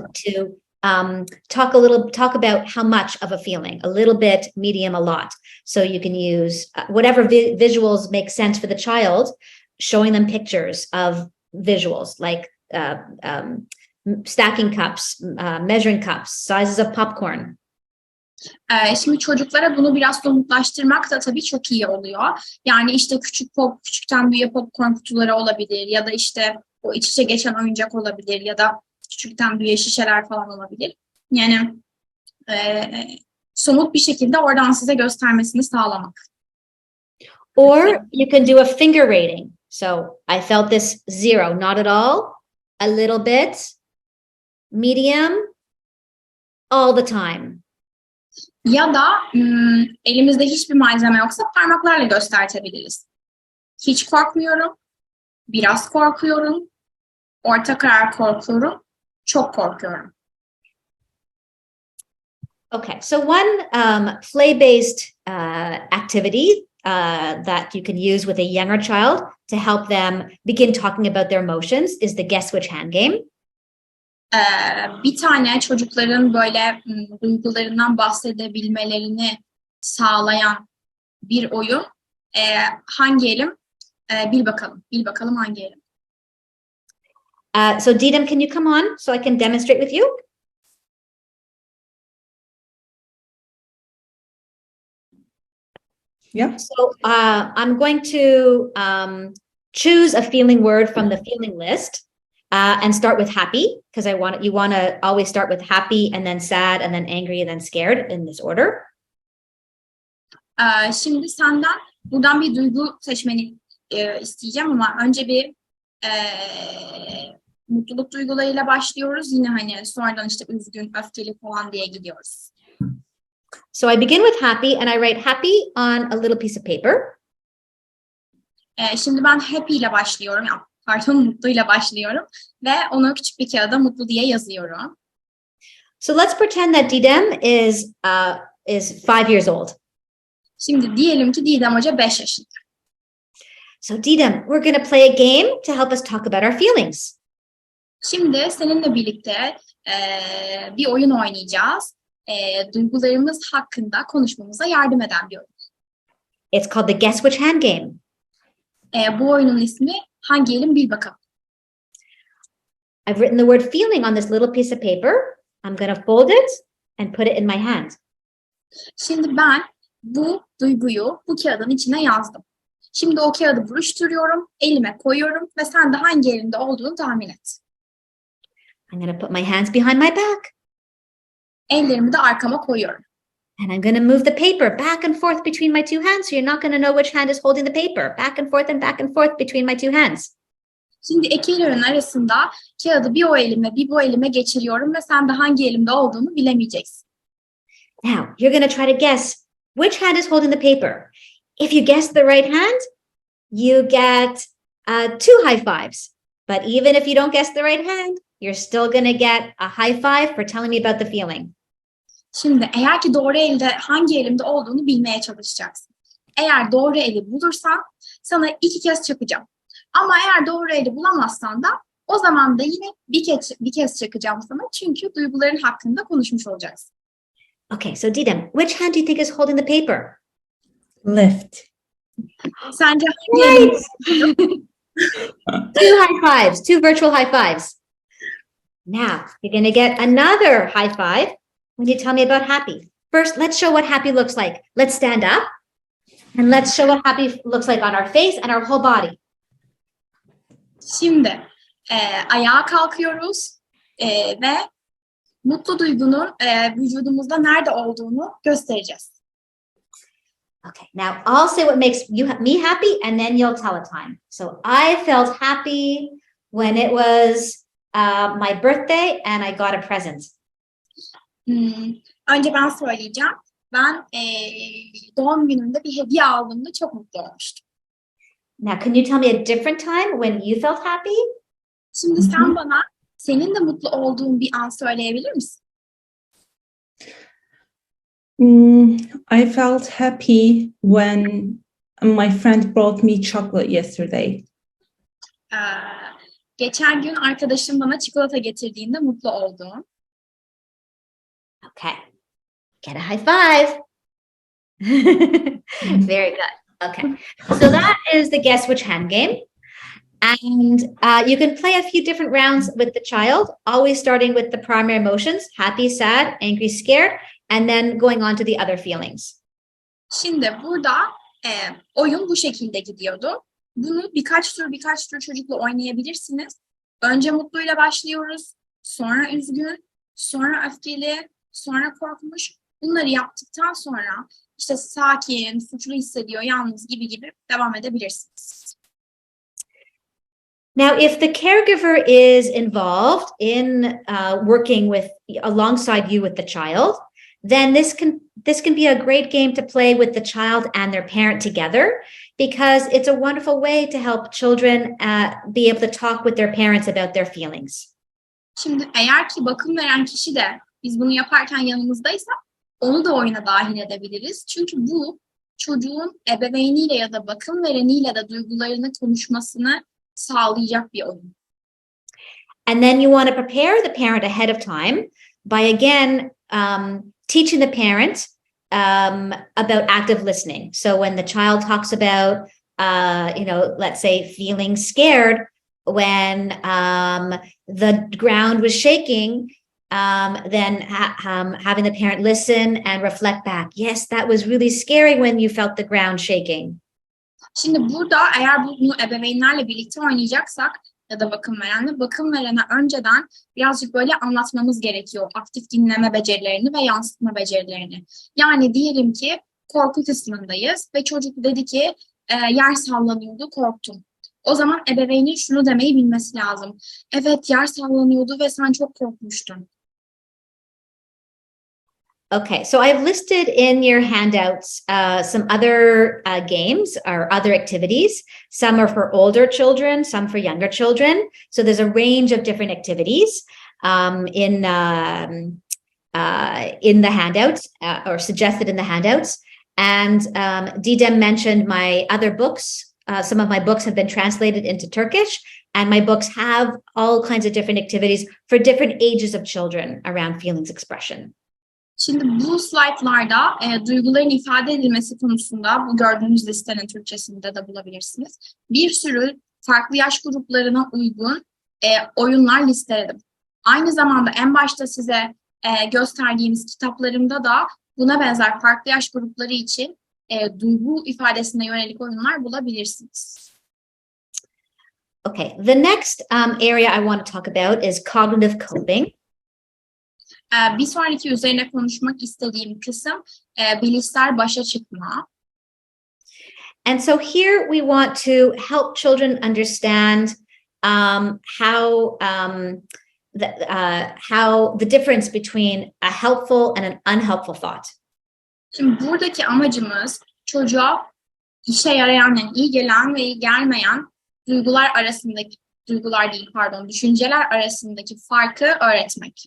talk about how much of a feeling, a little bit, medium, a lot. So you can use whatever visuals make sense for the child, showing them pictures of visuals like stacking cups, measuring cups, sizes of popcorn. Şimdi çocuklara bunu biraz somutlaştırmak da tabii çok iyi oluyor. Yani işte küçükten büyüğe popcorn kutuları olabilir ya da işte o iç içe geçen oyuncak olabilir ya da küçükten büyüğe şişeler falan olabilir. Yani somut bir şekilde oradan size göstermesini sağlamak. Or you can do a finger rating. So I felt this 0, not at all, a little bit, medium, all the time. Ya da elimizde hiçbir malzeme yoksa parmaklarla göstertebiliriz. Hiç korkmuyorum, biraz korkuyorum, orta karar korkuyorum, çok korkuyorum. Okay, so one play-based activity that you can use with a younger child to help them begin talking about their emotions is the guess which hand game. Bir tane çocukların böyle duygularından bahsedebilmelerini sağlayan bir oyun. Hangi elim? Bil bakalım hangi elim? So Didem, can you come on so I can demonstrate with you? Yeah. So I'm going to choose a feeling word from the feeling list. And start with happy, because you want to always start with happy and then sad and then angry and then scared in this order. Şimdi senden buradan bir duygu seçmeni isteyeceğim ama önce bir mutluluk duygularıyla başlıyoruz. Yine hani sonradan işte üzgün, öfkeli falan diye gidiyoruz. So I begin with happy and I write happy on a little piece of paper. Şimdi ben happy ile başlıyorum. Mutluyla başlıyorum ve onu küçük bir kağıda mutlu diye yazıyorum. So let's pretend that Didem is 5 years old. Şimdi diyelim ki Didem Hoca 5 yaşında. So Didem, we're going to play a game to help us talk about our feelings. Şimdi seninle birlikte bir oyun oynayacağız. Duygularımız hakkında konuşmamıza yardım eden bir oyun. It's called the Guess Which Hand Game. Bu oyunun ismi Hangi elim bil bakalım. I've written the word feeling on this little piece of paper. I'm going to fold it and put it in my hand. Şimdi ben bu duyguyu bu kağıdın içine yazdım. Şimdi o kağıdı buruşturuyorum, elime koyuyorum ve sen de hangi elimde olduğunu tahmin et. I'm going to put my hands behind my back. Ellerimi de arkama koyuyorum. And I'm going to move the paper back and forth between my two hands, so you're not going to know which hand is holding the paper. Back and forth between my two hands. Şimdi iki ellerin arasında kağıdı bir o elime bir bu elime geçiriyorum ve sen de hangi elimde olduğunu bilemeyeceksin. Now, you're going to try to guess which hand is holding the paper. If you guess the right hand, you get 2 high fives. But even if you don't guess the right hand, you're still going to get a high five for telling me about the feeling. Şimdi eğer ki doğru elde hangi elimde olduğunu bilmeye çalışacaksın. Eğer doğru eli bulursan sana 2 kez çakacağım. Ama eğer doğru eli bulamazsan da o zaman da yine bir kez çakacağım sana. Çünkü duyguların hakkında konuşmuş olacaksın. Okay, so Didem, which hand do you think is holding the paper? Left. Sence hangi elin? 2 high fives, 2 virtual high fives. Now, you're going to get another high five when you tell me about happy. First, let's show what happy looks like. Let's stand up and let's show what happy looks like on our face and our whole body. Şimdi ayağa kalkıyoruz ve mutlu duygunun vücudumuzda nerede olduğunu göstereceğiz. Okay, now I'll say what makes me happy, and then you'll tell a time. So I felt happy when it was my birthday and I got a present. Önce ben söyleyeceğim. Ben doğum günümde bir hediye aldığımda çok mutlu olmuştum. Now, can you tell me a different time when you felt happy? Şimdi sen bana senin de mutlu olduğun bir an söyleyebilir misin? I felt happy when my friend brought me chocolate yesterday. Geçen gün arkadaşım bana çikolata getirdiğinde mutlu oldum. Okay, get a high five. Very good. Okay, so that is the guess which hand game. And you can play a few different rounds with the child, always starting with the primary emotions, happy, sad, angry, scared, and then going on to the other feelings. Şimdi burada oyun bu şekilde gidiyordu. Bunu birkaç tur çocukla oynayabilirsiniz. Önce mutluyla başlıyoruz, sonra üzgün, sonra öfkeli, sonra korkmuş. Bunları yaptıktan sonra işte sakin, suçlu hissediyor, yalnız gibi devam edebilirsiniz. Now, if the caregiver is involved in working alongside you with the child, then this can be a great game to play with the child and their parent together, because it's a wonderful way to help children be able to talk with their parents about their feelings. Şimdi eğer ki bakım veren kişi de biz bunu yaparken yanımızdaysa onu da oyuna dahil edebiliriz. Çünkü bu çocuğun ebeveyniyle ya da bakım vereniyle de duygularını konuşmasını sağlayacak bir oyun. And then you want to prepare the parent ahead of time by again teaching the parent about active listening. So when the child talks about, let's say feeling scared when the ground was shaking, then having the parent listen and reflect back. Yes, that was really scary when you felt the ground shaking. Şimdi burada eğer bunu ebeveynlerle birlikte oynayacaksak ya da bakım verene önceden birazcık böyle anlatmamız gerekiyor. Aktif dinleme becerilerini ve yansıtma becerilerini. Yani diyelim ki korku kısmındayız ve çocuk dedi ki yer sallanıyordu, korktum. O zaman ebeveynin şunu demeyi bilmesi lazım. Evet, yer sallanıyordu ve sen çok korkmuştun. Okay, so I've listed in your handouts some other games or other activities. Some are for older children, some for younger children. So there's a range of different activities in the handouts or suggested in the handouts. And Didem mentioned my other books. Some of my books have been translated into Turkish, and my books have all kinds of different activities for different ages of children around feelings expression. Şimdi bu slaytlarda duyguların ifade edilmesi konusunda bu gördüğünüz listenin Türkçesinde de bulabilirsiniz. Bir sürü farklı yaş gruplarına uygun oyunlar listeledim. Aynı zamanda en başta size gösterdiğimiz kitaplarımda da buna benzer farklı yaş grupları için duygu ifadesine yönelik oyunlar bulabilirsiniz. Okay, the next area I want to talk about is cognitive coping. Bir sonraki üzerine konuşmak istediğim kısım bilişsel başa çıkma. And so here we want to help children understand how the difference between a helpful and an unhelpful thought. Şimdi buradaki amacımız çocuğa işe yarayan, yani iyi gelen ve iyi gelmeyen düşünceler arasındaki farkı öğretmek.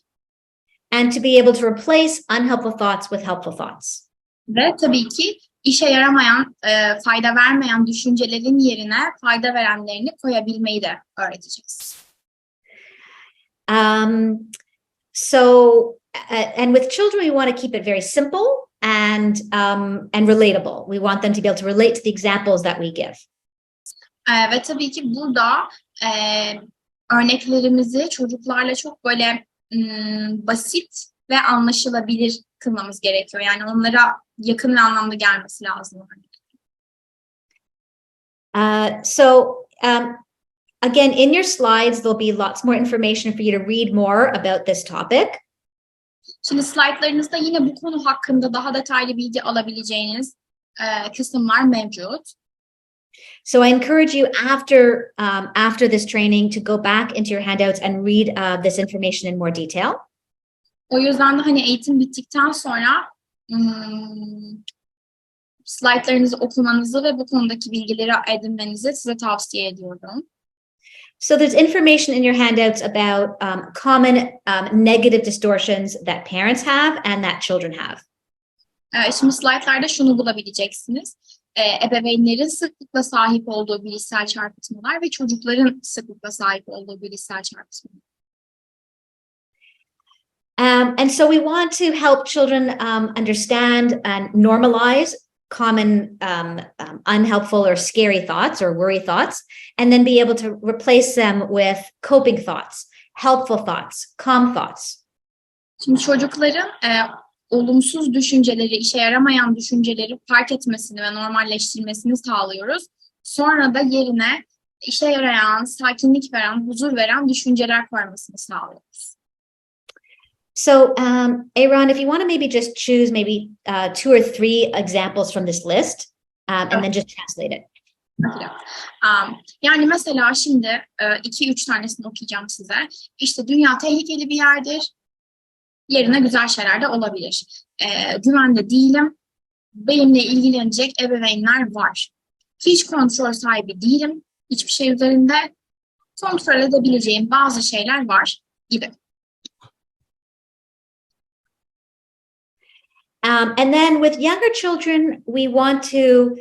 And to be able to replace unhelpful thoughts with helpful thoughts. Ve tabii ki işe yaramayan, fayda vermeyen düşüncelerin yerine fayda verenlerini koyabilmeyi de öğreteceğiz. And with children, we want to keep it very simple and relatable. We want them to be able to relate to the examples that we give. Ve tabii ki burada örneklerimizi çocuklarla çok böyle basit ve anlaşılabilir kılmamız gerekiyor. Yani onlara yakın ve anlamlı gelmesi lazım. Again, in your slides, there'll be lots more information for you to read more about this topic. Şimdi slaytlarınızda yine bu konu hakkında daha detaylı bilgi alabileceğiniz kısımlar mevcut. So I encourage you after this training to go back into your handouts and read this information in more detail. O yüzden de hani eğitim bittikten sonra slaytlarınızı okumanızı ve bu konudaki bilgileri edinmenizi size tavsiye ediyorum. So there's information in your handouts about common negative distortions that parents have and that children have. Şimdi slaytlarda şunu bulabileceksiniz. Ebeveynlerin sıklıkla sahip olduğu bilişsel çarpıtmalar ve çocukların sıklıkla sahip olduğu bilişsel çarpıtmalar. And so we want to help children understand and normalize common unhelpful or scary thoughts or worry thoughts, and then be able to replace them with coping thoughts, helpful thoughts, calm thoughts. Şimdi çocukların olumsuz düşünceleri, işe yaramayan düşünceleri fark etmesini ve normalleştirmesini sağlıyoruz. Sonra da yerine işe yarayan, sakinlik veren, huzur veren düşünceler koymasını sağlıyoruz. So, Aaron, if you want to maybe just choose maybe 2 or 3 examples from this list, and then just translate it. Yani mesela şimdi 2-3 tanesini okuyacağım size. İşte dünya tehlikeli bir yerdir. Yerine güzel şeyler de olabilir. Güvende değilim. Benimle ilgilenecek ebeveynler var. Hiç kontrol sahibi değilim. Hiçbir şey üzerinde kontrol edebileceğim bazı şeyler var gibi. And then with younger children, we want to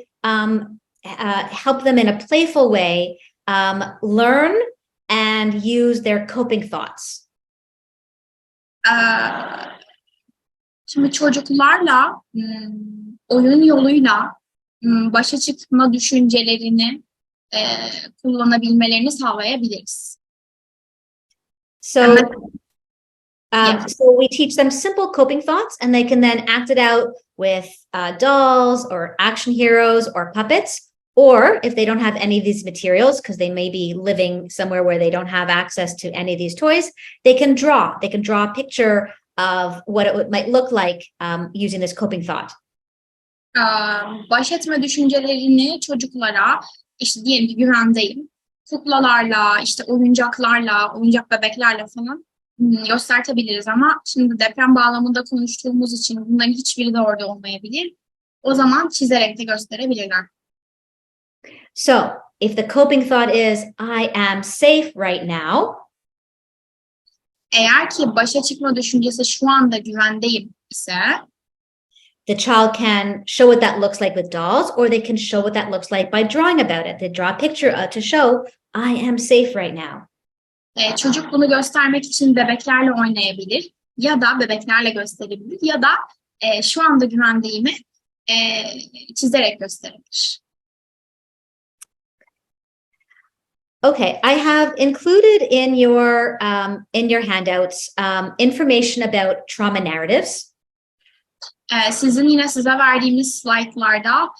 help them in a playful way learn and use their coping thoughts. Şimdi çocuklarla oyun yoluyla başa çıkma düşüncelerini kullanabilmelerini sağlayabiliriz. So we teach them simple coping thoughts, and they can then act it out with dolls or action heroes or puppets. Or if they don't have any of these materials, because they may be living somewhere where they don't have access to any of these toys, they can draw. They can draw a picture of what it might look like using this coping thought. Baş etme düşüncelerini çocuklara, işte diyelim ki güvendeyim, kuklalarla, işte oyuncaklarla, oyuncak bebeklerle falan göstertebiliriz ama şimdi deprem bağlamında konuştuğumuz için bunların hiçbiri de orada olmayabilir. O zaman çizerek de gösterebilirler. So, if the coping thought is, I am safe right now. Eğer ki başa çıkma düşüncesi şu anda güvendeyim ise, the child can show what that looks like with dolls, or they can show what that looks like by drawing about it. They draw a picture to show, I am safe right now. Çocuk bunu göstermek için bebeklerle oynayabilir ya da bebeklerle gösterebilir ya da şu anda güvendeyimi çizerek gösterebilir. Okay, I have included in your handouts information about trauma narratives. Sizin yine size verdiğimiz slaytlarda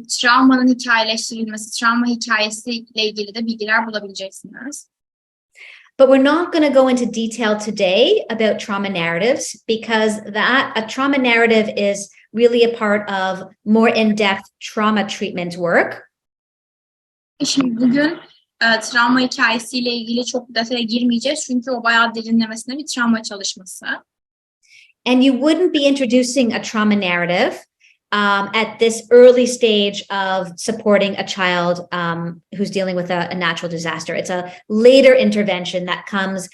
travmanın hikayeleştirilmesi, travma hikayesiyle ilgili de bilgiler bulabileceksiniz. But we're not going to go into detail today about trauma narratives because a trauma narrative is really a part of more in-depth trauma treatment work. Şimdi bugün travma hikayesiyle ilgili çok detaya girmeyeceğiz çünkü o bayağı derinlemesine bir travma çalışması. And you wouldn't be introducing a trauma narrative at this early stage of supporting a child who's dealing with a natural disaster. It's a later intervention that comes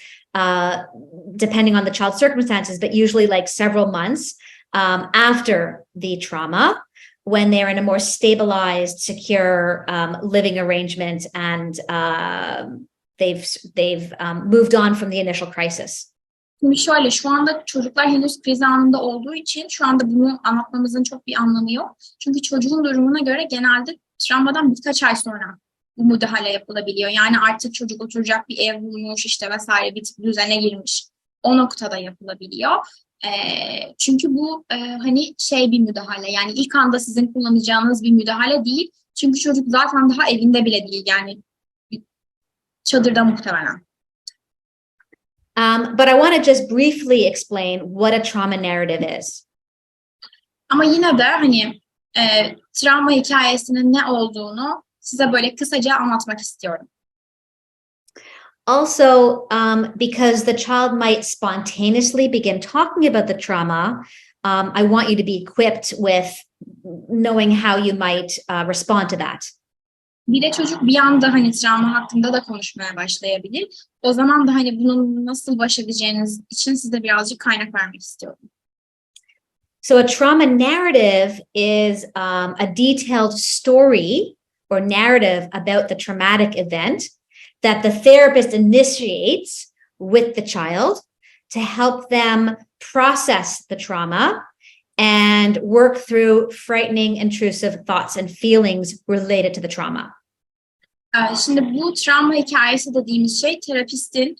depending on the child's circumstances, but usually like several months after the trauma, when they're in a more stabilized, secure living arrangement and they've moved on from the initial crisis. Şimdi şöyle, şu anda çocuklar henüz kriz anında olduğu için şu anda bunu anlatmamızın çok bir anlamı yok. Çünkü çocuğun durumuna göre genelde travmadan birkaç ay sonra bu müdahale yapılabiliyor. Yani artık çocuk oturacak bir ev bulmuş işte vesaire bir düzene girmiş. O noktada yapılabiliyor. Çünkü bu hani şey bir müdahale. Yani ilk anda sizin kullanacağınız bir müdahale değil. Çünkü çocuk zaten daha evinde bile değil. Yani çadırda muhtemelen. But I want to just briefly explain what a trauma narrative is. Ama yine de hani travma hikayesinin ne olduğunu size böyle kısaca anlatmak istiyorum. Also, because the child might spontaneously begin talking about the trauma, I want you to be equipped with knowing how you might respond to that. Bir de çocuk bir anda hani travma hakkında da konuşmaya başlayabilir. O zaman da hani bunun nasıl baş edeceğiniz için size birazcık kaynak vermek istiyorum. So a trauma narrative is a detailed story or narrative about the traumatic event that the therapist initiates with the child to help them process the trauma and work through frightening, intrusive thoughts and feelings related to the trauma. Şimdi bu travma hikayesi dediğimiz şey terapistin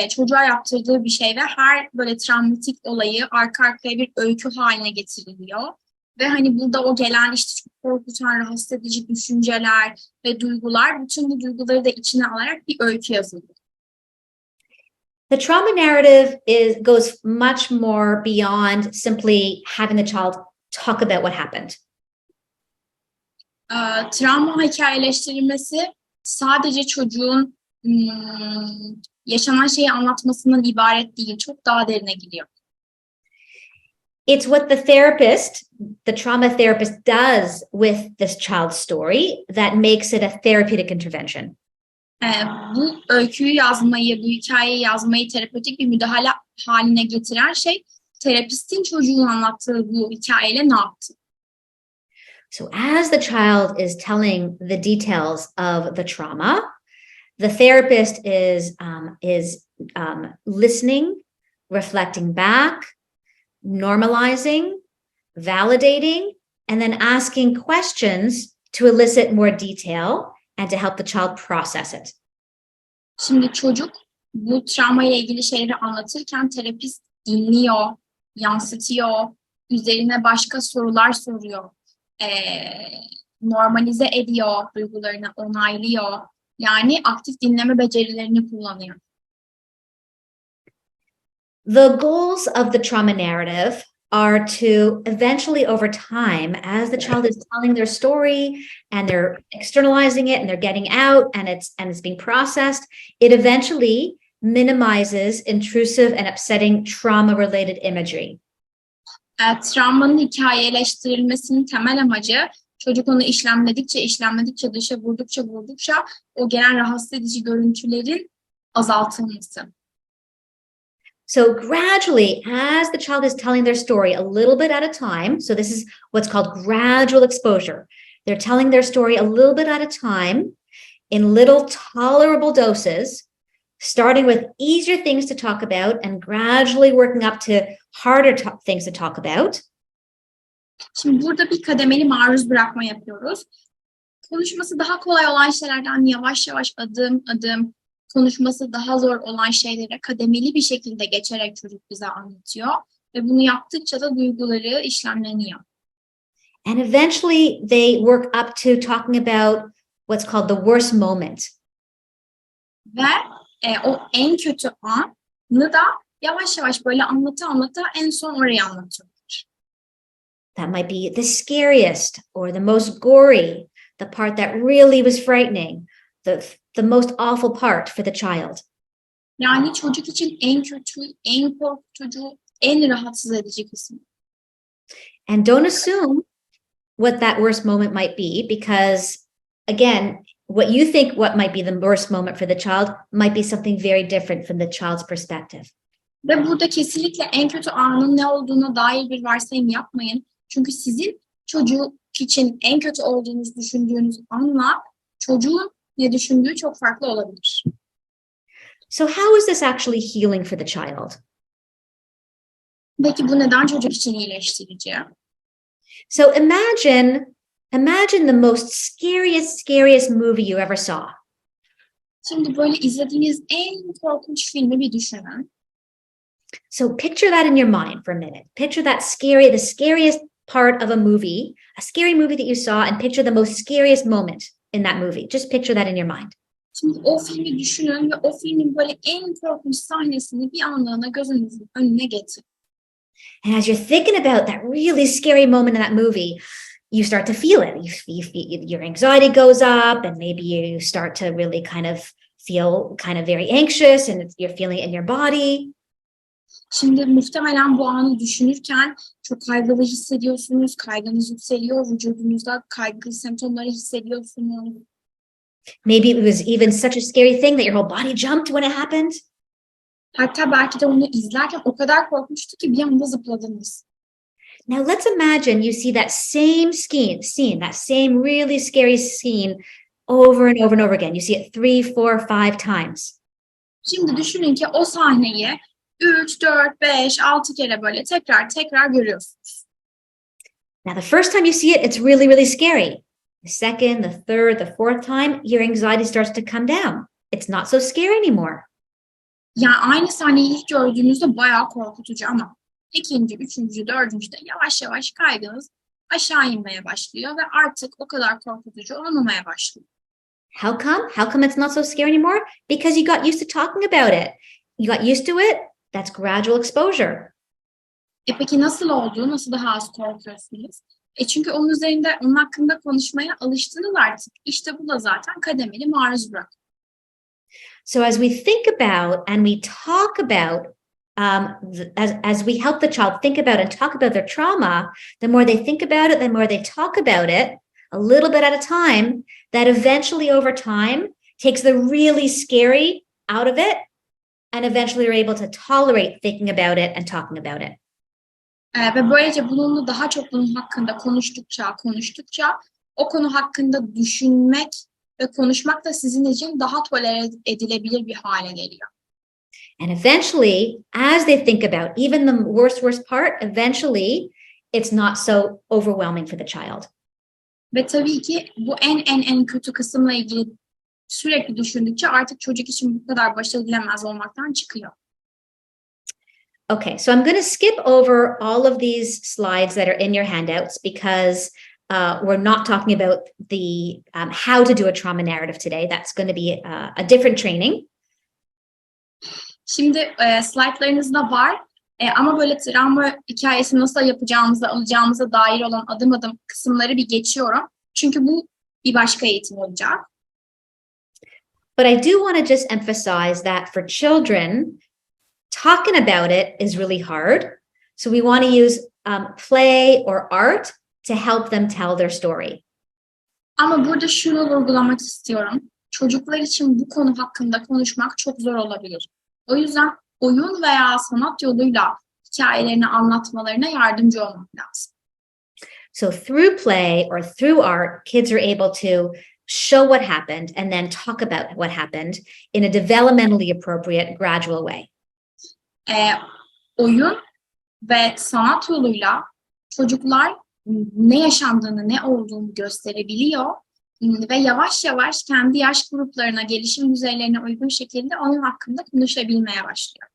çocuğa yaptırdığı bir şey ve her böyle travmatik olayı arka arkaya bir öykü haline getiriliyor. Ve hani burada o gelen işte çok korkutan, rahatsız edici düşünceler ve duygular, bütün bu duyguları da içine alarak bir öykü yazılıyor. The trauma narrative goes much more beyond simply having the child talk about what happened. Travma hikayeleştirilmesi sadece çocuğun yaşanan şeyi anlatmasından ibaret değil, çok daha derine gidiyor. It's what the trauma therapist does with this child's story that makes it a therapeutic intervention. Bu öyküyü yazmayı, bu hikayeyi yazmayı terapötik bir müdahale haline getiren şey, terapistin çocuğun anlattığı bu hikayeyle ne yaptı? So as the child is telling the details of the trauma, the therapist is listening, reflecting back, normalizing, validating, and then asking questions to elicit more detail and to help the child process it. Şimdi çocuk bu travma ile ilgili şeyleri anlatırken terapist dinliyor, yansıtıyor, üzerine başka sorular soruyor, normalize ediyor, duygularını onaylıyor. Yani aktif dinleme becerilerini kullanıyor. The goals of the trauma narrative are to eventually, over time, as the child is telling their story and they're externalizing it and they're getting out and it's being processed, it eventually minimizes intrusive and upsetting trauma-related imagery. Travmanın hikayeleştirilmesinin temel amacı çocuk onu işlemledikçe dışa vurdukça o gelen rahatsız edici görüntülerin azaltılması. So gradually, as the child is telling their story a little bit at a time, so this is what's called gradual exposure. They're telling their story a little bit at a time in little tolerable doses, starting with easier things to talk about and gradually working up to harder things to talk about. Şimdi burada bir kademeli maruz bırakma yapıyoruz. Konuşması daha kolay olan şeylerden yavaş yavaş adım adım konuşması daha zor olan şeylere kademeli bir şekilde geçerek çocuk bize anlatıyor. Ve bunu yaptıkça da duyguları işlemleniyor. And eventually they work up to talking about what's called the worst moment. Ve o en kötü anı da yavaş yavaş böyle anlata en son orayı anlatıyorlar. That might be the scariest or the most gory, the part that really was frightening, the most awful part for the child. Yani çocuk için en kötü, en korkutucu, en rahatsız edici kısmı. And don't assume what that worst moment might be, because again, what you think what might be the worst moment for the child might be something very different from the child's perspective. Ve burada kesinlikle en kötü anın ne olduğuna dair bir varsayım yapmayın. Çünkü sizin çocuk için en kötü olduğunuzu düşündüğünüz anla çocuğun ne düşündüğü çok farklı olabilir. So how is this actually healing for the child? Peki bu neden çocuk için iyileştirici? So imagine Imagine the most scariest movie you ever saw. Şimdi böyle izlediğiniz en korkunç filmi bir düşünün. So picture that in your mind for a minute. Picture that the scariest part of a movie, a scary movie that you saw, and picture the most scariest moment in that movie. Just picture that in your mind. Şimdi o filmi düşünün ve o filmin böyle en korkunç sahnesini bir anlığına gözünüzün önüne getirin. And as you're thinking about that really scary moment in that movie, you start to feel it. Your anxiety goes up, and maybe you start to really feel very anxious, and you're feeling it in your body. Şimdi muhtemelen bu anı düşünürken çok kaygılı hissediyorsunuz, kaygınız yükseliyor, vücudunuzda kaygı semptomları hissediyorsunuz. Maybe it was even such a scary thing that your whole body jumped when it happened. Hatta belki de onu izlerken o kadar korkmuştu ki bir anda zıpladınız. Now let's imagine you see that same scene, that same really scary scene over and over and over again. You see it 3, 4, 5 times. Şimdi düşünün ki o sahneyi 3, 4, 5, 6 kere böyle tekrar görüyorsunuz. Now the first time you see it, it's really, really scary. The second, the third, the fourth time, your anxiety starts to come down. It's not so scary anymore. Yani aynı sahneyi ilk gördüğünüzde bayağı korkutucu ama ikinci, üçüncü, dördüncüde yavaş yavaş kaygınız aşağı inmeye başlıyor ve artık o kadar korkutucu olmamaya başlıyor. How come? How come it's not so scary anymore? Because you got used to talking about it. You got used to it. That's gradual exposure. Peki nasıl oldu? Nasıl daha az korkuyorsunuz? Çünkü onun hakkında konuşmaya alıştınız artık. İşte bu da zaten kademeli maruz bırak. So as we think about and we talk about, as we help the child think about and talk about their trauma, the more they think about it, the more they talk about it, a little bit at a time, that eventually over time takes the really scary out of it, and eventually you're able to tolerate thinking about it and talking about it. Ve böylece bununla daha çok bunun hakkında konuştukça o konu hakkında düşünmek ve konuşmak da sizin için daha tolere edilebilir bir hale geliyor. And eventually, as they think about even the worst part, eventually it's not so overwhelming for the child. Ve tabii ki bu en kötü kısımla ilgili sürekli düşündükçe artık çocuk için bu kadar baş edilemez olmaktan çıkıyor. Okay, so I'm going to skip over all of these slides that are in your handouts because we're not talking about the how to do a trauma narrative today. That's going to be a different training. Şimdi slaytlarınızda var ama böyle travma hikayesi nasıl yapacağımıza, alacağımıza dair olan adım kısımları bir geçiyorum. Çünkü bu bir başka eğitim olacak. But I do want to just emphasize that for children, talking about it is really hard. So we want to use play or art to help them tell their story. Ama burada şunu vurgulamak istiyorum. Çocuklar için bu konu hakkında konuşmak çok zor olabilir. O yüzden oyun veya sanat yoluyla hikayelerini anlatmalarına yardımcı olmak lazım. So through play or through art, kids are able to show what happened and then talk about what happened in a developmentally appropriate, gradual way. Oyun ve sanat yoluyla çocuklar ne yaşandığını, ne olduğunu gösterebiliyor ve yavaş yavaş kendi yaş gruplarına, gelişim düzeylerine uygun şekilde onun hakkında konuşabilmeye başlıyor.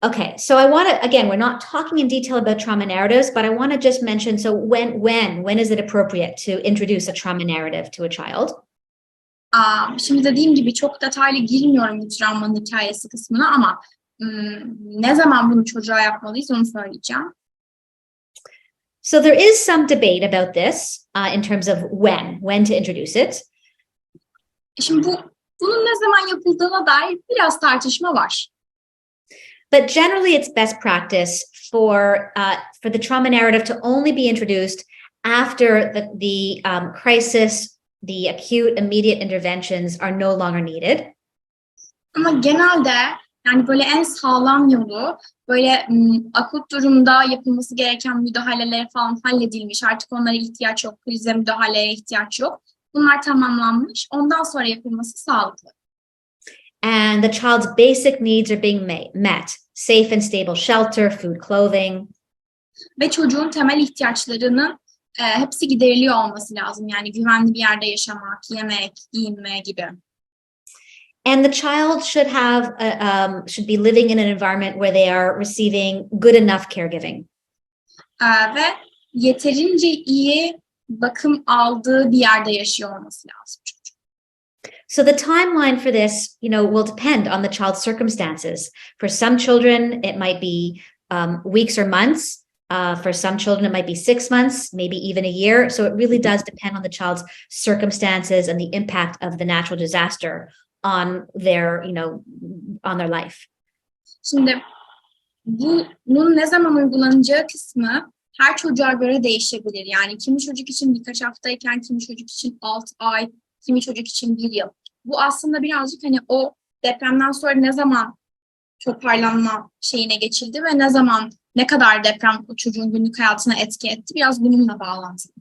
Okay, so I want to, again, we're not talking in detail about trauma narratives, but I want to just mention, so when is it appropriate to introduce a trauma narrative to a child? Şimdi dediğim gibi çok detaylı girmiyorum bu travmanın hikayesi kısmına ama ne zaman bunu çocuğa yapmalıyız onu söyleyeceğim. So there is some debate about this in terms of when to introduce it. Şimdi bunun ne zaman yapıldığına dair biraz tartışma var. But generally it's best practice for the trauma narrative to only be introduced after the crisis, the acute immediate interventions are no longer needed. Ama genelde yani böyle en sağlam yolu böyle akut durumda yapılması gereken müdahaleler falan halledilmiş. Artık onlara ihtiyaç yok. Krize müdahaleye ihtiyaç yok. Bunlar tamamlanmış. Ondan sonra yapılması sağlıklı. And the child's basic needs are being met. Safe and stable shelter, food, clothing. Ve çocuğun temel ihtiyaçlarının hepsi gideriliyor olması lazım. Yani güvenli bir yerde yaşamak, yemek, giyinme gibi. And the child should have should be living in an environment where they are receiving good enough caregiving. Ve yeterince iyi bakım aldığı bir yerde yaşıyor olması lazım. So the timeline for this, will depend on the child's circumstances. For some children, it might be weeks or months. For some children, it might be 6 months, maybe even a year. So it really does depend on the child's circumstances and the impact of the natural disaster on their, on their life. Şimdi bunun ne zaman uygulanacağı kısmı her çocuğa göre değişebilir. Yani kimi çocuk için birkaç haftayken, kimi çocuk için 6 ay, kimi çocuk için 1 yıl. Bu aslında birazcık hani o depremden sonra ne zaman toparlanma şeyine geçildi ve ne kadar deprem o çocuğun günlük hayatına etki etti, biraz bununla bağlantılı.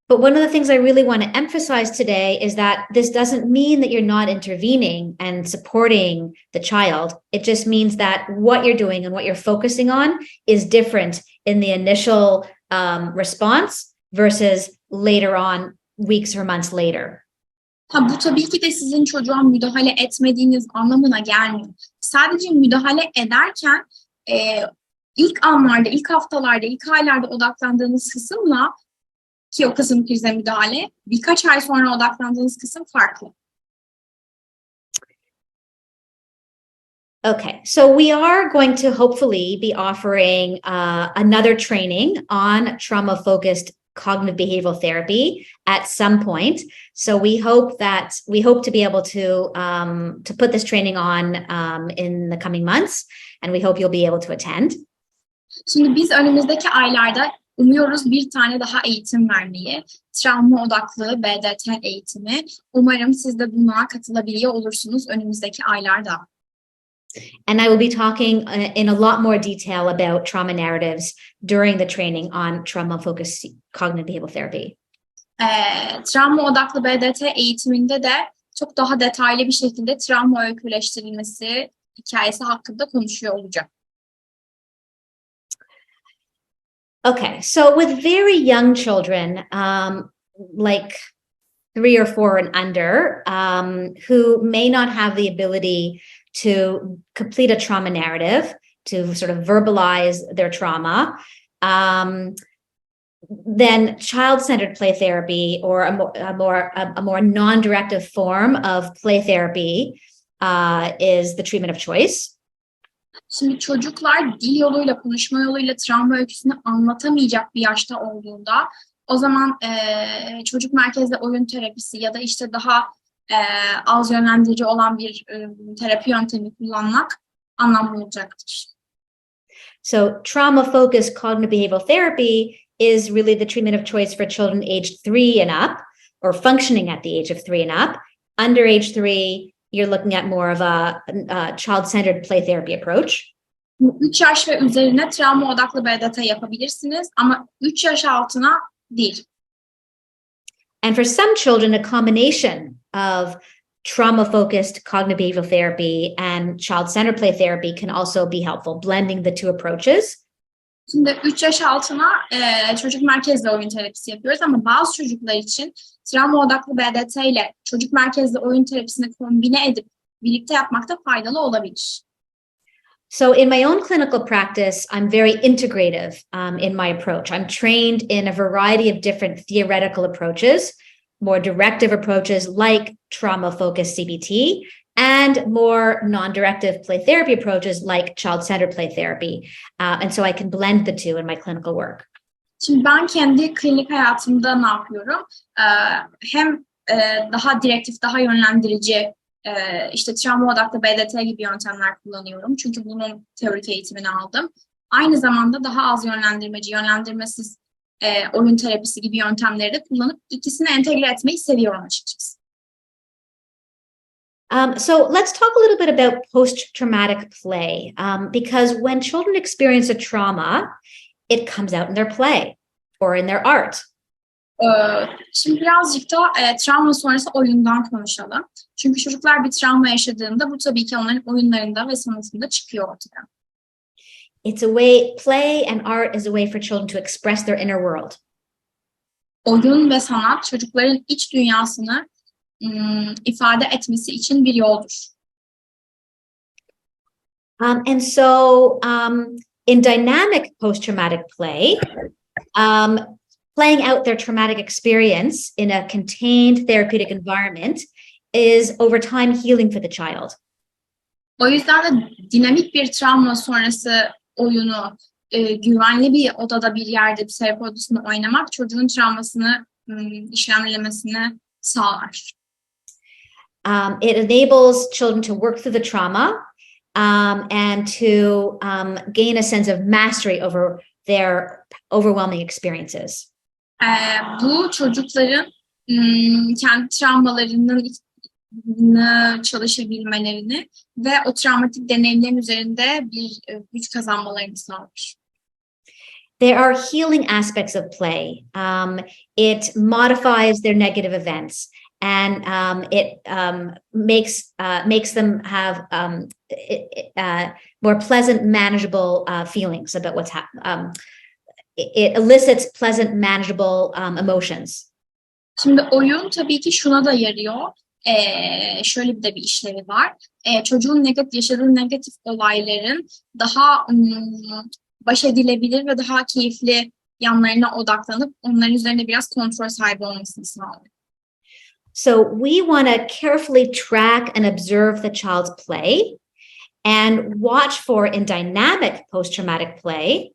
But one of the things I really want to emphasize today is that this doesn't mean that you're not intervening and supporting the child. It just means that what you're doing and what you're focusing on is different in the initial response versus later on, weeks or months later. Bu tabii ki de sizin çocuğa müdahale etmediğiniz anlamına gelmiyor. Sadece müdahale ederken ilk anlarda, ilk haftalarda, ilk aylarda odaklandığınız kısımla ki o kısım krize müdahale, birkaç ay sonra odaklandığınız kısım farklı. Okay, so we are going to hopefully be offering another training on trauma-focused cognitive behavioral therapy at some point. So we hope to be able to put this training on in the coming months, and we hope you'll be able to attend. Şimdi biz önümüzdeki aylarda umuyoruz bir tane daha eğitim vermeyi, travma odaklı BDT eğitimi. Umarım siz de buna katılabiliyor olursunuz önümüzdeki aylarda. And I will be talking in a lot more detail about trauma narratives during the training on trauma-focused cognitive behavioral therapy. Travma odaklı BDT eğitiminde de çok daha detaylı bir şekilde travma öyküleştirilmesi hikayesi hakkında konuşuyor olacağım. Okay, so with very young children, like 3 or 4 and under, who may not have the ability to complete a trauma narrative, to sort of verbalize their trauma, then child-centered play therapy or a more non-directive form of play therapy is the treatment of choice. Şimdi çocuklar dil yoluyla, konuşma yoluyla travma öyküsünü anlatamayacak bir yaşta olduğunda o zaman çocuk merkezli oyun terapisi ya da işte daha az yönlendirici olan bir terapi yöntemi kullanmak anlamlı olacaktır. So trauma-focused cognitive behavioral therapy is really the treatment of choice for children aged 3 and up, or functioning at the age of 3 and up. Under age 3, you're looking at more of a child-centered play therapy approach. 3 yaş ve üzerine travma odaklı BDT yapabilirsiniz ama 3 yaş altına değil. And for some children, a combination of trauma-focused cognitive behavioral therapy and child-centered play therapy can also be helpful, blending the two approaches. Şimdi 3 yaş altına çocuk merkezli oyun terapisi yapıyoruz ama bazı çocuklar için travma odaklı BDT ile çocuk merkezli oyun terapisini kombine edip birlikte yapmak da faydalı olabilir. So in my own clinical practice, I'm very integrative in my approach. I'm trained in a variety of different theoretical approaches, more directive approaches like trauma-focused CBT, and more non-directive play therapy approaches like child-centered play therapy. And so I can blend the two in my clinical work. Şimdi ben kendi klinik hayatımda ne yapıyorum? Hem daha direktif, daha yönlendirici, işte travma odaklı BDT gibi yöntemler kullanıyorum. Çünkü bunun teorik eğitimini aldım. Aynı zamanda daha az yönlendirmeci, yönlendirmesiz oyun terapisi gibi yöntemleri de kullanıp ikisini entegre etmeyi seviyorum açıkçası. So let's talk a little bit about post-traumatic play, because when children experience a trauma, it comes out in their play or in their art. Şimdi birazcık da travma sonrası oyundan konuşalım. Çünkü çocuklar bir travma yaşadığında bu tabii ki onların oyunlarında ve sanatında çıkıyor ortaya. Play and art is a way for children to express their inner world. Oyun ve sanat çocukların iç dünyasını ifade etmesi için bir yoldur. And so in dynamic post-traumatic play, playing out their traumatic experience in a contained therapeutic environment is over time healing for the child. O yüzden de dinamik bir travma sonrası oyunu güvenli bir odada bir yerde bir terapi odasında oynamak çocuğun travmasını işlemlemesini sağlar. It enables children to work through the trauma and to gain a sense of mastery over their overwhelming experiences. Bu çocukların kendi travmalarının çalışabilmelerini ve o travmatik deneyimlerin üzerinde bir güç kazanmalarını sağlar. There are healing aspects of play. It modifies their negative events, and it makes them have more pleasant, manageable feelings about what's happening. It elicits pleasant, manageable emotions. Şimdi oyun tabii ki şuna da yarıyor. Şöyle bir işlevi var. Çocuğun yaşadığı negatif olayların daha baş edilebilir ve daha keyifli yanlarına odaklanıp onların üzerinde biraz kontrol sahibi olmasını sağlıyor. So we want to carefully track and observe the child's play and watch for in dynamic post-traumatic play,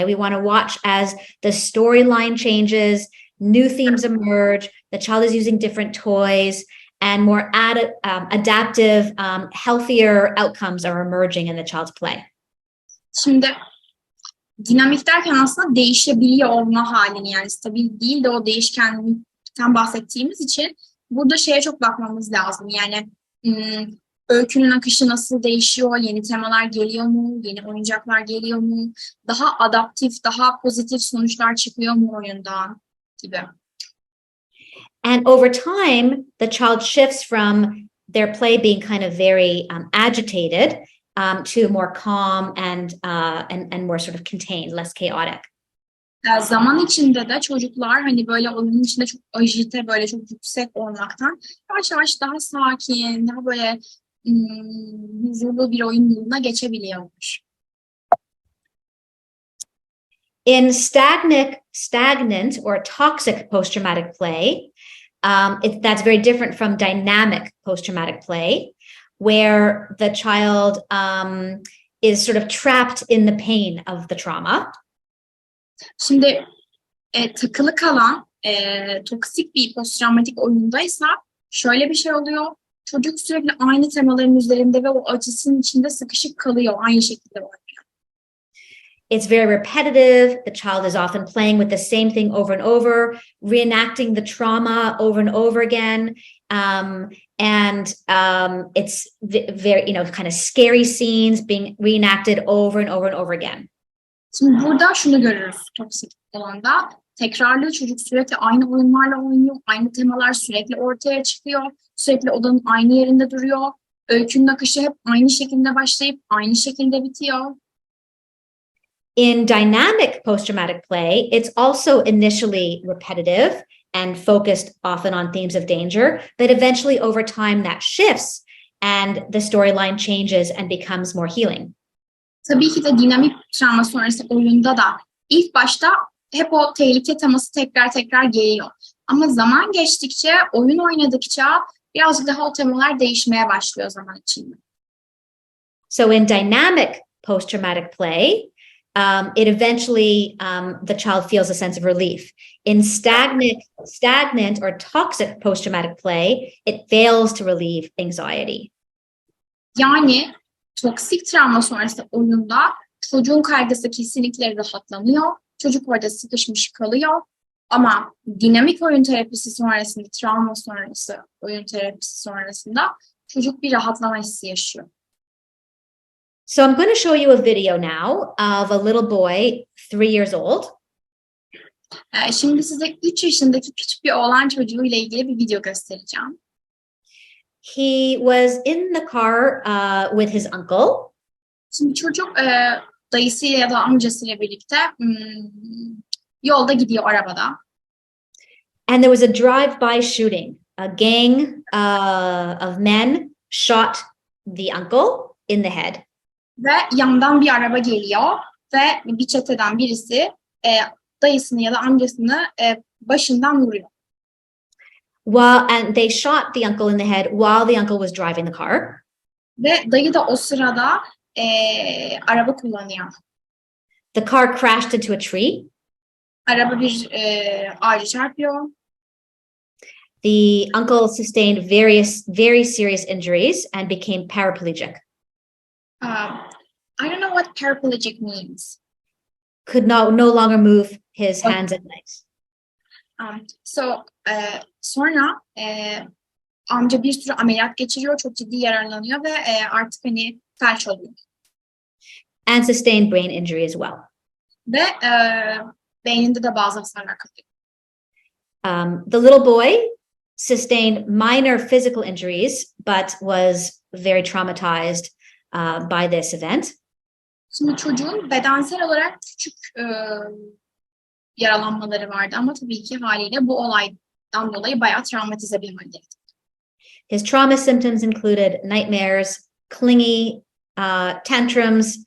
we want to watch as the storyline changes, new themes emerge, the child is using different toys, and more adaptive, healthier outcomes are emerging in the child's play. Şimdi dinamik derken aslında değişebiliyor olma halini, yani stabil değil de o değişkenlikten bahsettiğimiz için burada şeye çok bakmamız lazım. Yani öykünün akışı nasıl değişiyor, yeni temalar geliyor mu, yeni oyuncaklar geliyor mu, daha adaptif, daha pozitif sonuçlar çıkıyor mu oyundan gibi. And over time, the child shifts from their play being kind of very agitated to more calm and more sort of contained, less chaotic. Zaman içinde de çocuklar hani böyle oyunun içinde çok ajite, böyle çok yüksek olmaktan yavaş yavaş daha sakin, daha böyle huzurlu bir oyun yoluna geçebiliyormuş. In stagnant or toxic post-traumatic play, that's very different from dynamic post-traumatic play, where the child is sort of trapped in the pain of the trauma. Şimdi takılı kalan toksik bir post-travmatik oyundaysa şöyle bir şey oluyor. Çocuk sürekli aynı temaların üzerinde ve o acısının içinde sıkışıp kalıyor. Aynı şekilde oynuyor. It's very repetitive. The child is often playing with the same thing over and over, reenacting the trauma over and over again. It's very, kind of scary scenes being reenacted over and over and over again. Şimdi burada şunu görürüz toksik alanda. Tekrarlı çocuk sürekli aynı oyunlarla oynuyor. Aynı temalar sürekli ortaya çıkıyor. Sürekli odanın aynı yerinde duruyor. Öykünün akışı hep aynı şekilde başlayıp aynı şekilde bitiyor. In dynamic post-traumatic play, it's also initially repetitive and focused often on themes of danger, but eventually over time that shifts and the storyline changes and becomes more healing. Tabii ki de dinamik travma sonrası oyunda da ilk başta hep o tehlike teması tekrar geliyor. Ama zaman geçtikçe, oyun oynadıkça birazcık daha o temalar değişmeye başlıyor zaman içinde. So in dynamic post-traumatic play, it eventually, the child feels a sense of relief. In stagnant or toxic post-traumatic play, it fails to relieve anxiety. Yani toksik travma sonrası oyunda çocuğun kaygısı kesinlikle rahatlamıyor. Çocuk orada sıkışmış kalıyor. Ama dinamik oyun terapisi sonrasında, travma sonrası oyun terapisi sonrasında çocuk bir rahatlama hissi yaşıyor. So I'm going to show you a video now of a little boy, 3 years old. Şimdi size 3 yaşındaki küçük bir oğlan çocuğu ile ilgili bir video göstereceğim. He was in the car with his uncle. Şimdi çocuk dayısıyla ya da amcasıyla birlikte yolda gidiyor arabada. And there was a drive-by shooting. A gang of men shot the uncle in the head. Ve yandan bir araba geliyor ve bir çeteden birisi dayısını ya da amcasını başından vuruyor. And they shot the uncle in the head while the uncle was driving the car. Ve dayı da o sırada araba kullanıyor. The car crashed into a tree. Araba bir ağaca çarpıyor. The uncle sustained very serious injuries and became paraplegic. I don't know what paraplegic means. Could no longer move his hands and legs. Sonra amca bir sürü ameliyat geçiriyor, çok ciddi yararlanıyor ve artık hani felç oluyor. And sustained brain injury as well. Ve beyninde de bazı hasarlar kalıyor. The little boy sustained minor physical injuries, but was very traumatized by this event. Şimdi çocuğun bedensel olarak küçük yaralanmaları vardı ama tabii ki haliyle bu olaydan dolayı bayağı travmatize bir haldeydi. His trauma symptoms included nightmares, clingy tantrums,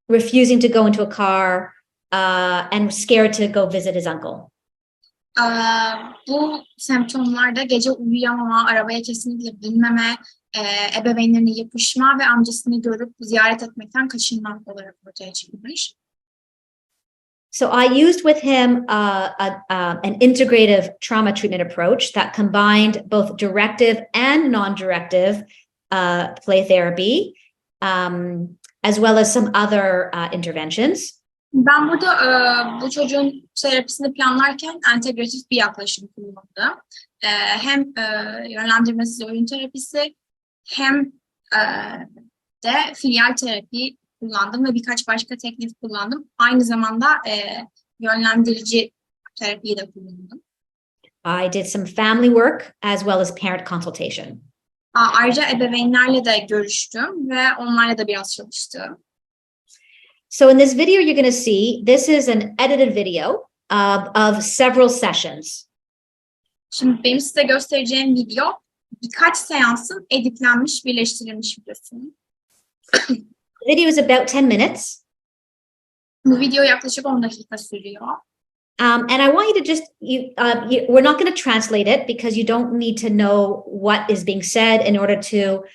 refusing to go into a car, and scared to go visit his uncle. Bu semptomlarda gece uyuyamama, arabaya kesinlikle binmeme, ebeveynlerine yapışma ve amcasını görüp ziyaret etmekten kaçınmak olarak ortaya çıkmış. So I used with him an integrative trauma treatment approach that combined both directive and non-directive play therapy, as well as some other interventions. Ben burada bu çocuğun terapisini planlarken entegratif bir yaklaşım kullandım. Hem yönlendirmesiz oyun terapisi hem de filyal terapi kullandım ve birkaç başka teknik kullandım. Aynı zamanda yönlendirici terapiyi de kullandım. I did some family work as well as parent consultation. Ayrıca ebeveynlerle de görüştüm ve onlarla da biraz çalıştım. So in this video, you're going to see, this is an edited video of several sessions. Şimdi benim size göstereceğim video birkaç seansın editlenmiş, birleştirilmiş videosu. The video is about 10 minutes. Bu video yaklaşık 10 dakika sürüyor. And I want you to just, we're not going to translate it because you don't need to know what is being said in order to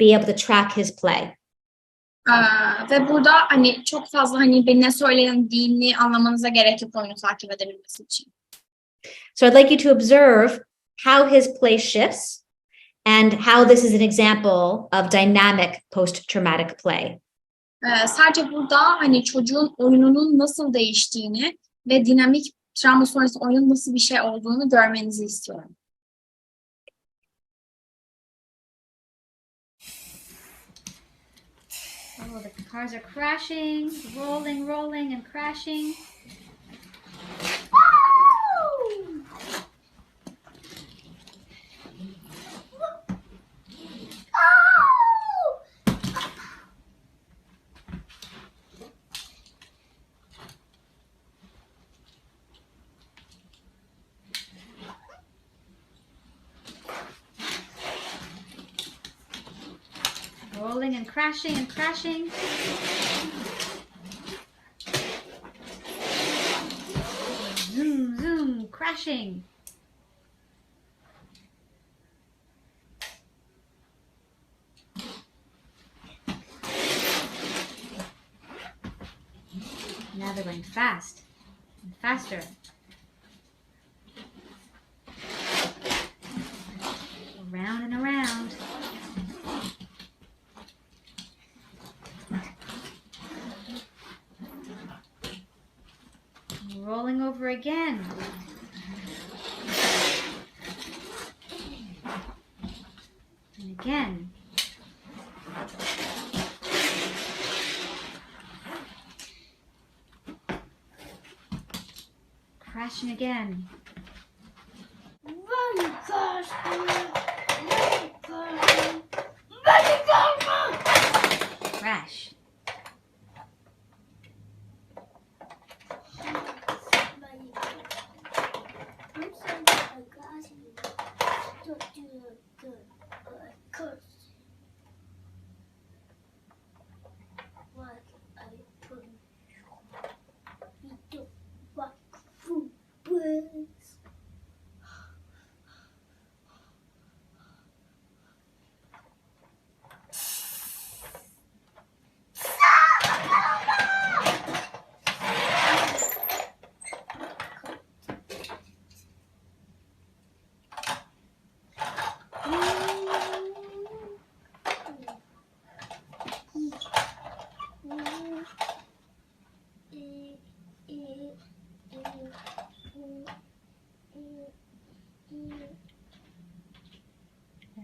be able to track his play. Ve burada hani çok fazla hani ne söylendiğini anlamanıza gerek yok oyunu takip edebilmesi için. So I'd like you to observe how his play shifts and how this is an example of dynamic post-traumatic play. Sadece burada hani çocuğun oyununun nasıl değiştiğini ve dinamik travma sonrası oyunun nasıl bir şey olduğunu görmenizi istiyorum. Oh, the cars are crashing, rolling, and crashing. Woo! Rolling and crashing. Zoom, crashing. Now they're going fast and faster. Around and around. Rolling over again. And again. Crashing again. Crash.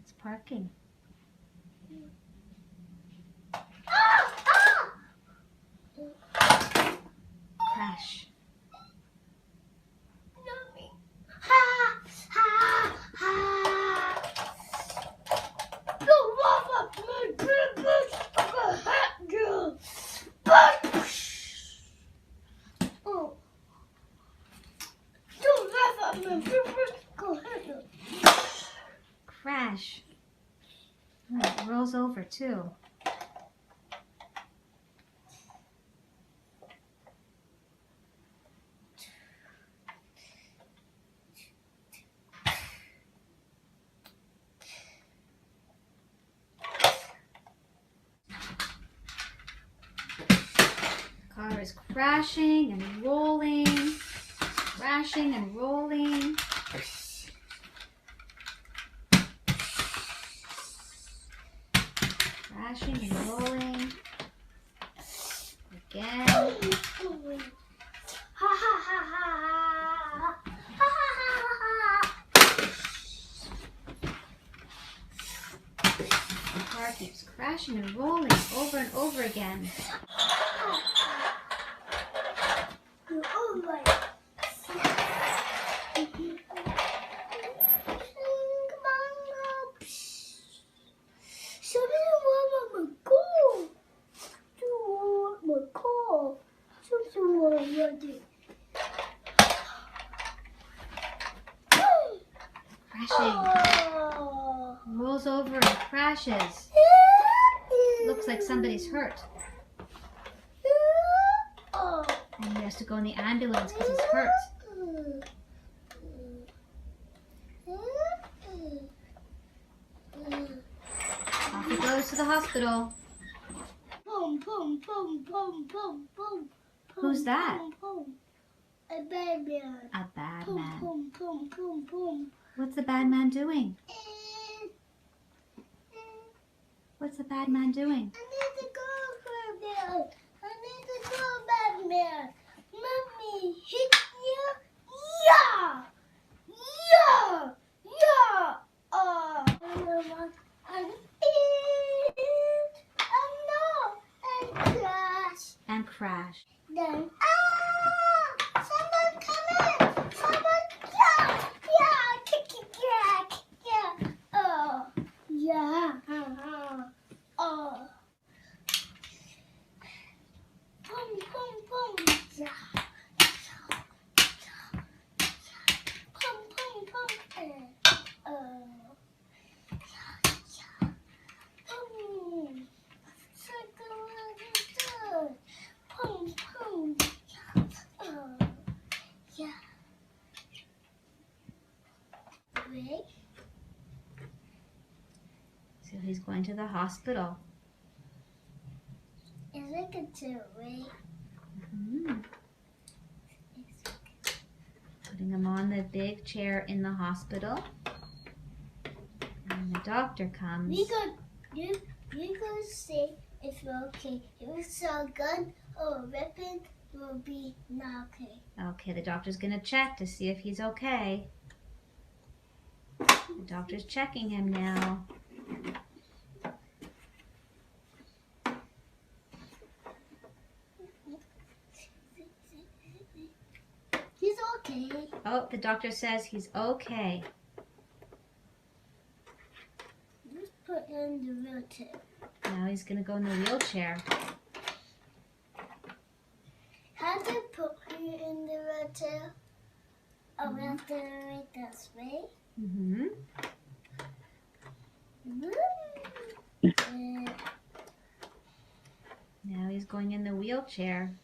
It's parking. Crash. Crash. Oh, it rolls over too. Car is crashing and rolling, crashing and rolling. Crashing and rolling. Again. The car keeps crashing and rolling over and over again. Crashing. Rolls over and crashes. Looks like somebody's hurt. And he has to go in the ambulance because he's hurt. Off he goes to the hospital. Who's that? A bad man. A bad Boom, man. boom, boom, boom, boom. What's the bad man doing? What's the bad man doing? I need to go, Batman. I need to go, Batman. Mommy, hit you? Yeah! Yeah! Yeah! And crash. And crash. Then, someone come in! Someone, yeah! Kick, yeah! Oh, yeah! Oh. Boom, boom, boom! Yeah! Boom, boom, boom! Boom! Boom, boom! Yeah. Wait. So he's going to the hospital. Is it good to wait? Putting him on the big chair in the hospital. And the doctor comes. You go see if you're okay. If it's so good or ripping, will be not okay. Okay, the doctor's going to check to see if he's okay. The doctor's checking him now. He's okay. Oh, the doctor says he's okay. Just put in the wheelchair. Now he's going to go in the wheelchair. How to put you in the wheelchair? Oh, we have to make this way. Mm-hmm. Now he's going in the wheelchair.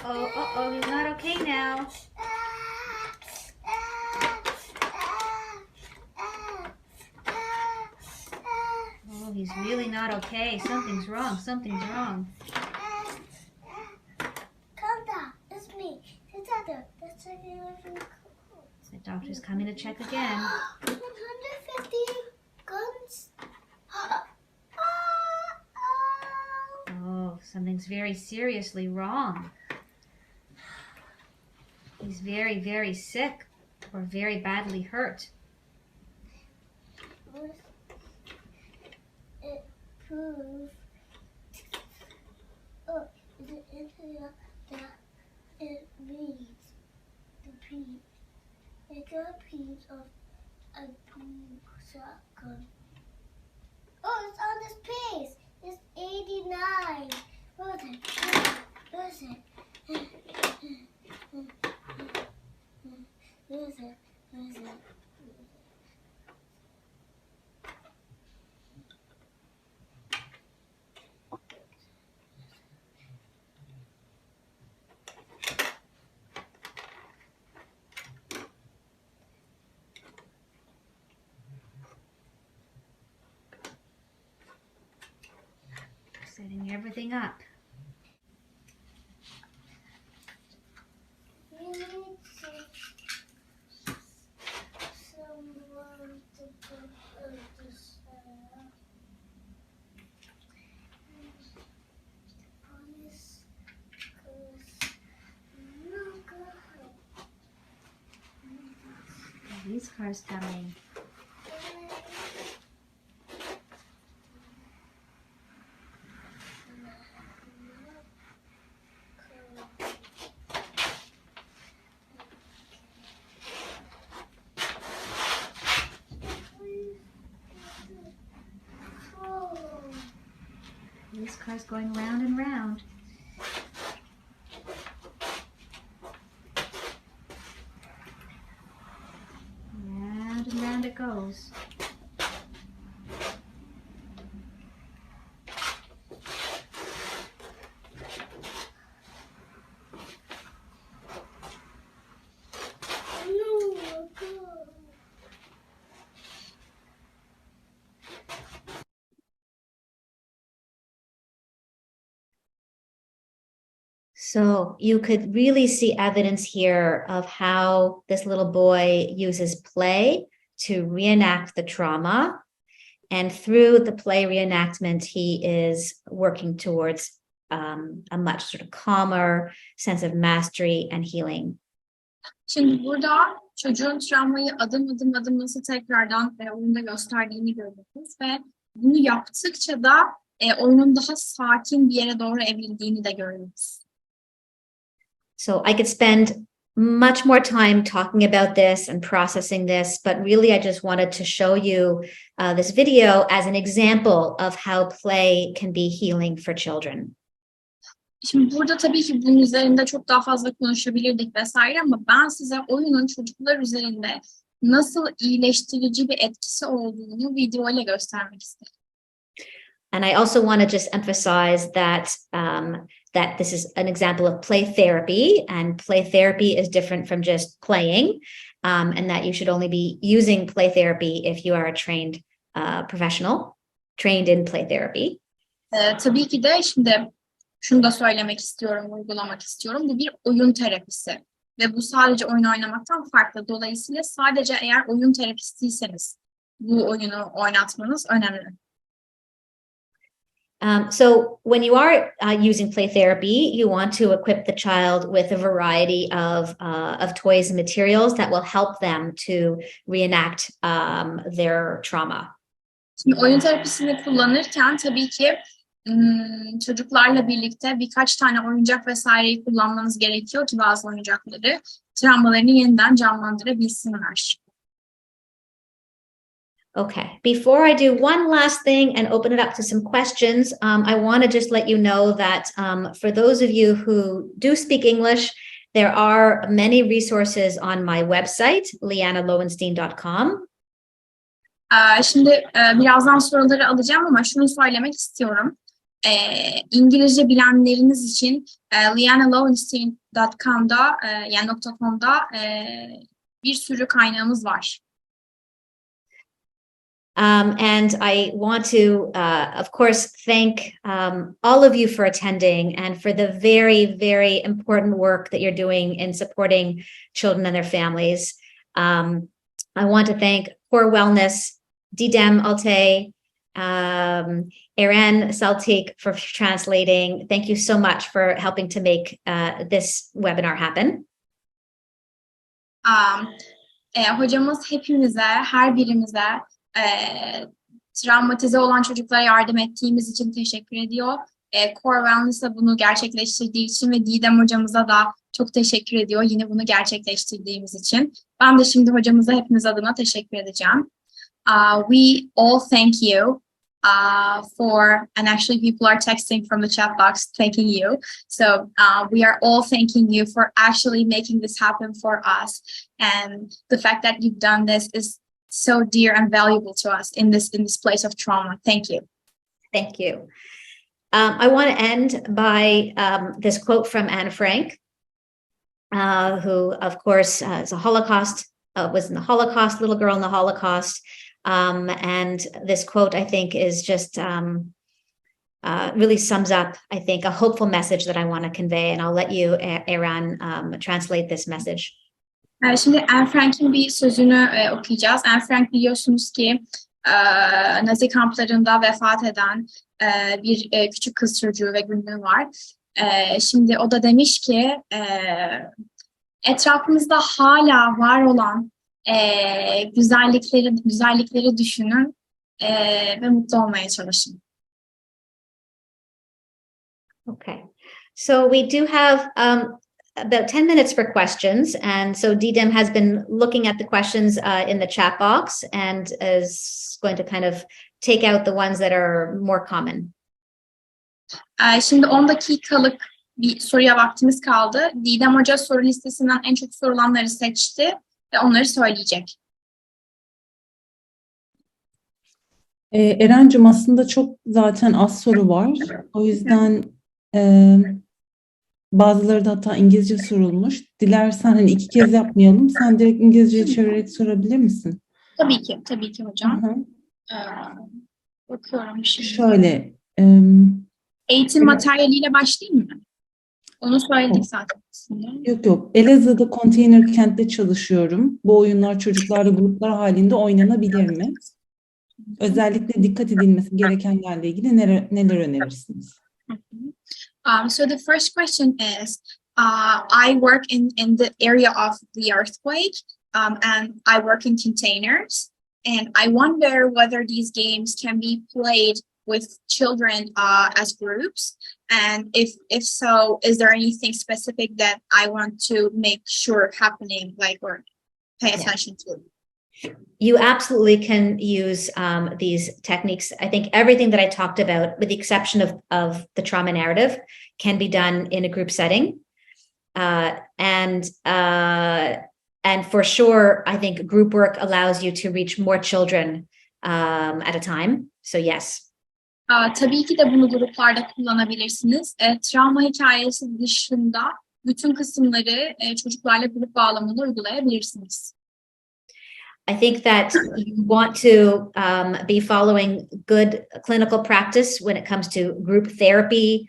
Uh-oh, he's not okay now. Oh, he's really not okay. Something's wrong. Something's wrong. Calm down. It's me. It's Dada. That's The doctor's coming to check again. 150. Good. Something's very seriously wrong. He's very, very sick or very badly hurt. It proves the internet that it reads the piece. It's a piece of a blue shotgun. Oh, it's on this page. It's 89. What is it? What is it? What is it? What is it? Setting everything up. We need someone to put this police goes These cars coming. These cars going round and round. Round and round it goes. So you could really see evidence here of how this little boy uses play to reenact the trauma. And through the play reenactment, he is working towards a much sort of calmer sense of mastery and healing. Şimdi burada çocuğun travmayı adım adım nasıl tekrardan oyunda gösterdiğini görüyoruz ve bunu yaptıkça da oyunun daha sakin bir yere doğru evrildiğini de görüyoruz. So I could spend much more time talking about this and processing this, but really I just wanted to show you this video as an example of how play can be healing for children. Şimdi burada tabii ki bunun üzerinde çok daha fazla konuşabilirdik vesaire ama ben size oyunun çocuklar üzerinde nasıl iyileştirici bir etkisi olduğunu video ile göstermek istedim. And I also want to just emphasize that that this is an example of play therapy, and play therapy is different from just playing, and that you should only be using play therapy if you are a trained professional, trained in play therapy. Tabii ki de şimdi şunu da söylemek istiyorum, uygulamak istiyorum. Bu bir oyun terapisi ve bu sadece oyun oynamaktan farklı. Dolayısıyla sadece eğer oyun terapistiyseniz bu oyunu oynatmanız önemli. So when you are using play therapy, you want to equip the child with a variety of toys and materials that will help them to reenact their trauma. Şimdi oyun terapisini kullanırken tabii ki çocuklarla birlikte birkaç tane oyuncak vesaireyi kullanmanız gerekiyor ki bazı oyuncakları travmalarını yeniden canlandırabilsinler. Okay, before I do one last thing and open it up to some questions, I want to just let you know that for those of you who do speak English, there are many resources on my website, lianalowenstein.com. Şimdi birazdan soruları alacağım ama şunu söylemek istiyorum. İngilizce bilenleriniz için lianalowenstein.com'da yani .com'da bir sürü kaynağımız var. And I want to, of course, thank all of you for attending and for the very, very important work that you're doing in supporting children and their families. I want to thank Core Wellness, Didem Altay, Eran Saltik for translating. Thank you so much for helping to make this webinar happen. Hocamız hepimize, her birimize travmatize olan çocuklara yardım ettiğimiz için teşekkür ediyor. Core Wellness'a bunu gerçekleştirdiği için ve Didem hocamıza da çok teşekkür ediyor yine bunu gerçekleştirdiğimiz için. Ben de şimdi hocamıza hepimiz adına teşekkür edeceğim. We all thank you for, and actually people are texting from the chat box thanking you. So we are all thanking you for actually making this happen for us. And the fact that you've done this is so dear and valuable to us in this place of trauma. Thank you. Thank you. I want to end by this quote from Anne Frank, who, of course, is a Holocaust, was in the Holocaust, little girl in the Holocaust. And this quote, I think, is just really sums up, I think, a hopeful message that I want to convey. And I'll let you, Eran, translate this message. Şimdi Anne Frank'in bir sözünü okuyacağız. Anne Frank biliyorsunuz ki Nazi kamplarında vefat eden bir küçük kız çocuğu ve günlüğü var. Şimdi o da demiş ki etrafımızda hala var olan güzellikleri düşünün ve mutlu olmaya çalışın. Okay, so we do have about 10 minutes for questions. And so Didem has been looking at the questions in the chat box and is going to kind of take out the ones that are more common. Şimdi 10 dakikalık bir soruya vaktimiz kaldı. Didem Hoca soru listesinden en çok sorulanları seçti ve onları söyleyecek. Erencim aslında çok zaten az soru var. O yüzden bazıları da hatta İngilizce sorulmuş. Dilersen hani 2 kez yapmayalım. Sen direkt İngilizceye çevirerek sorabilir misin? Tabii ki hocam. Hı hı. Bakıyorum şimdi. Şöyle. Eğitim materyaliyle başlayayım mı? Onu söyledik zaten aslında. Yok. Elazığ'da konteyner kentte çalışıyorum. Bu oyunlar çocuklarla gruplar halinde oynanabilir mi? Özellikle dikkat edilmesi gerekenlerle ilgili neler önerirsiniz? So the first question is, I work in the area of the earthquake, and I work in containers, and I wonder whether these games can be played with children as groups, and if so, is there anything specific that I want to make sure happening, like, or pay attention to? You absolutely can use these techniques. I think everything that I talked about, with the exception of the trauma narrative, can be done in a group setting. And for sure, I think group work allows you to reach more children at a time. So yes. Tabii ki de bunu gruplarda kullanabilirsiniz. Travma hikayesi dışında bütün kısımları çocuklarla grup bağlamında uygulayabilirsiniz. I think that you want to be following good clinical practice when it comes to group therapy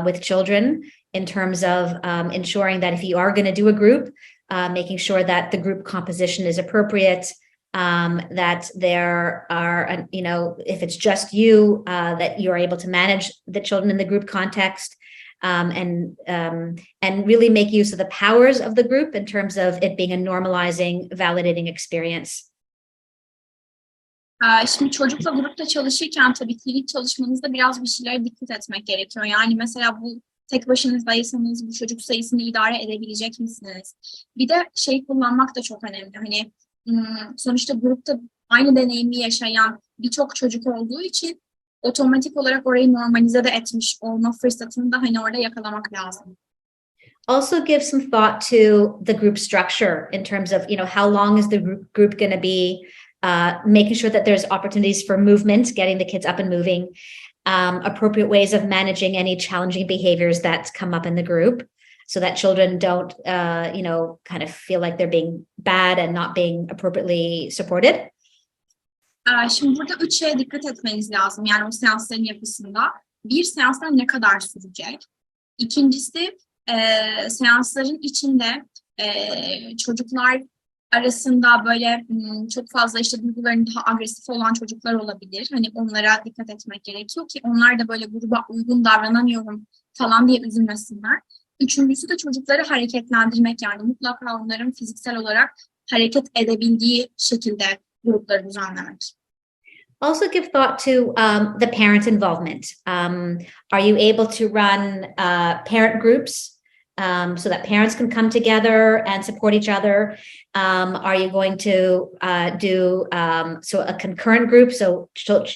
with children, in terms of ensuring that if you are going to do a group, making sure that the group composition is appropriate, that there are, if it's just you, that you're able to manage the children in the group context, and really make use of the powers of the group in terms of it being a normalizing, validating experience. Şimdi çocukla grupta çalışırken tabii ki ilk çalışmanızda biraz bir şeylere dikkat etmek gerekiyor. Yani mesela bu tek başınızdaysanız bu çocuk sayısını idare edebilecek misiniz? Bir de kullanmak da çok önemli. Hani sonuçta grupta aynı deneyimi yaşayan birçok çocuk olduğu için otomatik olarak orayı normalize de etmiş olma fırsatını da orada yakalamak lazım. Also give some thought to the group structure in terms of, how long is the group going to be, making sure that there's opportunities for movement, getting the kids up and moving, appropriate ways of managing any challenging behaviors that come up in the group, so that children don't, kind of feel like they're being bad and not being appropriately supported. Şimdi burada 3 şeye dikkat etmeniz lazım. Yani o seansların yapısında. Bir, seanslar ne kadar sürecek? İkincisi, seansların içinde çocuklar arasında böyle çok fazla işte duyguların daha agresif olan çocuklar olabilir. Hani onlara dikkat etmek gerekiyor ki onlar da böyle gruba uygun davranamıyorum falan diye üzülmesinler. Üçüncüsü de çocukları hareketlendirmek, yani mutlaka onların fiziksel olarak hareket edebildiği şekilde grupları düzenlemek. Also give thought to the parent involvement. Are you able to run parent groups so that parents can come together and support each other? Are you going to do so a concurrent group? So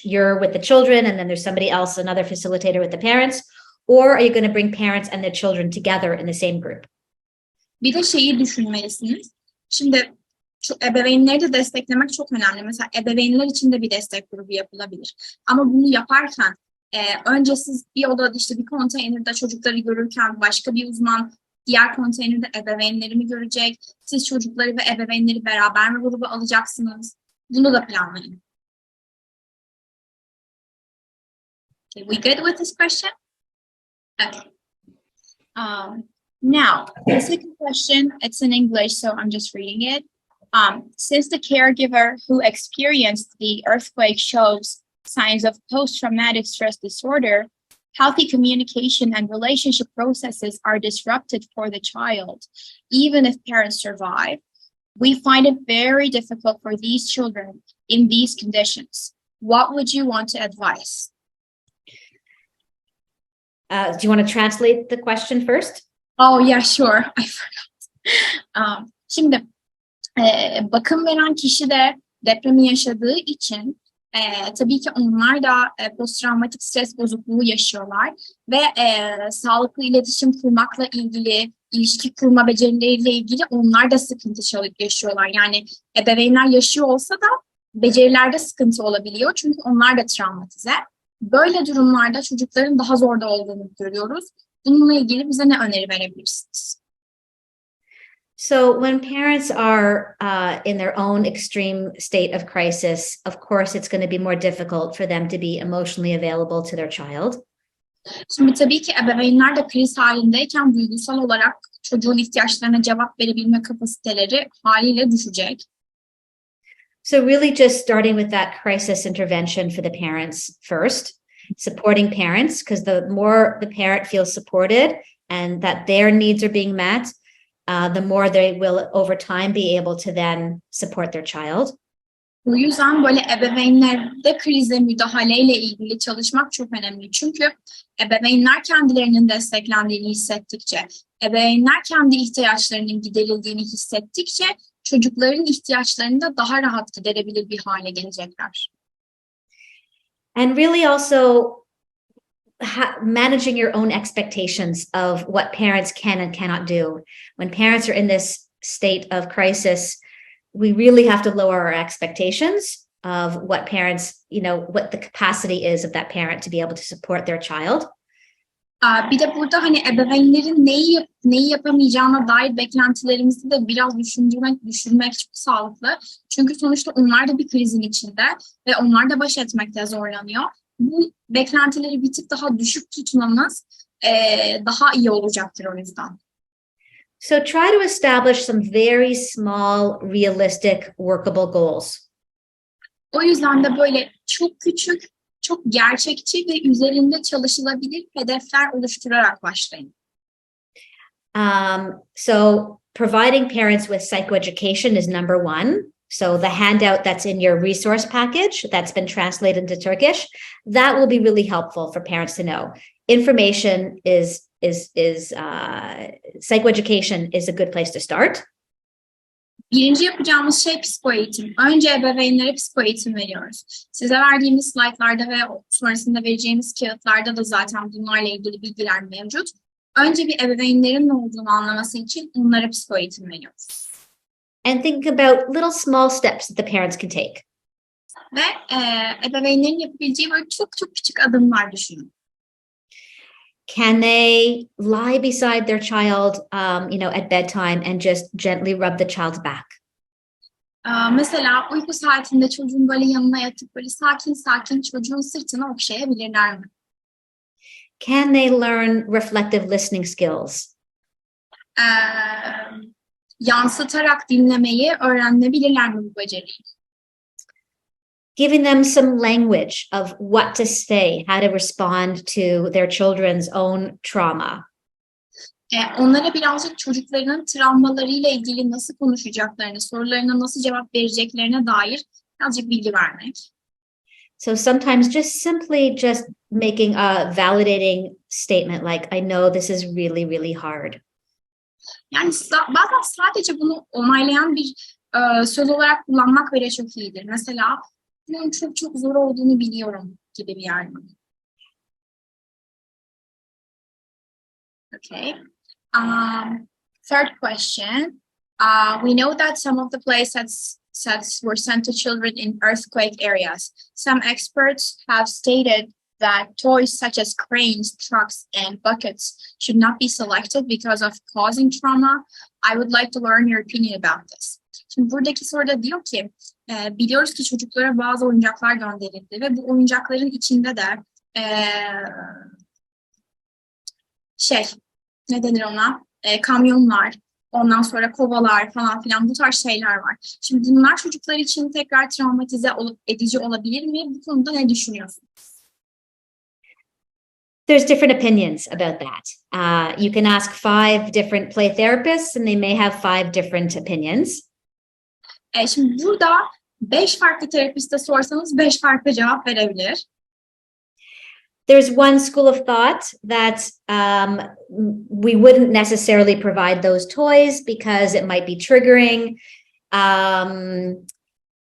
you're with the children and then there's somebody else, another facilitator with the parents? Or are you going to bring parents and their children together in the same group? Bir de şeyi düşünmelisiniz. Şimdi ebeveynleri de desteklemek çok önemli. Mesela ebeveynler için de bir destek grubu yapılabilir. Ama bunu yaparken önce siz bir odada işte bir konteynerde çocukları görürken başka bir uzman diğer konteynerde ebeveynlerimi görecek. Siz çocukları ve ebeveynleri beraber mi gruba alacaksınız? Bunu da planlayın. Okay, we good with this question? Okay. Now, the second question, it's in English, so I'm just reading it. Since the caregiver who experienced the earthquake shows signs of post-traumatic stress disorder, healthy communication and relationship processes are disrupted for the child, even if parents survive. We find it very difficult for these children in these conditions. What would you want to advise? Do you want to translate the question first? Oh yeah, sure. I forgot. Şimdi bakım veren kişi de depremi yaşadığı için tabii ki onlar da posttraumatik stres bozukluğu yaşıyorlar ve sağlıklı iletişim kurmakla ilgili, ilişki kurma becerileriyle ilgili onlar da sıkıntı yaşıyorlar. Yani ebeveynler yaşıyor olsa da becerilerde sıkıntı olabiliyor çünkü onlar da travmatize. Böyle durumlarda çocukların daha zorda olduğunu görüyoruz. Bununla ilgili bize ne öneri verebilirsiniz? So when parents are in their own extreme state of crisis, of course, it's going to be more difficult for them to be emotionally available to their child. Şimdi tabii ki ebeveynler de kriz halindeyken duygusal olarak çocuğun ihtiyaçlarına cevap verebilme kapasiteleri haliyle düşecek. So really just starting with that crisis intervention for the parents first, supporting parents, because the more the parent feels supported and that their needs are being met, the more they will over time be able to then support their child. Bu yüzden böyle ebeveynlerde krize müdahaleyle ilgili çalışmak çok önemli. Çünkü ebeveynler kendilerinin desteklendiğini hissettikçe, ebeveynler kendi ihtiyaçlarının giderildiğini hissettikçe çocukların ihtiyaçlarını da daha rahat giderebilir bir hale gelecekler. And really also managing your own expectations of what parents can and cannot do. When parents are in this state of crisis, we really have to lower our expectations of what parents, what the capacity is of that parent to be able to support their child. Bir de burada hani ebeveynlerin neyi yapamayacağına dair beklentilerimizi de biraz düşünmek çok sağlıklı. Çünkü sonuçta onlar da bir krizin içinde ve onlar da baş etmekte zorlanıyor. Bu beklentileri bir tık daha düşük tutmamız daha iyi olacaktır o yüzden. So try to establish some very small, realistic, workable goals. O yüzden de böyle çok küçük, çok gerçekçi ve üzerinde çalışılabilir hedefler oluşturarak başlayın. So providing parents with psychoeducation is number one. So the handout that's in your resource package that's been translated into Turkish, that will be really helpful for parents to know. Information psychoeducation is a good place to start. Birinci yapacağımız şey psikoeğitim. Önce ebeveynlere psikoeğitim veriyoruz. Size verdiğimiz slaytlarda ve sonrasında vereceğimiz kağıtlarda da zaten bunlarla ilgili bilgiler mevcut. Önce bir ebeveynlerin ne olduğunu anlaması için onlara psikoeğitim veriyoruz. And think about little small steps that the parents can take. Ve ebeveynlerin yapabileceği böyle çok çok küçük adımlar düşünün. Can they lie beside their child, at bedtime and just gently rub the child's back? Mesela uyku saatinde çocuğun böyle yanına yatıp böyle sakin sakin çocuğun sırtını okşayabilirler mi? Can they learn reflective listening skills? yansıtarak dinlemeyi öğrenebilirler mi bu beceriyi? Giving them some language of what to say, how to respond to their children's own trauma. Onlara birazcık çocuklarının travmalarıyla ilgili nasıl konuşacaklarını, sorularına nasıl cevap vereceklerine dair birazcık bilgi vermek. So sometimes just making a validating statement like, I know this is really, really hard. Yani bazen sadece bunu onaylayan bir söz olarak kullanmak bile çok iyidir. Mesela bunun çok çok zor olduğunu biliyorum gibi bir yardım. Okay. Third question. We know that some of the play sets were sent to children in earthquake areas. Some experts have stated that toys such as cranes, trucks, and buckets should not be selected because of causing trauma. I would like to learn your opinion about this. Şimdi buradaki soruda diyor ki, biliyoruz ki çocuklara bazı oyuncaklar gönderildi ve bu oyuncakların içinde de ne denir ona? Kamyonlar, ondan sonra kovalar falan filan bu tarz şeyler var. Şimdi bunlar çocuklar için tekrar travmatize edici olabilir mi? Bu konuda ne düşünüyorsun? There's different opinions about that. You can ask 5 different play therapists and they may have 5 different opinions. Şimdi burada 5 farklı terapiste sorsanız 5 farklı cevap verebilir. There's one school of thought that we wouldn't necessarily provide those toys because it might be triggering,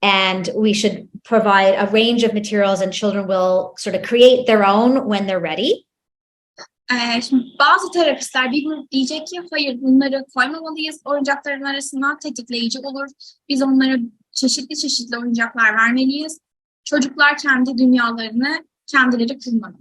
and we should provide a range of materials and children will sort of create their own when they're ready. Şimdi bazı terapistler bir grup diyecek ki hayır bunları koymamalıyız, oyuncakların arasına tetikleyici olur. Biz onlara çeşitli oyuncaklar vermeliyiz. Çocuklar kendi dünyalarını kendileri kurmalı.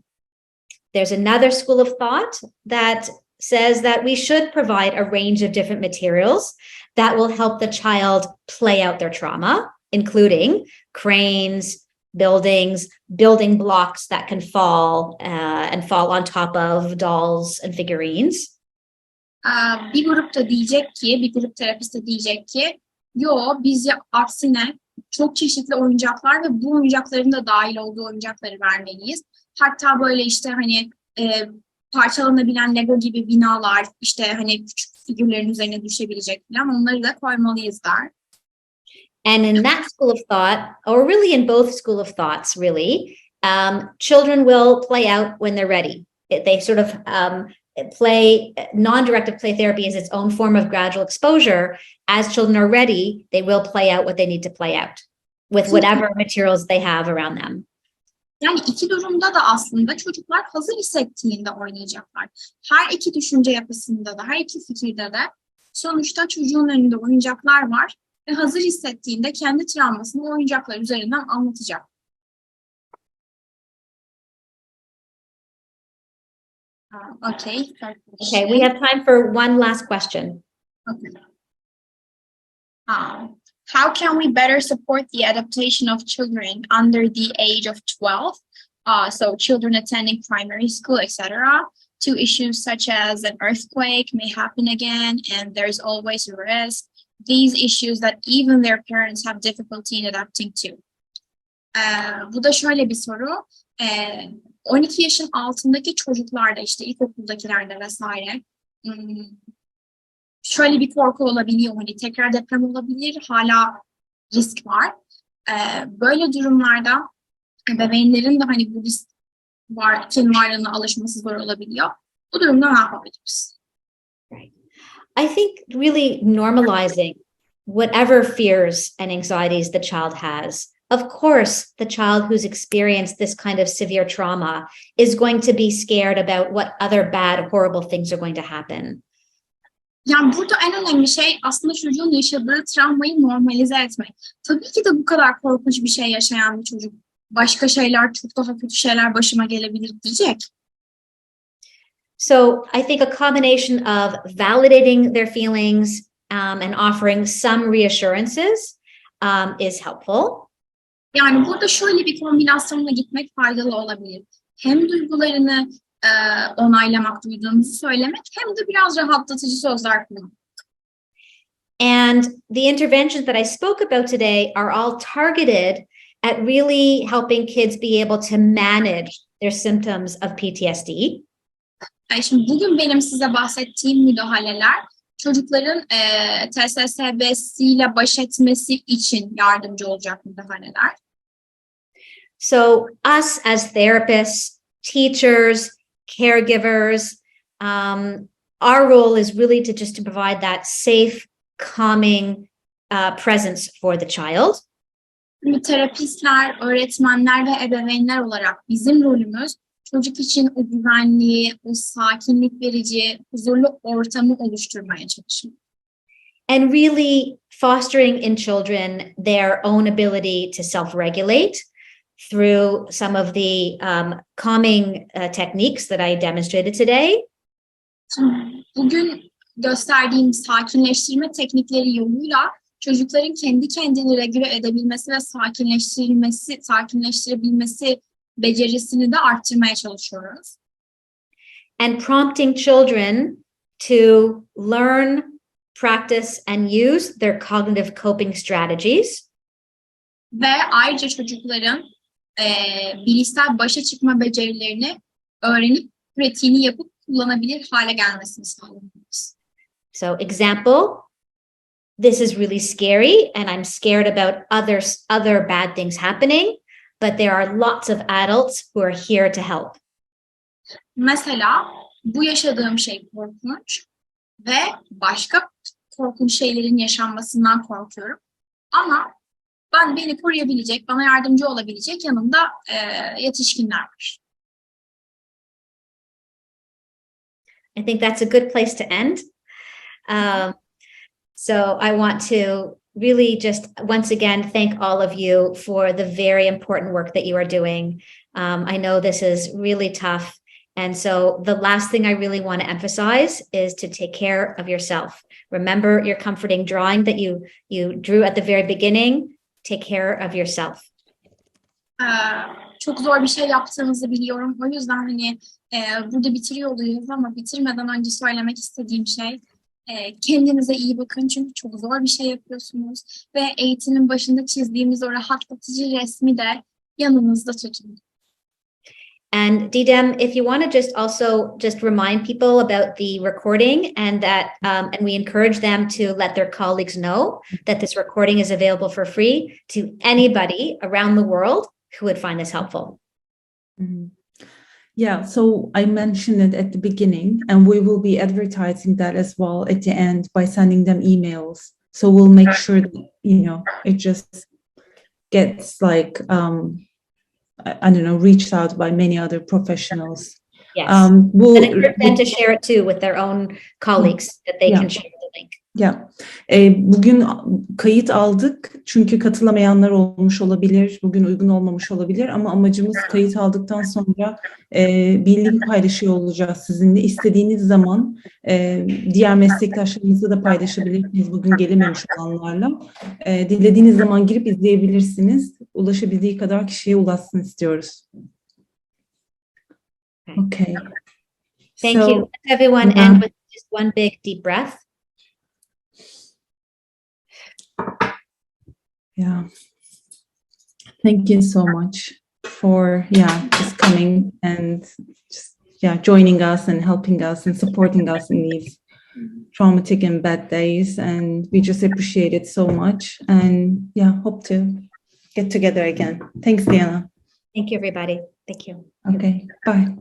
There's another school of thought that says that we should provide a range of different materials that will help the child play out their trauma, including cranes, building blocks that can fall and fall on top of dolls and figurines. Bir grup terapist de diyecek ki, biz aksine çok çeşitli oyuncaklar ve bu oyuncakların da dahil olduğu oyuncakları vermeliyiz. Hatta böyle parçalanabilen Lego gibi binalar, küçük figürlerin üzerine düşebilecek falan onları da koymalıyız der. And in that school of thought, or really in both school of thoughts, really, children will play out when they're ready. They sort of non-directive play therapy is its own form of gradual exposure. As children are ready, they will play out what they need to play out with whatever materials they have around them. Yani iki durumda da aslında çocuklar hazır hissettiğinde oynayacaklar. Her iki düşünce yapısında da, her iki fikirde de sonuçta çocuğun önünde oyuncaklar var ve hazır hissettiğinde kendi travmasını oyuncaklar üzerinden anlatacak. Okay, we have time for one last question. Okay. How can we better support the adaptation of children under the age of 12? So children attending primary school, etc., to issues such as an earthquake may happen again, and there's always a risk. These issues that even their parents have difficulty in adapting to. Bu da şöyle bir soru. 12 yaşın altındaki çocuklarda ilkokuldakilerde vesaire şöyle bir korku olabiliyor. Tekrar deprem olabilir, hala risk var. Böyle durumlarda bebeğinlerin de bu risk varlığına alışması zor olabiliyor. Bu durumda ne yapabiliriz? Right. I think really normalizing whatever fears and anxieties the child has. Of course, the child who's experienced this kind of severe trauma is going to be scared about what other bad, horrible things are going to happen. Yani burada en önemli şey aslında çocuğun yaşadığı travmayı normalize etmek. Tabii ki de bu kadar korkunç bir şey yaşayan bir çocuk başka şeyler, çok daha kötü şeyler başıma gelebilir diyecek. So I think a combination of validating their feelings and offering some reassurances is helpful. Yani burada şöyle bir kombinasyonla gitmek faydalı olabilir. Hem duygularını onaylamak, duyduğumuzu söylemek hem de biraz rahatlatıcı sözler kullanmak. And the interventions that I spoke about today are all targeted at really helping kids be able to manage their symptoms of PTSD. Şimdi bugün benim size bahsettiğim müdahaleler çocukların TSSB'siyle baş etmesi için yardımcı olacak müdahaleler. So us as therapists, teachers, caregivers, our role is really to provide that safe, calming presence for the child. Şimdi terapistler, öğretmenler ve ebeveynler olarak bizim rolümüz çocuk için o güvenliği, o sakinlik verici, huzurlu ortamı oluşturmaya çalışmak. And really fostering in children their own ability to self-regulate through some of the calming techniques that I demonstrated today. Bugün gösterdiğim sakinleştirme teknikleri yoluyla çocukların kendi kendini regüle edebilmesi ve sakinleştirebilmesi becerisini de arttırmaya çalışıyoruz. And prompting children to learn, practice, and use their cognitive coping strategies. Ve ayrıca çocukların bilişsel başa çıkma becerilerini öğrenip pratiğini yapıp kullanabilir hale gelmesini sağlıyoruz. So example, this is really scary and I'm scared about other bad things happening, but there are lots of adults who are here to help. Mesela bu yaşadığım şey korkunç ve başka korkunç şeylerin yaşanmasından korkuyorum. Ama beni koruyabilecek, bana yardımcı olabilecek yanımda yetişkinler var. I think that's a good place to end. So I want to really just once again thank all of you for the very important work that you are doing. I know this is really tough. And so the last thing I really want to emphasize is to take care of yourself. Remember your comforting drawing that you drew at the very beginning. Take care of yourself. Çok zor bir şey yaptığınızı biliyorum. O yüzden burada bitiriyor oluyoruz ama bitirmeden önce söylemek istediğim şey kendinize iyi bakın çünkü çok zor bir şey yapıyorsunuz ve eğitimin başında çizdiğimiz o rahatlatıcı resmi de yanınızda tutun. And Didem, if you want to just remind people about the recording and that and we encourage them to let their colleagues know that this recording is available for free to anybody around the world who would find this helpful. Mm-hmm. Yeah, so I mentioned it at the beginning, and we will be advertising that as well at the end by sending them emails. So we'll make sure that, it just gets like, I don't know, reached out by many other professionals. Yes, and encourage them to share it too with their own colleagues, that they can share the link. Ya, bugün kayıt aldık çünkü katılamayanlar olmuş olabilir, bugün uygun olmamış olabilir ama amacımız kayıt aldıktan sonra bir link paylaşıyor olacağız sizinle. İstediğiniz zaman diğer meslektaşlarınızla da paylaşabilirsiniz bugün gelememiş olanlarla. Dilediğiniz zaman girip izleyebilirsiniz. Ulaşabildiği kadar kişiye ulaşsın istiyoruz. Okay. Thank you. Everyone end with just one big deep breath. Yeah. Thank you so much for just coming and joining us and helping us and supporting us in these traumatic and bad days, and we just appreciate it so much and hope to get together again. Thanks, Liana. Thank you, everybody. Thank you. Okay, bye.